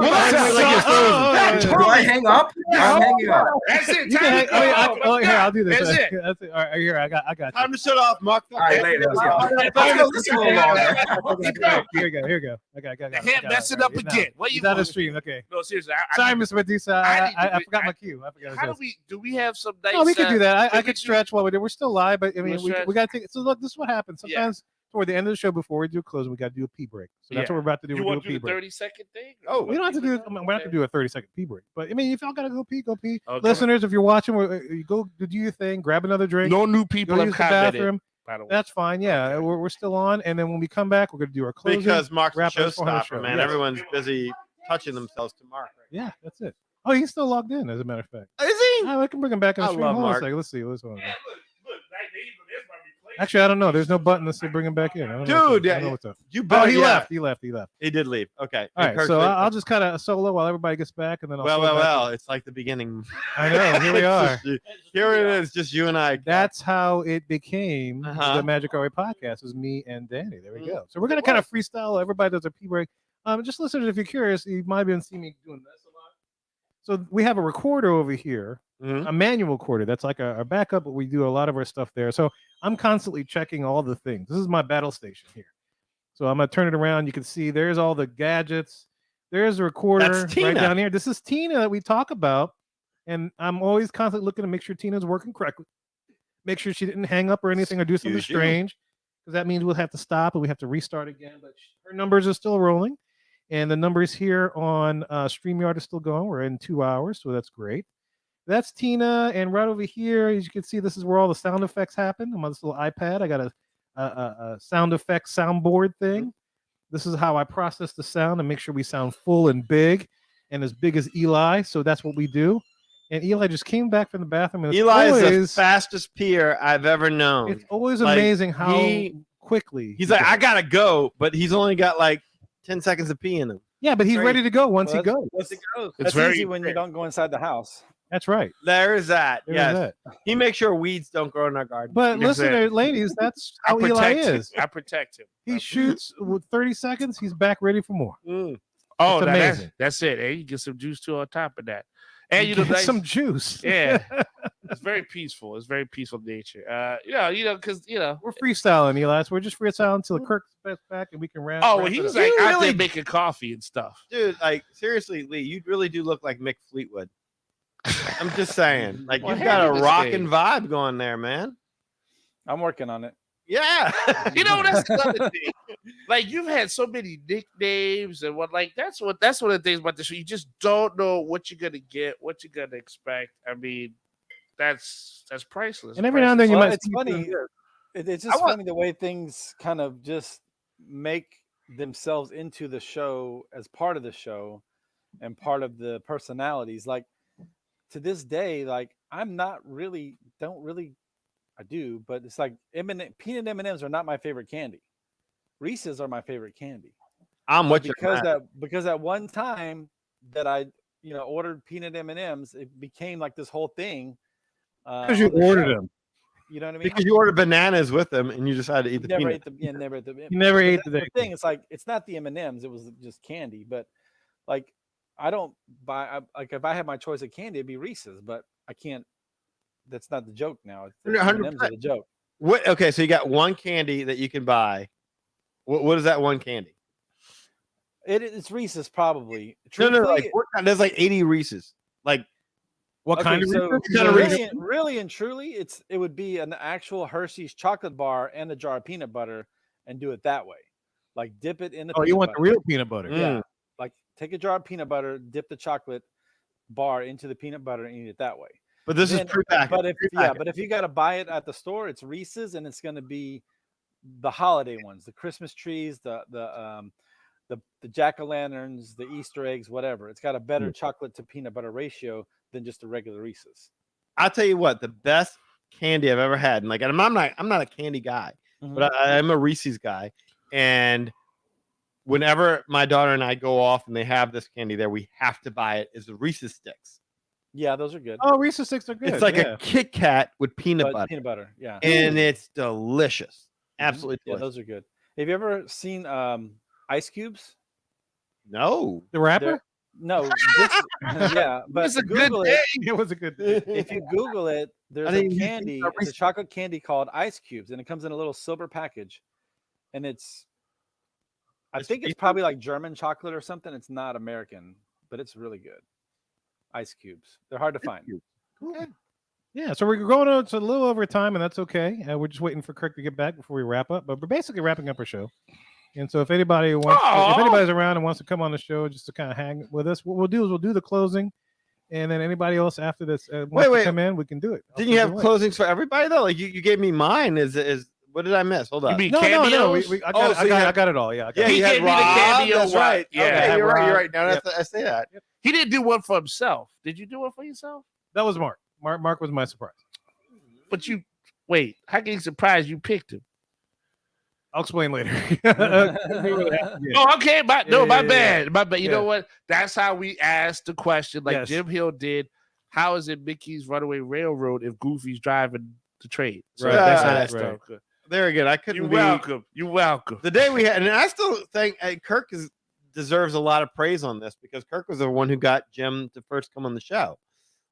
Do I hang up? I'm hanging up. That's it. You can hang- Time to go. oh, here, I'll do this. That's it. That's it. All right, here, I got you. Time to shut off, Mark. All right, later. Let's go. Let's go. This is a little longer. Here you go. I got. The hand messing up again. What you He's out of doing? stream. Okay. No, seriously. Sorry, Mr. Medusa. I I forgot my cue. I forgot. How do we have some nice? No, we could do that. I can could stretch while we do. We're still live, but I mean, We'll we stretch. got to take. So look, this is what happens. Yeah. Sometimes toward the end of the show, before we do a closing, we got to do a pee break. So that's Yeah. what we're about to do. You We're want doing to a do pee the break. 30-second thing? Oh, we don't have to do. I mean, we have to do a 30-second pee break. But I mean, if y'all gotta go pee, go pee. Okay. Listeners, if you're watching, you go do your thing. Grab another drink. No new people Go have use the commented. bathroom. By the way. That's fine. Yeah, we're still on. And then when we come back, we're gonna do our closing. Because Mark's the wrap up 400 showstopper, show. man. Yes. Everyone's busy touching themselves to Mark. Yeah, that's it. Oh, he's still logged in, as a matter of fact. Is he? Oh, I can bring him back in the I stream. love Hold on a Mark. second. Let's see. Let's hold on. Actually, I don't know. There's no button that says bring him back in. I don't know Dude, I don't know what's up. You Oh, better. he yeah. left. He left. He did leave. Okay. All right, so I'll just kind of solo while everybody gets back, and then I'll. Well, flow well, back. well. It's like the beginning. I know. Here we are. Here it is, just you and I. That's how it became Uh-huh. the Magic Our Way podcast. Was me and Danny. There we go. So we're gonna kind of freestyle. Everybody does a pee break. Just listeners, if you're curious, you might have been seeing me doing this a lot. So we have a recorder over here, a manual recorder. That's like our backup, but we do a lot of our stuff there. So I'm constantly checking all the things. This is my battle station here. So I'm gonna turn it around. You can see there's all the gadgets. There's a recorder That's right Tina. down here. This is Tina that we talk about, and I'm always constantly looking to make sure Tina's working correctly. Make sure she didn't hang up or anything or do something Excuse you. strange, because that means we'll have to stop and we have to restart again. But her numbers are still rolling, and the numbers here on StreamYard are still going. We're in 2 hours, so that's great. That's Tina, and right over here, as you can see, this is where all the sound effects happen. I'm on this little iPad. I got a sound effects soundboard thing. This is how I process the sound and make sure we sound full and big as Eli. So that's what we do. And Eli just came back from the bathroom. And it's Eli is the always, fastest peer I've ever known. it's always Like, amazing how he- quickly He's he like, goes. I gotta go, but he's only got like 10 seconds of pee in him. Yeah, but he's Crazy. ready to go once he Well, goes. That's It's very easy when you don't go inside the house. That's right. There is that. There's yes. that. He makes sure weeds don't grow in our garden. But That's listen, it. ladies, that's I how Eli protect him. is. I protect him. He shoots with 30 seconds. He's back ready for more. Mm. Oh, It's now amazing. that's it. And you get some juice too on top of that. And you know, Get nice- some juice. Yeah, it's very peaceful. It's very peaceful nature. Because We're freestyling, Eli. So we're just freestyling until Kirk's back and we can wrap. Oh, well, wrap he it was up. like You out really- there making coffee and stuff. Dude, like seriously, Lee, you really do look like Mick Fleetwood. I'm just saying. Like Well, you've got hey, a this rocking thing. vibe going there, man. I'm working on it. Yeah. You know, that's the other thing. Like you've had so many nicknames and what. Like that's one of the things about the show. You just don't know what you're gonna get, what you're gonna expect. I mean, that's priceless. And every now and then you Well, might. it's see funny. something good. It's just funny the way things kind of just make themselves into the show as part of the show and part of the personalities. Like to this day, like I'm not really, I do, but it's like peanut M&Ms are not my favorite candy. Reese's are my favorite candy. I'm with you. Because at one time that I ordered peanut M&Ms, it became like this whole thing. Because you on the ordered show. them. You know what I mean? Because you ordered bananas with them and you decided to eat the never peanut. ate the never ate the You never ate that's the thing. It's like it's not the M&Ms. It was just candy. But like I don't buy like if I had my choice of candy, it'd be Reese's. But I can't. That's not the joke now. It's the 100%. M&Ms are the joke. What? Okay, so you got one candy that you can buy. What is that one candy? It's Reese's probably. No, Truthfully, like there's like 80 Reese's. Like, What kind of so Reese's? really and truly, it would be an actual Hershey's chocolate bar and a jar of peanut butter, and do it that way. Like dip it in the. Oh, peanut you want butter. the real peanut butter? Yeah. Like take a jar of peanut butter, dip the chocolate bar into the peanut butter, and eat it that way. But this is prepackaged. But if you got to buy it at the store, it's Reese's, and it's going to be the holiday ones, the Christmas trees, the jack-o'-lanterns, the Easter eggs, whatever. It's got a better chocolate to peanut butter ratio than just a regular Reese's. I'll tell you what, the best candy I've ever had, and like I'm not a candy guy, but I'm a Reese's guy, and whenever my daughter and I go off and they have this candy there, we have to buy it. Is the Reese's sticks. Yeah, those are good. Oh, Reese's sticks are good. It's like a Kit Kat with peanut butter. Peanut butter, yeah, and it's delicious. Absolutely delicious. Yeah, those are good. Have you ever seen Ice Cubes? No, the rapper. No, yeah, but It's a Google good it. thing. It was a good thing. If you Google it, there's a candy, it's a chocolate candy called Ice Cubes, and it comes in a little silver package, and I think it's probably like German chocolate or something. It's not American, but it's really good. Ice Cubes. They're hard to find. Okay. Yeah, so we're going on to a little over time, and that's okay. We're just waiting for Kirk to get back before we wrap up. But we're basically wrapping up our show. And so if anybody wants, if anybody's around and wants to come on the show just to kind of hang with us, what we'll do is we'll do the closing, and then anybody else after this wants to come in, we can do it. Didn't you have closings for everybody though? Like you gave me mine. Is what did I miss? Hold on. No. I got it all. Yeah. He gave me the cameo. That's right. Yeah, okay, you're right. You're right. Now that I say that. He didn't do one for himself. Did you do one for yourself? That was Mark. Mark was my surprise. But wait. How can you surprise you picked him? I'll explain later. Oh, okay. My bad. My bad. You know what? That's how we asked the question, like Jim Hill did. How is it Mickey's Runaway Railroad if Goofy's driving the train? So that's how that's done. Very good. I couldn't. You're welcome. You're welcome. The day we had, and I still think Kirk deserves a lot of praise on this because Kirk was the one who got Jim to first come on the show.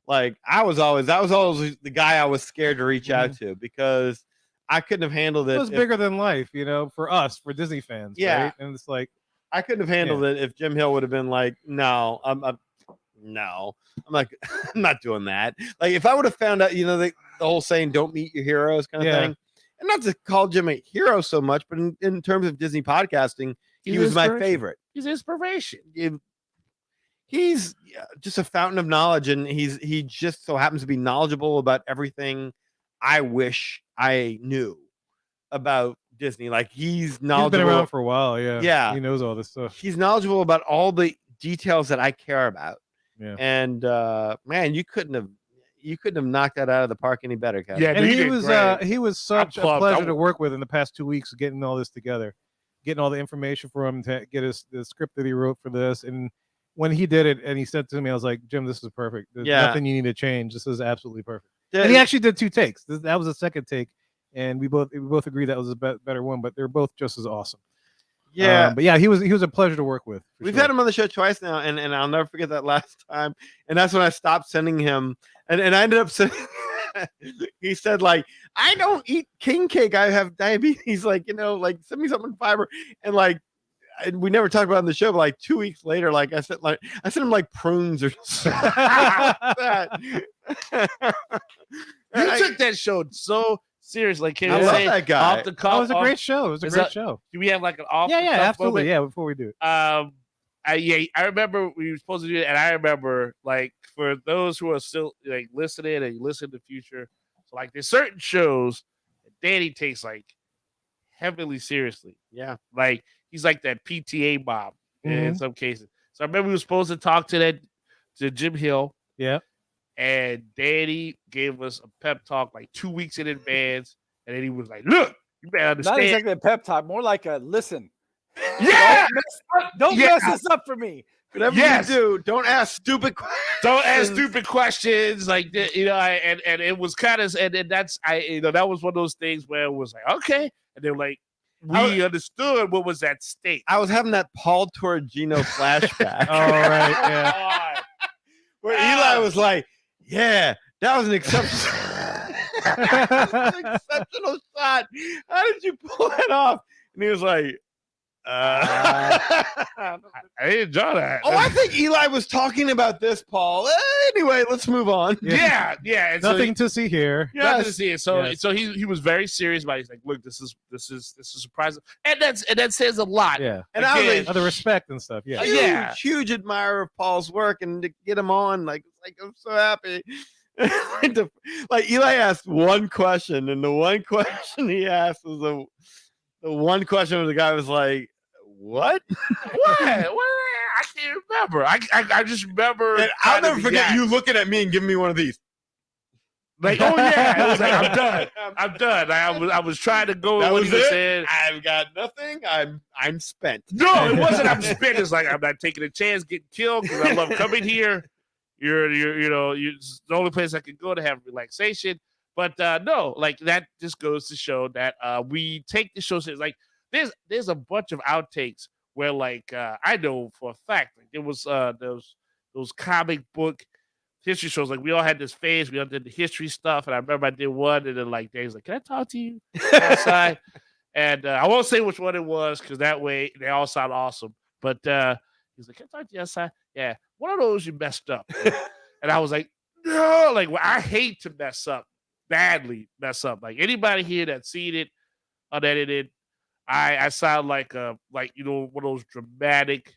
Like that was always the guy I was scared to reach out to because I couldn't have handled it. It was bigger than life, for us, for Disney fans. Yeah. Right? And it's like I couldn't have handled it if Jim Hill would have been like, no, I'm like, I'm not doing that. Like if I would have found out, the whole saying, don't meet your heroes kind of thing. And not to call Jim a hero so much, but in terms of Disney podcasting, he was my favorite. He's inspiration. He's just a fountain of knowledge, and he just so happens to be knowledgeable about everything I wish I knew about Disney. Like he's knowledgeable. He's been around for a while. Yeah. Yeah. He knows all this stuff. He's knowledgeable about all the details that I care about. Yeah. And man, you couldn't have knocked that out of the park any better, Kevin. Yeah, and he was such a pleasure to work with in the past 2 weeks, getting all this together, getting all the information for him to get the script that he wrote for this. And when he did it, and he said to me, I was like, Jim, this is perfect. There's nothing you need to change. This is absolutely perfect. And he actually did 2 takes. That was the second take, and we both agreed that was a better one. But they're both just as awesome. Yeah, but yeah, he was a pleasure to work with. We've had him on the show twice now, and I'll never forget that last time. And that's when I stopped sending him, and I ended up sending. He said, like, I don't eat king cake. I have diabetes. Like, like send me something fiber. And like, and we never talked about it on the show, but like 2 weeks later, like I sent him like prunes or something like that. You took that show so seriously. Can I you love say that guy. off the cuff? It was a great show. It was a great show. Do we have like an off? Yeah, the cuff absolutely. moment? Yeah, before we do it. I remember we were supposed to do it, and I remember like for those who are still like listening and you listen to the future, so like there's certain shows that Danny takes like heavily seriously. Yeah, like he's like that PTA mom in some cases. So I remember we were supposed to talk to Jim Hill. Yeah. And Danny gave us a pep talk like 2 weeks in advance. And then he was like, look, you better understand. Not exactly a pep talk, more like a listen. Yeah. Don't mess this up for me. Whatever you do, don't ask stupid questions. Don't ask stupid questions. Like, and it was kind of, and that's, that was one of those things where it was like, okay. And they're like, we understood what was at stake. I was having that Paul Torrigino flashback. All right. Yeah. Where Eli was like, yeah, that was an exceptional shot. How did you pull that off? And he was like, I didn't draw that. Oh, I think Eli was talking about this, Paul. Anyway, let's move on. Yeah. And Nothing to see here. Nothing to see. So Yes. so he was very serious about it. He's like, look, this is surprising, and that says a lot. Yeah. And I was Of the respect and stuff. Yeah. huge admirer of Paul's work, and to get him on, like I'm so happy. Like Eli asked one question, and the one question he asked was the one question where the guy was like, "What? What? I can't remember. I just remember. And I'll never forget you looking at me and giving me one of these. Like, oh yeah, it was like, I'm done. I was trying to go That with what was he was it? saying. I've got nothing. I'm spent. No, it wasn't. I'm spent. It's like I'm not taking a chance getting killed because I love coming here. You're it's the only place I can go to have relaxation. But no, like that just goes to show that we take the show serious. Like there's a bunch of outtakes where like I know for a fact like, there was those comic book history shows. Like we all had this phase. We all did the history stuff, and I remember I did one, and then like Dave's like, "Can I talk to you outside?" And I won't say which one it was because that way they all sound awesome. But he's like, "Can I talk to you outside?" Yeah, one of those you messed up. And I was like, "No!" Like well, I hate to mess up. Badly mess up. Like anybody here that's seen it unedited, I sound like one of those dramatic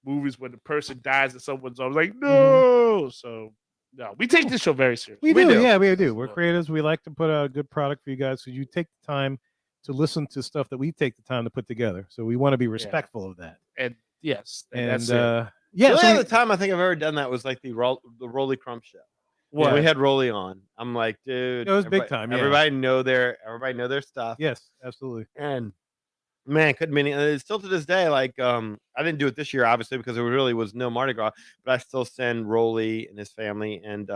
movies when the person dies and someone's always like, no. So no, we take this show very seriously. We do. Yeah, we do. We're creatives. We like to put out a good product for you guys. So you take the time to listen to stuff that we take the time to put together. So we want to be respectful of that. And yes, And that's it. The only so other time I think I've ever done that was like the Rolly Crump show. What? We had Rolly on. I'm like, dude, It was big time, yeah. Everybody know their stuff. Yes, absolutely. And man, couldn't be still to this day. Like, I didn't do it this year, obviously, because there really was no Mardi Gras. But I still send Rolly and his family and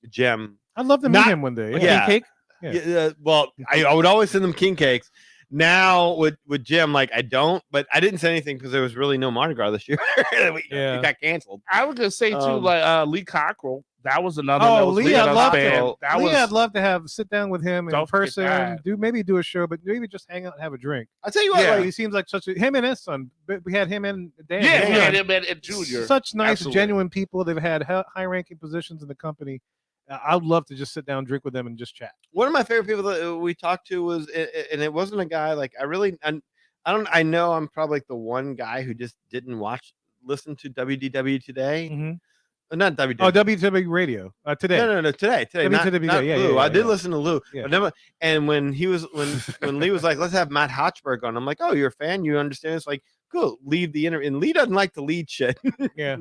Jim. I'd love to meet him one day. Yeah. King Cake? Yeah. Well, I would always send them king cakes. Now with Jim, like I don't, but I didn't say anything because there was really no Mardi Gras this year. It got canceled. I was gonna say too, like Lee Cockrell. That was another. Oh, that was Lee, I'd love to. That Lee, was, I'd love to have sit down with him in Don't forget person. that. Do a show, but maybe just hang out and have a drink. I'll tell you what. Yeah, Like, he seems like such a him and his son. We had him and Dan. Yeah, we Yeah. had him and Junior. Such nice, Absolutely. genuine people. They've had high-ranking positions in the company. I'd love to just sit down, drink with them, and just chat. one of my favorite people that we talked to was, and it wasn't a guy like I know I'm probably like the one guy who just didn't listen to WDW today. Mm-hmm. Not WDW. Oh, WW Radio today. No, today. Not WDW, Lou. I did yeah. listen to Lou. Yeah. But never, and when Lee was like, let's have Matt Hochberg on, I'm like, oh, you're a fan? You understand? It's like, cool, lead the interview. And Lee doesn't like to lead shit. Yeah.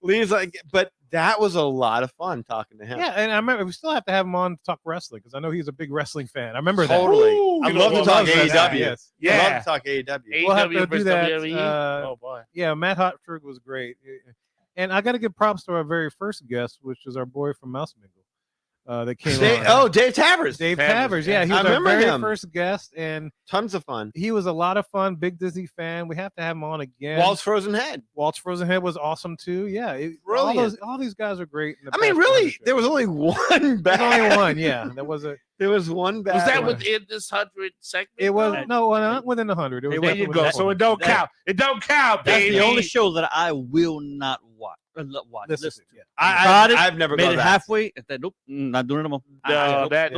Lee's like, but that was a lot of fun talking to him. Yeah, and I remember we still have to have him on to talk wrestling because I know he's a big wrestling fan. I remember Totally. that. Ooh, I'd love to talk AEW. Yes. I'd love to talk AEW. We'll have to do versus that. WWE? Oh boy. Yeah, Matt Hotberg was great. And I got to give props to our very first guest, which was our boy from Mouse Mingle that came on. Dave Tavers. Dave Tavers, yeah. He was I remember our very him. first guest, and Tons of fun. he was a lot of fun. Big Disney fan. We have to have him on again. Walt's Frozen Head. Walt's Frozen Head was awesome, too. Yeah. Brilliant. All these guys are great. in the I mean, past really, 100 there was only one bad. There's only one, yeah. There was one bad. Was that one. within this 100 segment? It was though? not within the 100. It was There you definitely go. within So it don't count. It don't count, That's baby. the only show that I will not watch. Listen to. Yeah. I've never made got it that. halfway. If that not doing it anymore. No, that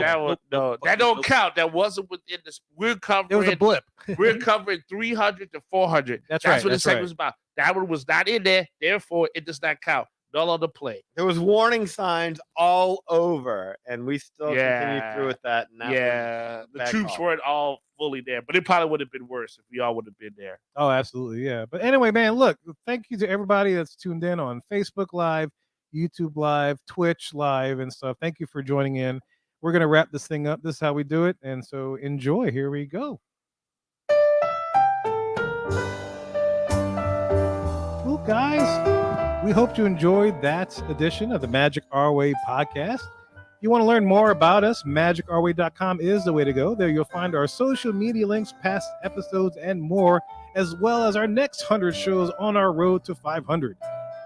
don't count. That wasn't within this. We're covering. It was a blip. We're covering 300 to 400. That's what right, the that's segment right. was about. That one was not in there. Therefore, it does not count. Null on the play. There was warning signs all over, and we still continued through with that. And that was The bad troops call. weren't all fully there, but it probably would have been worse if we all would have been there. Oh, absolutely. Yeah. But anyway, man, look, thank you to everybody that's tuned in on Facebook Live, YouTube Live, Twitch Live, and stuff. Thank you for joining in. We're going to wrap this thing up. This is how we do it. And so enjoy. Here we go. Well, guys, we hope you enjoyed that edition of the Magic Our Way podcast. If you want to learn more about us, magicourway.com is the way to go. There you'll find our social media links, past episodes, and more, as well as our next 100 shows on our road to 500.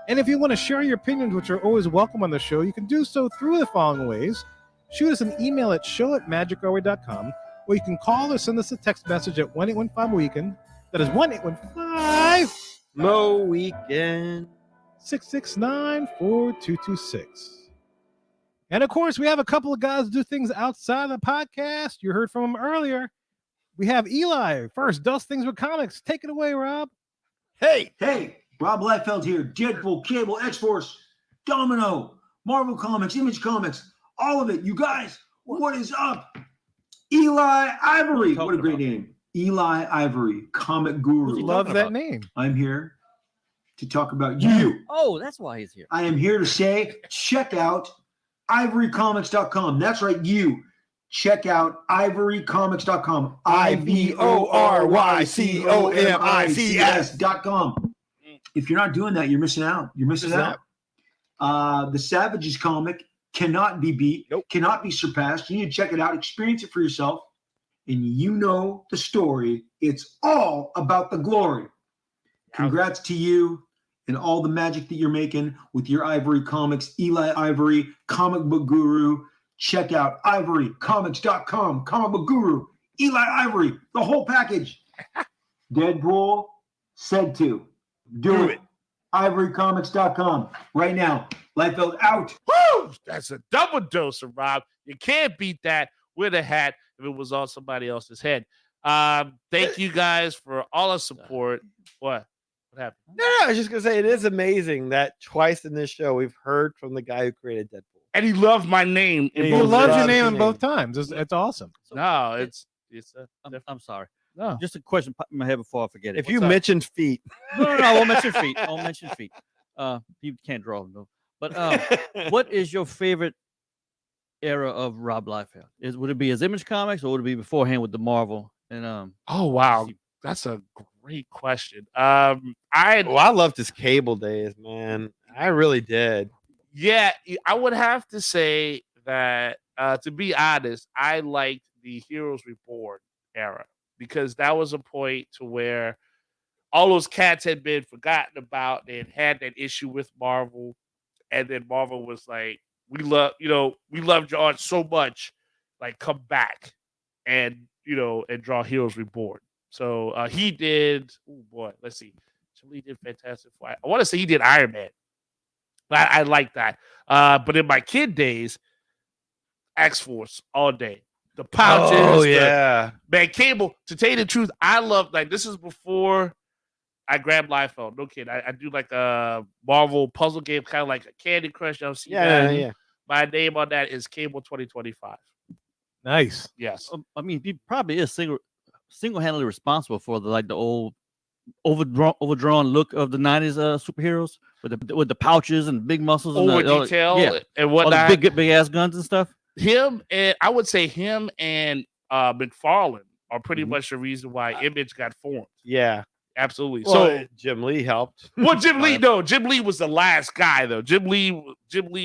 And if you want to share your opinions, which are always welcome on the show, you can do so through the following ways. Shoot us an email at show@magicourway.com, or you can call or send us a text message at 1-815-WEEKEND. That is 1-815 Mo Weekend 669-4226. And of course, we have a couple of guys who do things outside of the podcast. You heard from them earlier. We have Eli first, does things with comics. Take it away, Rob. Hey, Rob Liefeld here. Deadpool, Cable, X-Force, Domino, Marvel Comics, Image Comics, all of it. You guys, what is up? Eli Ivory. What a great name. Eli Ivory, comic guru. Love that name. I'm here to talk about you. Oh, that's why he's here. I am here to say, check out ivorycomics.com. That's right, you. Check out ivorycomics.com. ivorycomics.com. If you're not doing that, you're missing out. You're missing out. The Savages comic cannot be beat, cannot be surpassed. You need to check it out, experience it for yourself, and you know the story. It's all about the glory. Congrats to you and all the magic that you're making with your Ivory Comics. Eli Ivory, comic book guru. Check out ivorycomics.com, comic book guru. Eli Ivory, the whole package. Deadpool said to. Do it. ivorycomics.com right now. Liefeld out. Woo! That's a double dose of Rob. You can't beat that with a hat if it was on somebody else's head. Thank you guys for all the support. What happened? No, I was just gonna say it is amazing that twice in this show we've heard from the guy who created Deadpool. And he loved my name. He loves your name in both times. It's awesome. No, it's I'm sorry. No. Just a question popped in my head before I forget it. If you mentioned feet. No, I won't mention feet. I won't mention feet. You can't draw them, though. But what is your favorite era of Rob Liefeld? Would it be his Image Comics or would it be beforehand with the Marvel? And oh wow, that's a great question. I loved his Cable days, man. I really did. Yeah, I would have to say that to be honest, I liked the Heroes Reborn era because that was a point to where all those cats had been forgotten about. They had that issue with Marvel, and then Marvel was like, we loved John so much, like come back and and draw Heroes Reborn. So he did. Oh boy, let's see. So he did Fantastic Four. I want to say he did Iron Man. I like that. But in my kid days, X-Force all day. The pouches. Oh, yeah. Man, Cable, to tell you the truth, I love, like, this is before I grabbed Liefeld. No kid. I do like a Marvel puzzle game, kind of like a Candy Crush. I've seen that. Yeah. My name on that is Cable 2025. Nice. Yes. I mean, he probably is single-handedly responsible for the old overdrawn look of the 90s superheroes with the pouches and big muscles and detail and whatnot. All the big ass guns and stuff. Him and I would say him and McFarlane are pretty much the reason why Image got formed. Yeah, absolutely. Well, so Jim Lee helped. Well, Jim Lee was the last guy though. Jim Lee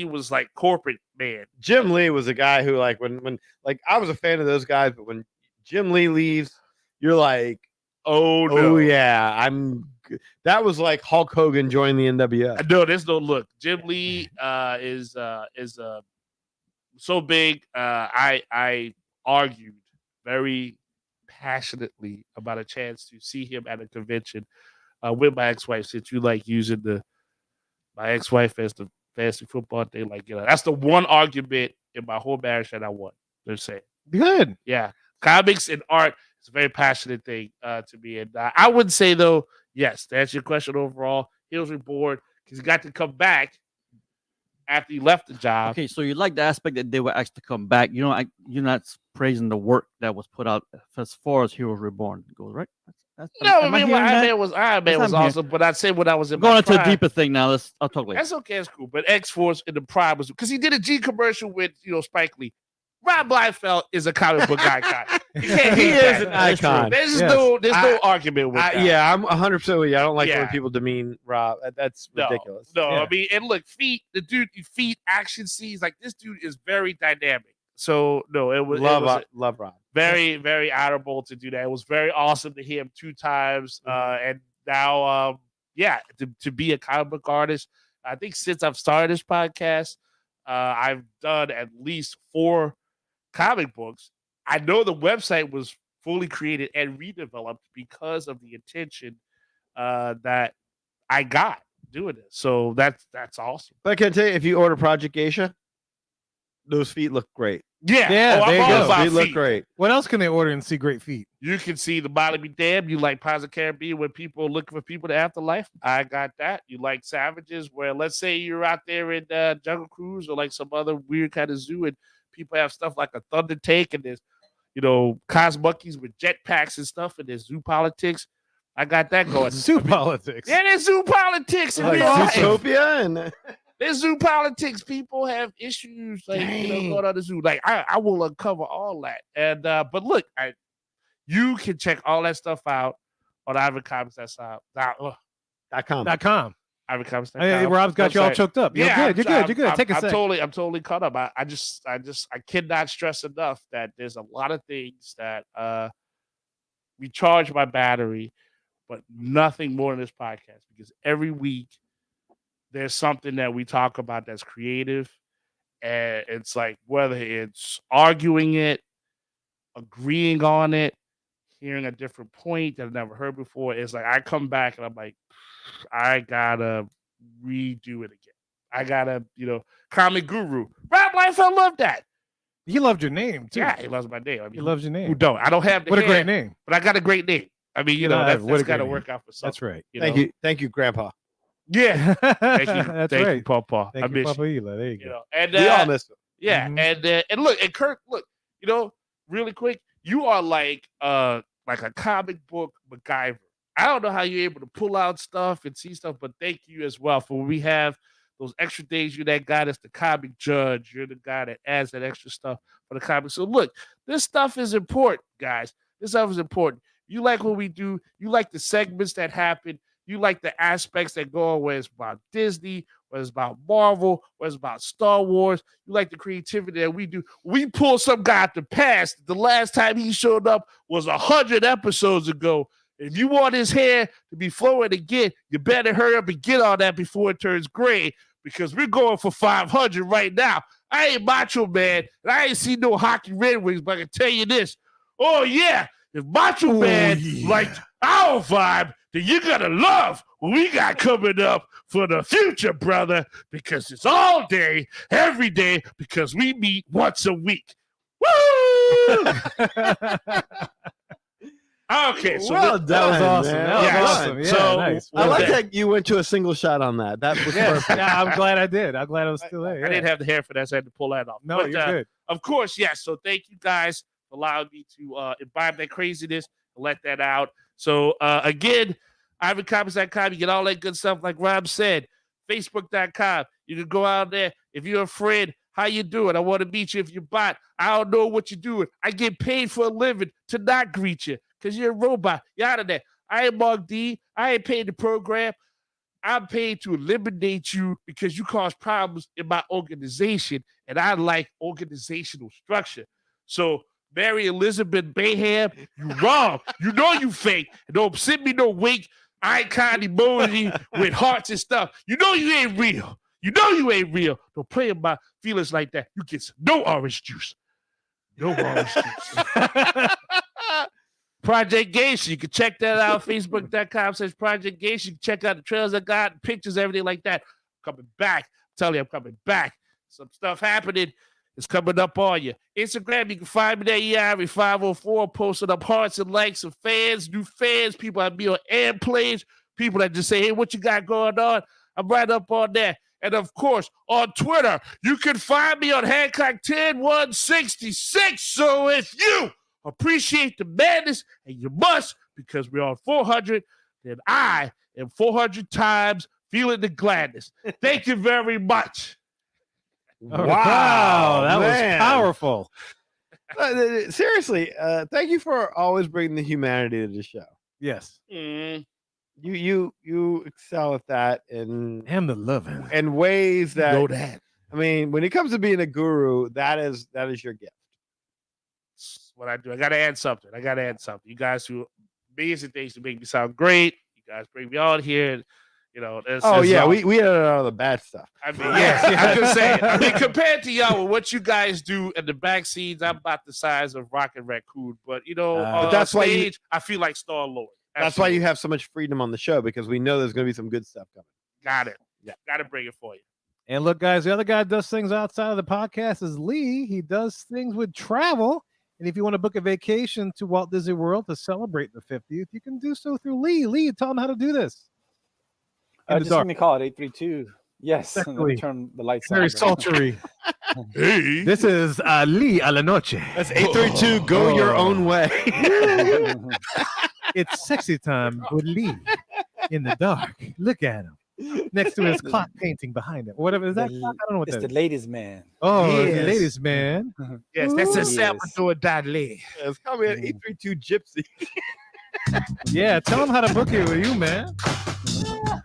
was like corporate man. Jim Lee was a guy who like when I was a fan of those guys, but when Jim Lee leaves, you're like, oh no, oh yeah, that was like Hulk Hogan joining the NWO. No, there's no look. Jim Lee is so big. I argued very passionately about a chance to see him at a convention with my ex-wife. Since you like using my ex-wife as the fantasy football thing, like that's the one argument in my whole marriage that I won. They're saying good. Yeah, comics and art. It's a very passionate thing to me. And I would say, though, yes, to answer your question overall, Heroes Reborn, because he got to come back after he left the job. Okay, so you like the aspect that they were asked to come back. You're not praising the work that was put out as far as Heroes Reborn goes, right? No, Iron Man was awesome, but I'd say when I was in going my into prime, a deeper thing now. I'll talk later. That's okay, it's cool. But X-Force in the prime was because he did a G commercial with Spike Lee. Rob Liefeld is a comic book icon. He is an icon. There's no argument with that. Yeah, I'm 100% with you. I don't like when people demean Rob. That's ridiculous. No, I mean, and look, feet action scenes, like this dude is very dynamic. So no, it was love Rob. Very, very honorable to do that. It was very awesome to hear him 2 times. And now to be a comic book artist. I think since I've started this podcast, I've done at least 4 comic books. I know the website was fully created and redeveloped because of the intention that I got doing it. So that's awesome. But I can tell you, if you order Project Geisha, those feet look great. Yeah, Yeah, I'm there you all go. about Feet look feet. great. What else can they order and see great feet? You can see the body be damned. You like Pirates of the Caribbean when people are looking for people to afterlife. I got that. You like Savages where let's say you're out there in Jungle Cruise or like some other weird kind of zoo and people have stuff like a Thunder Tank and there's, Cosmonkeys with jetpacks and stuff and there's zoo politics. I got that going. Zoo politics. Yeah, there's zoo politics. In Like real life. Zootopia and There's zoo politics. People have issues like going on the zoo. Like I will uncover all that. And but look, you can check all that stuff out on ivancomics.com. .com. ivancomics.com. Hey, Rob's got you all choked up. You're good. You're good. Take a sec. I'm totally caught up. I cannot stress enough that there's a lot of things that recharge my battery, but nothing more than this podcast because every week there's something that we talk about that's creative. And it's like whether it's arguing it, agreeing on it, hearing a different point that I've never heard before. It's like I come back and I'm like, I gotta redo it again. I gotta, comic guru. Rob Liefeld loved that. He loved your name too. Yeah, he loves my name. I mean, He loves your name. who don't? I don't have the What a hair, great name. but I got a great name. I mean, that's what a got to great work name. out for something. That's right. Thank you, Grandpa. Yeah. Thank you. That's Thank right. you, Papa. Thank I you, miss Papa Ela. There you go. And We all miss him. yeah, and look, and Kirk, look, really quick, you are like a comic book MacGyver. I don't know how you're able to pull out stuff and see stuff, but thank you as well for when we have those extra days. You're that guy that's the comic judge. You're the guy that adds that extra stuff for the comic. So look, this stuff is important, guys. This stuff is important. You like what we do. You like the segments that happen. You like the aspects that go on, whether it's about Disney, whether it's about Marvel, whether it's about Star Wars. You like the creativity that we do. We pull some guy out the past. The last time he showed up was 100 episodes ago. If you want his hair to be flowing again, you better hurry up and get on that before it turns gray because we're going for 500 right now. I ain't Macho Man, and I ain't seen no Hockey Red Wings, but I can tell you this. Oh, yeah, if Macho Man liked our vibe, then you're going to love what we got coming up for the future, brother, because it's all day, every day, because we meet once a week. Woo! Okay, so Well done, that was awesome. man. That was Yeah, awesome. Yeah, so- nice. I like Okay. that you went to a single shot on that. That was Yeah, perfect. yeah, I'm glad I did. I'm glad I was still there. I Yeah. didn't have the hair for that, so I had to pull that off. No, But, you're good. Of course, yes. So thank you guys for allowing me to imbibe that craziness and let that out. So again, ivancomics.com, you get all that good stuff like Rob said. Facebook.com, you can go out there. If you're a friend, how you doing? I want to meet you if you're bot. I don't know what you're doing. I get paid for a living to not greet you because you're a robot. You're out of there. I am Mark D. I ain't paid the program. I'm paid to eliminate you because you cause problems in my organization, and I like organizational structure. So, Mary Elizabeth Bayham, you wrong. You know you fake. And don't send me no wink icon emoji with hearts and stuff. You know you ain't real. You know you ain't real. Don't play in my feelings like that. You get no orange juice. No orange juice. Project Geisha. You can check that out. Facebook.com/Project Geisha. You can check out the trails I got, pictures, everything like that. I'm coming back. I'm telling you, I'm coming back. Some stuff happening. It's coming up on you. Instagram, you can find me there, EIRE504, posting up hearts and likes of fans, new fans, people that be on airplanes, people that just say, hey, what you got going on? I'm right up on there. And, of course, on Twitter, you can find me on Hancock 10166. So if you appreciate the madness, and you must, because we're on 400, then I am 400 times feeling the gladness. Thank you very much. Wow, that man. was powerful. Seriously, thank you for always bringing the humanity to the show. Yes. You excel at that in And the loving. ways that, Know that. I mean, when it comes to being a guru, that is your gift. That's what I do. I got to add something. You guys do amazing things to make me sound great. You guys bring me on here. And, You know. Oh yeah, we had all the bad stuff. I mean, I'm just saying. I mean, compared to y'all, with what you guys do in the back scenes, I'm about the size of Rocket Raccoon. But But that's on why stage, I feel like Star Lord. That's why you have so much freedom on the show, because we know there's going to be some good stuff coming. Got it. Yeah, got to bring it for you. And look, guys, the other guy that does things outside of the podcast is Lee. He does things with travel. And if you want to book a vacation to Walt Disney World to celebrate the 50th, you can do so through Lee. Lee, tell them how to do this. Just give me a call at 832. Yes, let me Exactly. turn the lights Very on. sultry. Hey, this is Lee a la noche. That's 832. Go your own way. It's sexy time with Lee in the dark. Look at him. Next to his clock painting behind him. Whatever is that clock? I don't know what It's that the is. ladies' man. Oh, Yes. the ladies, man. Yes, that's Ooh. a Salvador Dali. Yeah, it's called me an 832 Gypsy. Yeah, tell him how to book it with you, man.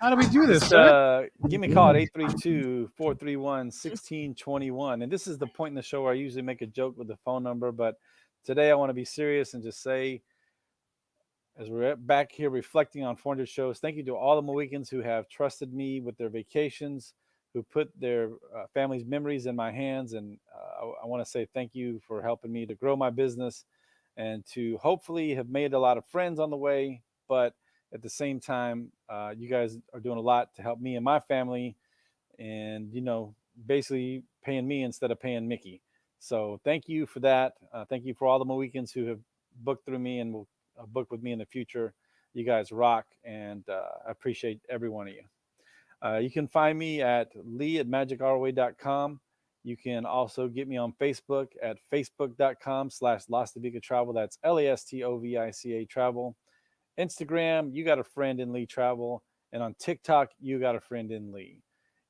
How do we do this, Just, sir? give me a call at 832-431-1621. And this is the point in the show where I usually make a joke with the phone number, but today I want to be serious and just say, as we're back here reflecting on 400 shows, thank you to all the Mohicans who have trusted me with their vacations, who put their family's memories in my hands. And I want to say thank you for helping me to grow my business and to hopefully have made a lot of friends on the way. But at the same time, you guys are doing a lot to help me and my family and, basically paying me instead of paying Mickey. So thank you for that. Thank you for all the Mohicans who have booked through me and will book with me in the future. You guys rock, and I appreciate every one of you. You can find me at lee@magicourway.com. You can also get me on Facebook at facebook.com/Lastovica Travel. That's LASTOVICA Travel. Instagram, you got a friend in Lee Travel. And on TikTok, you got a friend in Lee.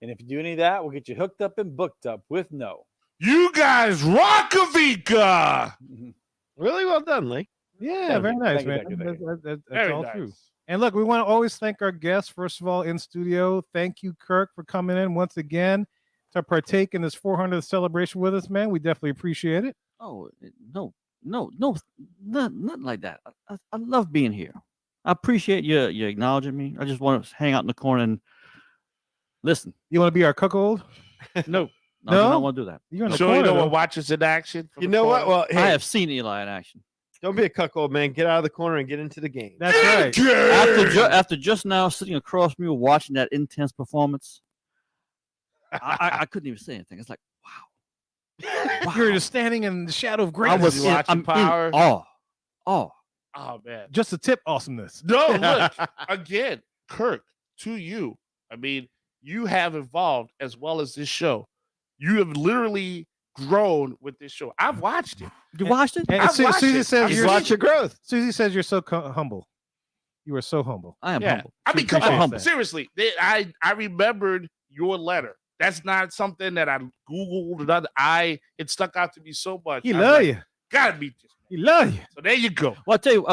And if you do any of that, we'll get you hooked up and booked up with no. You guys rock, Avika. Really well done, Lee. Yeah, very nice, man. Thank you. That's Very all nice. true. And look, we want to always thank our guests, first of all, in studio. Thank you, Kirk, for coming in once again to partake in this 400th celebration with us, man. We definitely appreciate it. Oh, no, nothing like that. I love being here. I appreciate you acknowledging me. I just want to hang out in the corner and listen. You want to be our cuckold? No. I don't want to do that. You're in the So corner, you know though. what watches in action? from You the know what? corner? Well, hey, I have seen Eli in action. don't be a cuckold, man. Get out of the corner and get into the game. That's right. After just now sitting across from you watching that intense performance, I couldn't even say anything. It's like, wow. You're just standing in the shadow of I greatness. was in, watching I'm Power. in awe. Oh man. Just a tip awesomeness. No, look again, Kirk. To you, I mean, you have evolved as well as this show. You have literally grown with this show. I've watched it. You watched it? And I've watched Susie it. says I've you're Watch your growth. Susie says you're so humble. You are so humble. I am Yeah. humble. I mean, come appreciates on. that. Seriously, I remembered your letter. That's not something that I Googled or nothing. It stuck out to me so much. He I was love like, you. Gotta meet this. He love you. So there you go. Well, I'll tell you,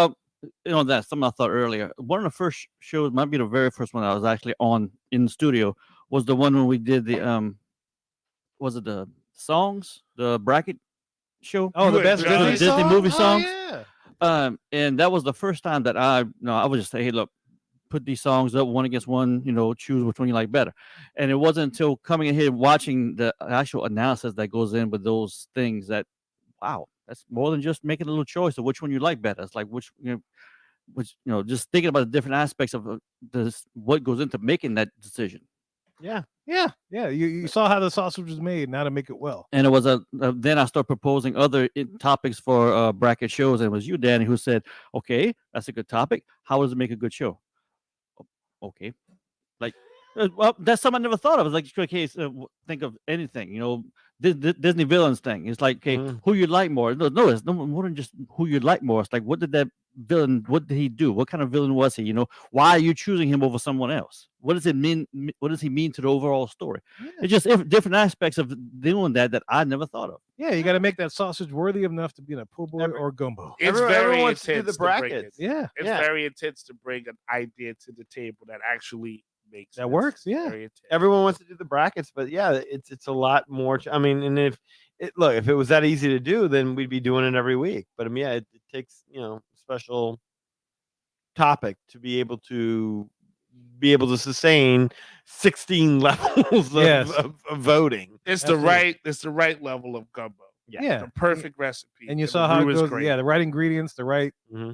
that's something I thought earlier. One of the first shows, might be the very first one I was actually on in the studio, was the one when we did the was it the songs, the bracket show? Oh, the best Disney Disney, Disney song? movie Oh, songs? yeah. And that was the first time that I would just say, hey, look, put these songs up one against one, choose which one you like better. And it wasn't until coming in here watching the actual analysis that goes in with those things that, wow, that's more than just making a little choice of which one you like better. It's like just thinking about the different aspects of what goes into making that decision. Yeah. Yeah. You saw how the sausage was made and how to make it well. And it was then I started proposing other topics for bracket shows, and it was you, Danny, who said, "Okay, that's a good topic. How does it make a good show?" Okay, like, well, that's something I never thought of. It's like, okay, think of anything, Disney villains thing. It's like, okay, who you like more? No, it's no more than just who you like more. It's like, what did that villain? What did he do? What kind of villain was he? Why are you choosing him over someone else? What does it mean? What does he mean to the overall story? Yeah. It's just different aspects of doing that I never thought of. Yeah, you got to make that sausage worthy enough to be in a po' boy or gumbo. It's Everyone very wants to do intense the to bring brackets. it. Yeah. It's Yeah. very intense to bring an idea to the table that actually makes That sense. works, It's yeah. very intense. Everyone wants to do the brackets, but yeah, it's a lot more. I mean, and if it was that easy to do, then we'd be doing it every week. But I mean, yeah, it takes special topic to be able to be able to sustain 16 levels of voting. It's the right level of gumbo. Yeah. The perfect recipe. And you the saw how it roux is goes. great. Yeah, the right ingredients, the right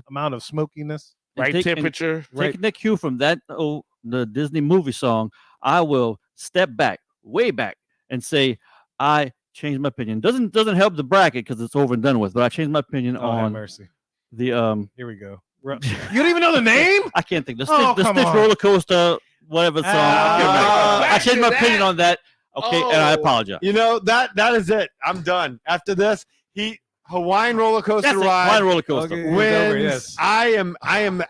amount of smokiness. And Right temperature. Taking the cue from that the Disney movie song, I will step back, way back, and say I changed my opinion. Doesn't help the bracket because it's over and done with. But I changed my opinion Oh, have on mercy. the Here we go. You don't even know the name? I can't think. The Oh, Stitch come on. roller coaster, whatever song. I changed my opinion on that. Okay, and I apologize. You know that is it. I'm done. After this, Hawaiian roller coaster That's it, ride. Hawaiian roller coaster. Okay, it's wins. over, yes. I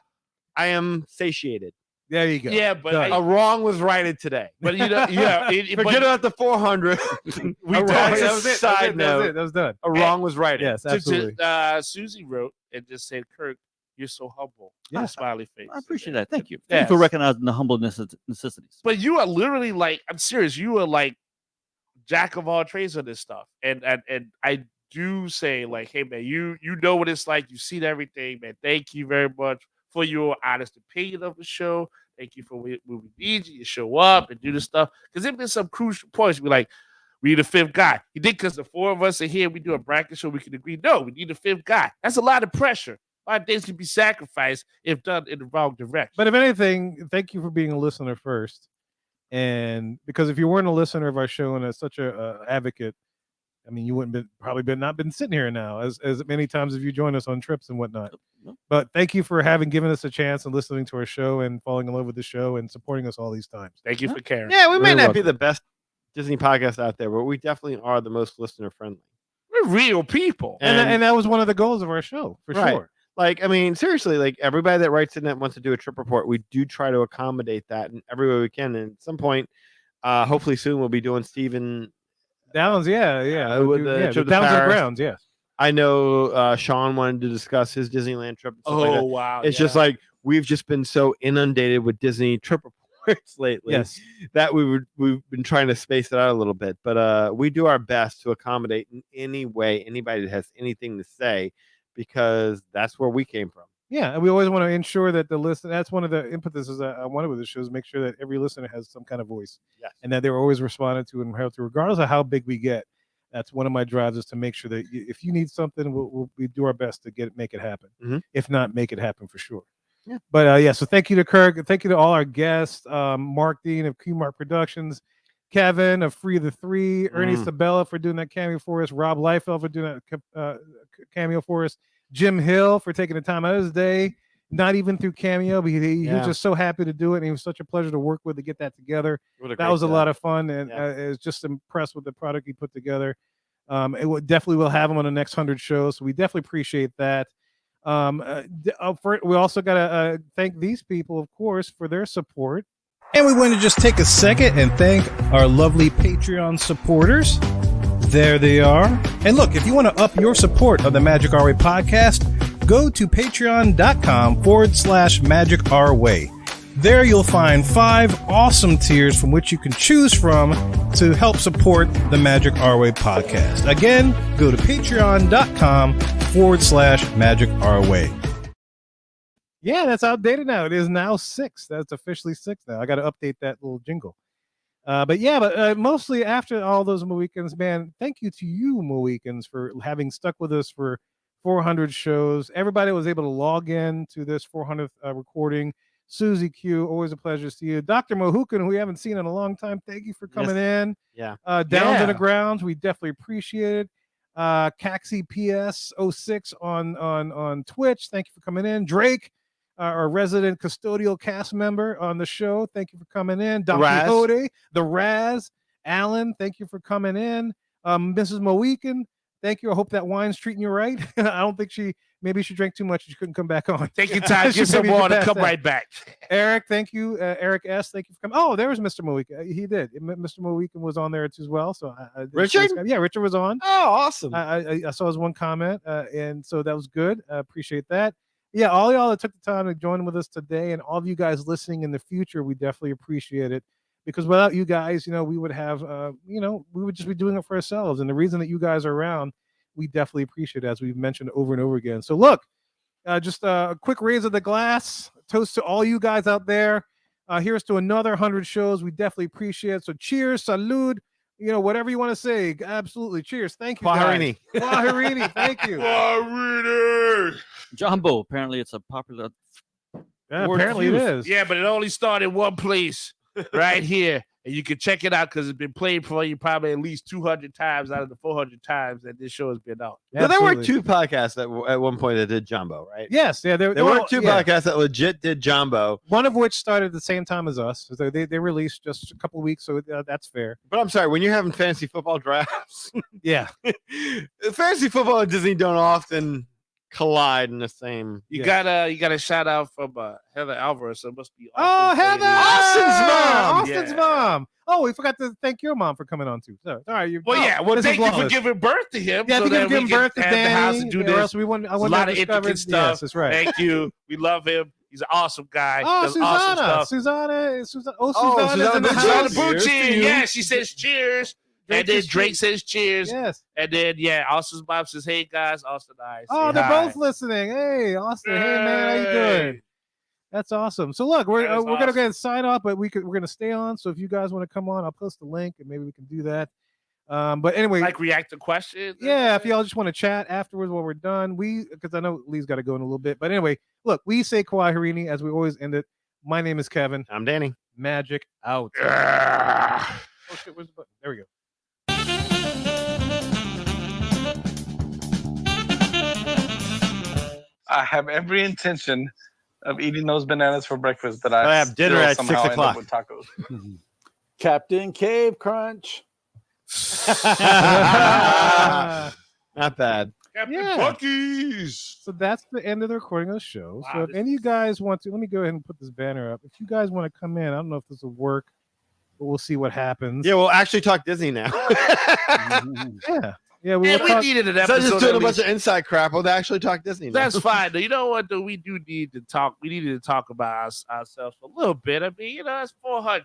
am satiated. There you go. Yeah, but A wrong was righted today. But you know, yeah, Forget about the 400. We A that wrong- was it. Side note. That was done. A wrong was righted. Yes, absolutely. Susie wrote and just said, "Kirk, you're so humble." Yeah. Smiley face. I appreciate that. Thank you. Thank you for recognizing the humble necessities. But you are literally like, I'm serious. You are like jack of all trades on this stuff, and I do say like, hey man, you know what it's like. You've seen everything, man. Thank you very much for your honest opinion of the show. Thank you for when we need you to show up and do this stuff. Because there's been some crucial points. We're like, we need a fifth guy. You think because the four of us are here, we do a bracket show, we can agree? No, we need a fifth guy. That's a lot of pressure. A lot of things can be sacrificed if done in the wrong direction. But if anything, thank you for being a listener first. And because if you weren't a listener of our show and such a advocate, I mean, you wouldn't not been sitting here now as many times as you joined us on trips and whatnot. No. But thank you for given us a chance and listening to our show and falling in love with the show and supporting us all these times. Thank you for caring. Yeah, we may You're not be welcome. the best Disney podcast out there, but we definitely are the most listener friendly. We're real people. And that was one of the goals of our show, for Right. sure. Like, I mean, seriously, like everybody that writes in that wants to do a trip report, we do try to accommodate that in every way we can. And at some point, hopefully soon, we'll be doing Steven Downs, yeah. with We'll do- the yeah, trip to Downs and Paris. Grounds, yes. I know Sean wanted to discuss his Disneyland trip. And stuff like that. Wow. It's just like we've just been so inundated with Disney trip reports lately Yes. that we've been trying to space it out a little bit. But we do our best to accommodate in any way anybody that has anything to say, because that's where we came from. Yeah, and we always want to ensure that the listen. That's one of the impetuses I wanted with the show is make sure that every listener has some kind of voice, Yes. and that they're always responded to and held to, regardless of how big we get. That's one of my drives is to make sure that if you need something, we do our best to make it happen. Mhm. If not, make it happen for sure. Yeah. But so thank you to Kirk. Thank you to all our guests, Mark Dean of Q-Mark Productions, Kevin of Free the Three, Ernie Sabella for doing that cameo for us, Rob Liefeld for doing that cameo for us, Jim Hill for taking the time out of his day, not even through cameo, but he was just so happy to do it, and it was such a pleasure to work with to get that together. That was a lot of fun, and I was just impressed with the product he put together. Definitely will have him on the next 100 shows, so we definitely appreciate that. We also got to thank these people, of course, for their support. And we want to just take a second and thank our lovely Patreon supporters. There they are. And look, if you want to up your support of the Magic Our Way podcast, go to patreon.com/Magic Our Way. There you'll find 5 awesome tiers from which you can choose from to help support the Magic Our Way podcast. Again, go to patreon.com/Magic Our Way. Yeah, that's outdated now. It is now 6. That's officially 6 now. I got to update that little jingle. But mostly after all those Mohicans, man, thank you to you, Mohicans, for having stuck with us for 400 shows. Everybody was able to log in to this 400th recording. Susie Q, always a pleasure to see you. Dr. Mohukan, who we haven't seen in a long time, thank you for coming in. Yeah. Downs in the Grounds, we definitely appreciate it. Caxi PS06 on Twitch, thank you for coming in. Drake, our resident custodial cast member on the show, thank you for coming in. Don Quixote, the Raz, Alan, thank you for coming in. Mrs. Mohican, thank you. I hope that wine's treating you right. I don't think maybe she drank too much. She couldn't come back on. Take your time, get some water, come right back. Eric, thank you. Eric S, thank you for coming. Oh, there was Mr. Mohican. He did. Mr. Mohican was on there as well. So Richard? Yeah, Richard was on. Oh, awesome. I saw his one comment, and so that was good. I appreciate that. Yeah, all y'all that took the time to join with us today, and all of you guys listening in the future, we definitely appreciate it. Because without you guys, we would have, we would just be doing it for ourselves. And the reason that you guys are around, we definitely appreciate it, as we've mentioned over and over again. So look, just a quick raise of the glass. Toast to all you guys out there. Here's to another 100 shows. We definitely appreciate it. So cheers, salud, whatever you want to say. Absolutely. Cheers. Thank you, guys. Kwaherini. Thank you. Jumbo. Apparently, it's a popular. Yeah, word apparently it use. is. Yeah, but it only started one place, right here. And you can check it out because it's been played for you probably at least 200 times out of the 400 times that this show has been out. So there were two podcasts at one point that did Jumbo, right? Yes, yeah. There were two podcasts that legit did Jumbo. One of which started at the same time as us. So they released just a couple of weeks, so that's fair. But I'm sorry, when you're having fantasy football drafts, yeah, fantasy football and Disney don't often collide in the same. You got a shout out from Heather Alvarez. So it must be Heather, Austin's mom. Mom. Oh, we forgot to thank your mom for coming on too. So, all right, thank you for giving birth to him. Yeah, so thank you for giving birth to Danny. Danny. Or else we wouldn't. I There's a wouldn't lot have of intricate discovered. stuff. Yes, that's right. Thank you. We love him. He's an awesome guy. Oh, Does awesome stuff. Susanna. Susanna Bucci. Yeah, she says cheers. And then Drake says cheers. Yes. And then, Austin's mom says, hey, guys. Austin and I Oh, say they're hi. both listening. Hey, Austin. Hey, man, how you doing? That's awesome. So look, we're gonna go ahead and sign off, but we're gonna stay on. So if you guys want to come on, I'll post the link and maybe we can do that. But anyway, like react to questions. Yeah, if y'all just want to chat afterwards while we're done, because I know Lee's got to go in a little bit. But anyway, look, we say Kwaherini as we always end it. My name is Kevin. I'm Danny. Magic out. Oh shit, where's the button? There we go. I have every intention of eating those bananas for breakfast, but I have dinner still at 6 somehow end up o'clock. with tacos. Captain Cave Crunch. Not bad. Captain Bucky's. So that's the end of the recording of the show. So if any of you guys want to, let me go ahead and put this banner up. If you guys want to come in, I don't know if this will work, but we'll see what happens. Yeah, we'll actually talk Disney now. Yeah, we needed an episode. So just doing at a bunch least. of inside crap. We'll actually talk Disney now. That's fine. You know what? Though we do need to talk. We needed to talk about ourselves a little bit. I mean, it's 400.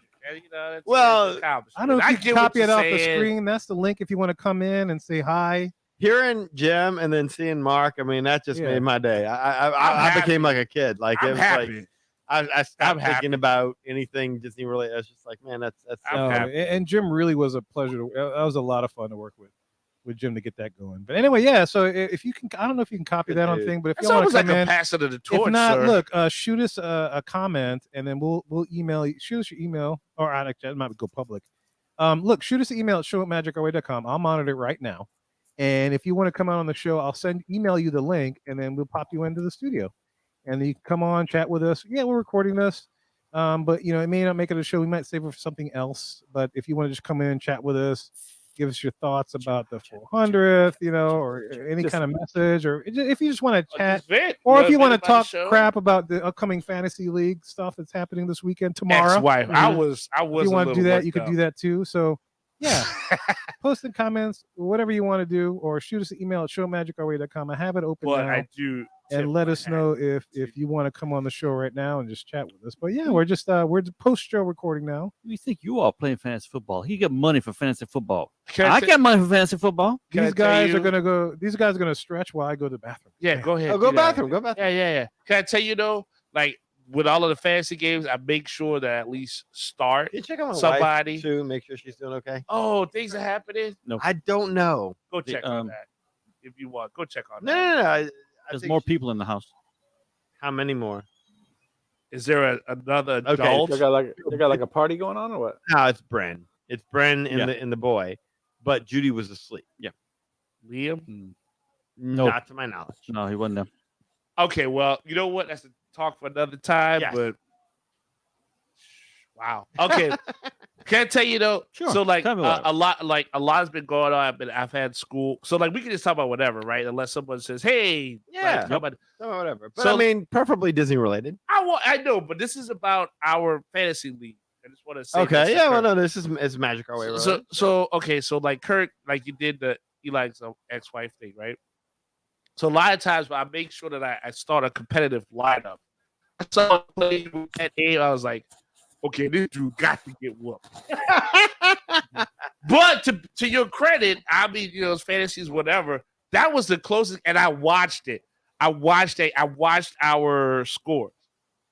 That's Well, I don't know if you can get what copy it you're off the saying. screen. That's the link if you want to come in and say hi. Hearing Jim and then seeing Mark, I mean, that just Yeah. made my day. I happy. became like a kid. Like I'm it was happy. like I stopped happy. thinking about anything Disney related. I was just like, man, that's No, and Jim really was a pleasure. That was a lot of fun to work with Jim to get that going. But anyway, yeah. So if you can, I don't know if you can copy that on thing, but if That's you want to almost come like in, a passing of the torch. if not, sir. look, shoot us a comment, and then we'll email you. Shoot us your email, or it might go public. Look, shoot us an email at show@magicourway.com. I'll monitor it right now, and if you want to come out on the show, I'll email you the link, and then we'll pop you into the studio, and then you can come on, chat with us. Yeah, we're recording this, but it may not make it a show. We might save it for something else. But if you want to just come in and chat with us, give us your thoughts about the 400th, or any kind of message, or if you just want to chat, or if you want to talk crap about the upcoming fantasy league stuff that's happening this weekend tomorrow. Ex-wife. I was. If you want to do that, you can do that too. So yeah, post in comments, whatever you want to do, or shoot us an email at showmagicourway.com. I have it open But now. I do. And let us know if you want to come on the show right now and just chat with us. But yeah, we're post show recording now. You think you are playing fantasy football? He get money for fantasy football. Can I get money for fantasy football. These guys are gonna go. These guys are gonna stretch while I go to the bathroom. Yeah, go ahead. Oh, go do that. bathroom. Go bathroom. Yeah. Can I tell you though, like with all of the fantasy games, I make sure that I at least start Can you check on my somebody wife too? Make sure she's doing okay. Oh, things are happening. No, I don't know. Go check on that if you want. Go check on No, that. no. I there's think more people in the house. How many more? Is there another Okay, adult? They got like a party going on or what? No, it's Bren. It's Bren and Yeah. the boy, but Judy was asleep. Yeah. Liam? Not to my knowledge. No, he wasn't there. Okay, well, you know what? That's a talk for another time. Yes. But wow. Okay. Can I tell you though? Sure. So like Tell me about it. a lot has been going on. I've had school. So like we can just talk about whatever, right? Unless someone says, "Hey, Yeah. like, talk about-" No, whatever. But So- I mean, preferably Disney related. I know, but this is about our fantasy league. I just want to say. Okay. this to Yeah. Well, Kurt. no, this is Magic Our Way. Related. So okay, so like Kurt, like you did the Eli's ex-wife thing, right? So a lot of times I make sure that I start a competitive lineup. I saw play at game, I was like, okay, this dude got to get whooped. But to your credit, I mean, it's fantasies, whatever. That was the closest, and I watched it. I watched our scores.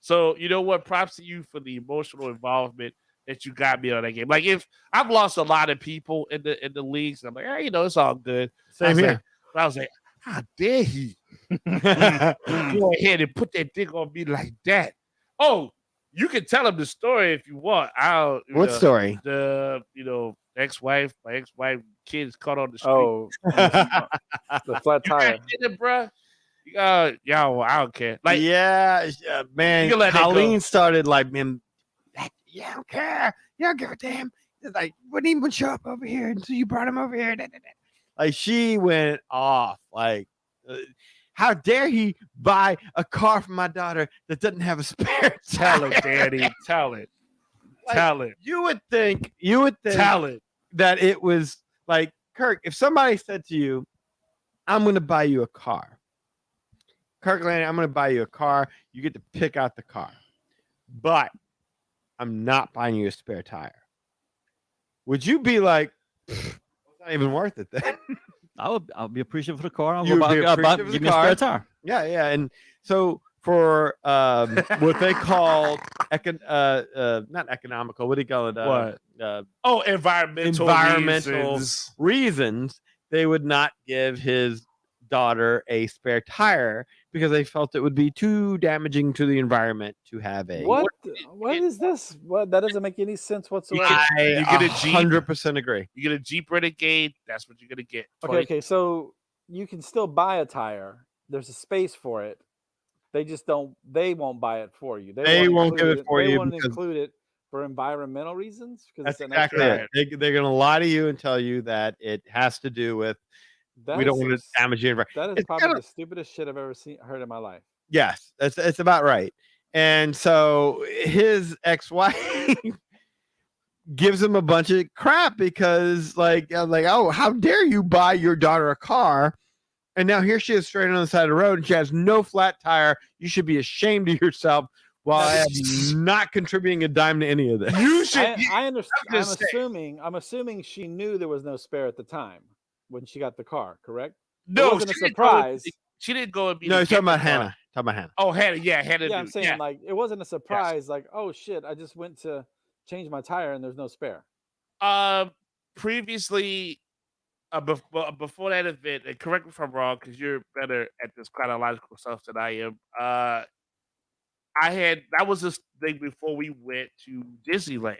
So you know what? Props to you for the emotional involvement that you got me on that game. Like if I've lost a lot of people in the leagues, I'm like, hey, it's all good. Same here. I was like, how dare he go ahead and put that dick on me like that? Oh, you can tell him the story if you want. What story? My ex-wife, kids caught on the street. Oh, the flat tire. Bro. Yo, I don't care. Like, man, you can let it Colleen go. started like, man, I don't care. You don't give a damn. It's like, wouldn't even show up over here until you brought him over here. Like, she went off. Like, how dare he buy a car for my daughter that doesn't have a spare Tell tire? it, Daddy. Tell it. Tell it. You would think Tell it. that it was like, Kirk, if somebody said to you, I'm going to buy you a car. Kirkland, I'm going to buy you a car. You get to pick out the car. But I'm not buying you a spare tire. Would you be like, it's not even worth it then? I'll be appreciative for the car. You would be appreciative of give the me a car. spare tire. Yeah. And so for what they call not economical, what do you call it? What? Environmental reasons, they would not give his daughter a spare tire because they felt it would be too damaging to the environment to have a. What is this? What, that doesn't make any sense whatsoever. I You get a Jeep. 100% agree. You get a Jeep Renegade. That's what you're gonna get. Okay. So you can still buy a tire. There's a space for it. They just don't. They won't buy it for you. They won't give it for you They won't because- include it for environmental reasons. That's it's an exactly extra- it. They're going to lie to you and tell you that it has to do with we don't want to damage the environment. That is It's probably kinda- the stupidest shit I've ever heard in my life. Yes, it's about right. And so his ex-wife gives him a bunch of crap because like, oh, how dare you buy your daughter a car? And now here she is straight on the side of the road and she has no flat tire. You should be ashamed of yourself while I am not contributing a dime to any of this. You should. I understand. I'm assuming she knew there was no spare at the time when she got the car. Correct? No, it wasn't a she didn't go and- surprise. She didn't go and be. No, the he's talking about car. Hannah. Talking about Hannah. Oh, Hannah. Yeah, Hannah. Yeah, I'm dude. saying Yeah. like it wasn't a surprise. Like, oh shit, I just went to change my tire and there's no spare. Previously, before that event, and correct me if I'm wrong, because you're better at this chronological stuff than I am. That was this thing before we went to Disneyland.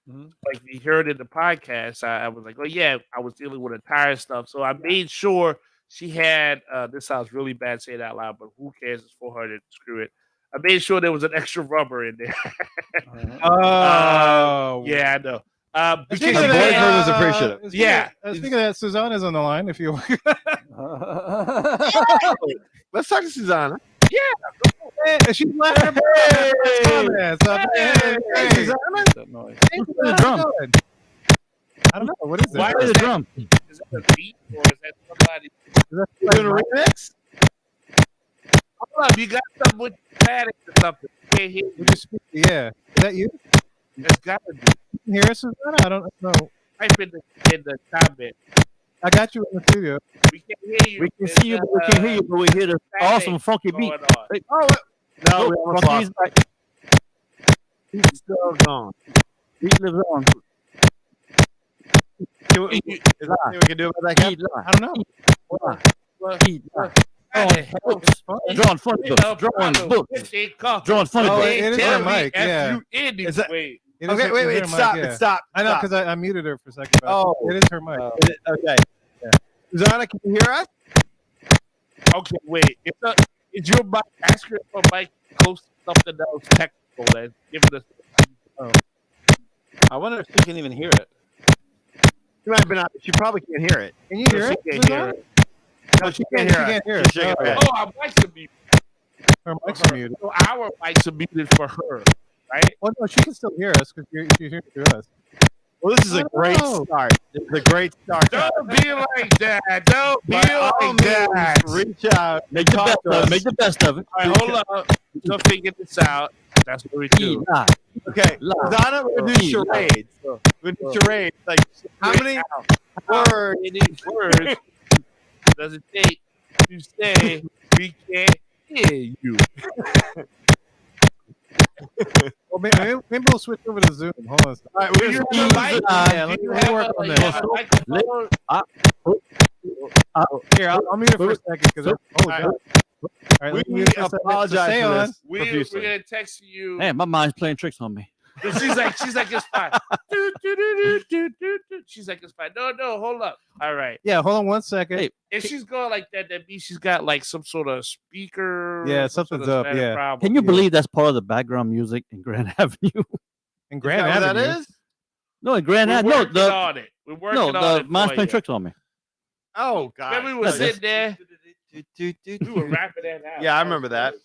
Like we heard in the podcast, I was like, oh yeah, I was dealing with the tire stuff, so I made sure she had. This sounds really bad saying it out loud, but who cares? It's 400. Screw it. I made sure there was an extra rubber in there. Oh. Yeah, I know. Because Speaking she of had- that, was appreciative. Yeah. Speaking of that, Susanna's on the line. If you Let's talk to Susanna. Hey, she's laughing. Hey. Susanna. That noise. Hey, the drum? how's it going? I don't know. What is it? Why Play is the drum. Is that a beat or is that somebody? You doing a remix? Hold up, you got something with static or something. Can't hear you. Yeah. Is that you? It's gotta be. You can hear us, Susanna? I don't know. Type in the comment. I got you in the studio. We can't hear you. We can There's see you, but we can't hear you. But we hear the static awesome funky beat. going on. Hey, Oh, no, we almost Funky's lost. back. He's still gone. Beat lives on. Is there anything we can do about that guy? Beat live. I don't know. Beat live. Drawing funny books. Drawing books. Drawing funny Oh, books. it is her mic. Yeah. Is that- Wait. It is Okay, her- wait, it's wait, her stop, mic, yeah. stop. I know stop. because I muted her for a second. But Oh. it is her mic. Okay. Susanna, can you hear us? Okay, wait. Is your mic? Ask her if her mic close to something else technical that's giving us. I wonder if she can even hear it. She might have been out. She probably can't hear it. Can you hear She it? can't hear it. No, she can't hear She us. can't hear She's us. shaking her head. Oh, our mics are muted. Her mics are muted. So our mics are muted for her, right? Well, no, she can still hear us because she's hearing through us. Well, this is a I don't great know. start. This is a great start. Don't be like that. Don't be By all like means, that. reach out. Make the Talk best to of us. it. Make the best of it. All right, hold up. We'll figure this out. That's what we do. Beat live. Okay, Live. Susanna, we're going to do Beat live. charades. We're going to do charades. Like, how many words? Many words does it take to say we can't hear you? Well, maybe we'll switch over to Zoom. Hold on. All right, we're You gonna have a mic? Yeah, Do let you me have work a- on you this. have a microphone? Here, I'll mute it for a second because oh god. All right, let me we mute this. apologize Stay for on. this We're profusely. gonna text you. Man, my mind's playing tricks on me. She's like, it's fine. She's like, it's fine. No, hold up. All right. Yeah, hold on 1 second. Hey, If she's going like that, that means she's got like some sort of speaker. Yeah, some something's sort of up, static yeah. problem. Can you believe that's part of the background music in Grand Avenue? In Grand Is that what Avenue. that is? No, in Grand We're Avenue. No, working the on it. We're working no, on the it. mind's for playing you. tricks on me. Oh God. Remember we were sitting there. We were rapping that out. Yeah, I remember that.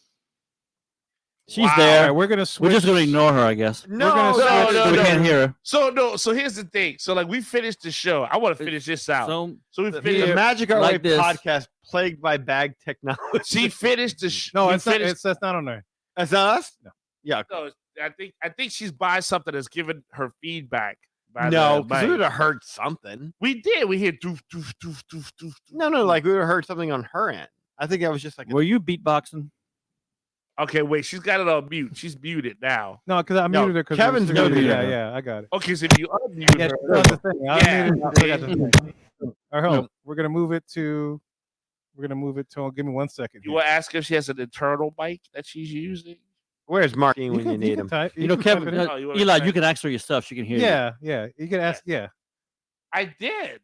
She's All there. right, we're gonna switch. We're just gonna ignore her, I guess. No, gonna switch. So we can't hear her. So here's the thing. So like we finished the show. I want to finish this out. So we The finished. Magic Our Way like this. podcast plagued by bag technology. She finished the show. No, it's not. That's not on there. That's not us? No. Yeah. No, I think she's buying something that's giving her feedback. by No, the because we mic. would have heard something. We did. We hear doof doof doof doof doof. No, like we would have heard something on her end. I think that was just like Were you beatboxing? Okay, wait. She's got it on mute. She's muted now. No, because I No, muted her. Because Kevin's muted Yeah, her. yeah, I got it. Okay, so if you unmute Yeah, her, she still has the thing. I Yeah. muted her, I forgot the thing. All right, hold on. We're gonna move it to. Give me 1 second. you here. will ask if she has an internal mic that she's using. Where's Marky when you can- need can him? type- You know, can Kevin, type it in. Oh, you wanna Eli, try you it? can ask her yourself. She can hear you. Yeah. You can ask. Yeah. I did.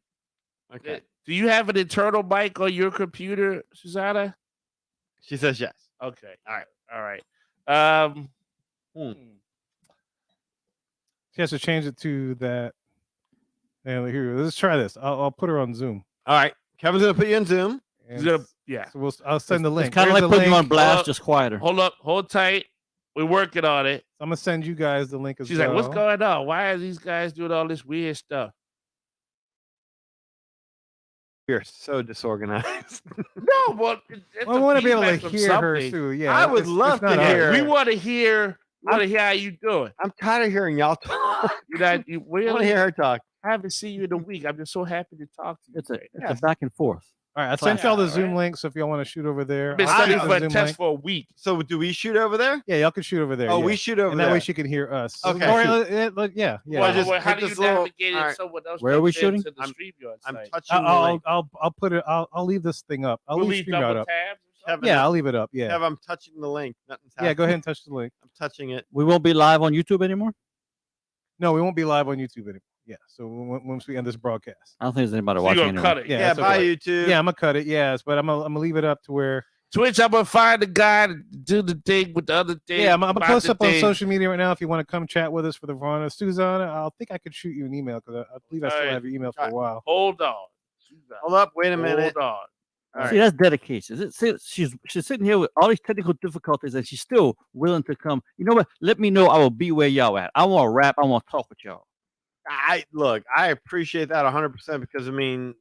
Okay. Do you have an internal mic on your computer, Susanna? She says yes. Okay. All right. She has to change it to that. And here, let's try this. I'll put her on Zoom. All right. Kevin's gonna put you in Zoom. And He's gonna, yeah. So I'll send the link. It's kind of There's like the putting you on link. blast, just quieter. Hold up. Hold tight. We're working on it. I'm gonna send you guys the link as She's well. like, what's going on? Why are these guys doing all this weird stuff? You're so disorganized. No, but I want to be able to hear her too. Yeah, I would it's love not to us. hear. We want to hear. How you doing. I'm tired of hearing y'all talk. You I want to really hear her talk. I haven't seen you in a week. I'm just so happy to talk to you. It's a today. it's a back and forth. All right, I sent y'all the Yeah, Zoom right. link, so if y'all want to shoot over there, I've been I'll studying send for the a Zoom test link. for a week. So do we shoot over there? Yeah, y'all can shoot over there. Oh, yeah. we shoot over and there. that way she can hear us. Okay. Or, Well, yeah. just How hit do you this little- navigate it all if right. someone else Where are we jumps shooting? into the StreamYard I'm site? touching the link. I'll put it. I'll leave this thing up. I'll We'll leave leave StreamYard double up. tabs or something? Kevin, Yeah, I'll leave it up. Yeah. Kev, I'm touching the link. Nothing's Yeah, happening. go ahead and touch the link. I'm touching it. We won't be live on YouTube anymore. No, we won't be live on YouTube anymore. Yeah. So once we end this broadcast. I don't think there's anybody So watching you're gonna anymore. cut it. Yeah, Yeah, that's bye okay. YouTube. Yeah, I'm gonna cut it. Yes, but I'm gonna leave it up to where. Twitch, I'm gonna find the guy to do the thing with the other thing. Yeah, I'm gonna about post the up on thing. social media right now if you want to come chat with us for the Verona. Susanna, I think I could shoot you an email because I believe I still Alright. have your email for a while. Hold on. Hold up. Wait a minute. Hold on. All See, right. that's dedication. She's sitting here with all these technical difficulties, and she's still willing to come. You know what? Let me know. I will be where y'all at. I want to rap. I want to talk with y'all. I appreciate that 100% because I mean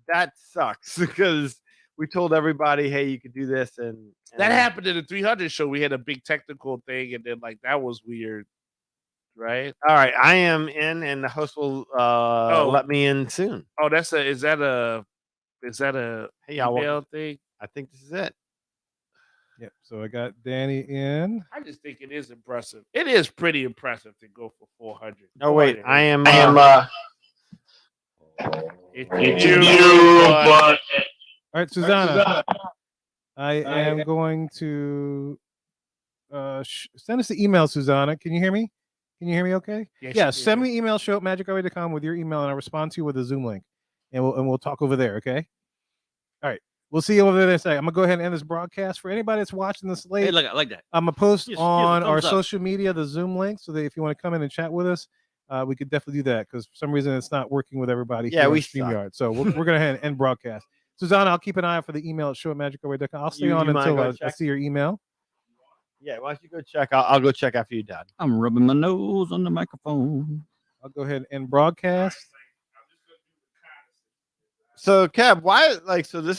that sucks because we told everybody, hey, you could do this, and That happened in the 300 show. We had a big technical thing, and then like that was weird, right? All right, I am in, and the host will let me in soon. Oh, is that a Hey, y'all, email thing? I think this is it. Yep. So I got Danny in. I just think it is impressive. It is pretty impressive to go for 400. Oh wait, I am. It's you, but All right, Susanna. I am going to send us the email, Susanna. Can you hear me? Can you hear me okay? Yes, Yeah, you send can. me an email, show at magicourway.com with your email, and I'll respond to you with a Zoom link. And we'll talk over there, okay? All right. We'll see you over there in a second. I'm gonna go ahead and end this broadcast. For anybody that's watching this late, Hey, look, I like that. I'm gonna post Yes, on our thumbs up. social media the Zoom link so that if you want to come in and chat with us, we could definitely do that because for some reason it's not working with everybody. Yeah, here on we suck. StreamYard. So we're gonna end broadcast. Susanna, I'll keep an eye out for the email at show@magicourway.com. I'll stay You on mind until going I check? see your email. Yeah, why don't you go check? I'll go check after you're done. I'm rubbing my nose on the microphone. I'll go ahead and end broadcast. So, Kev, why? Like, so this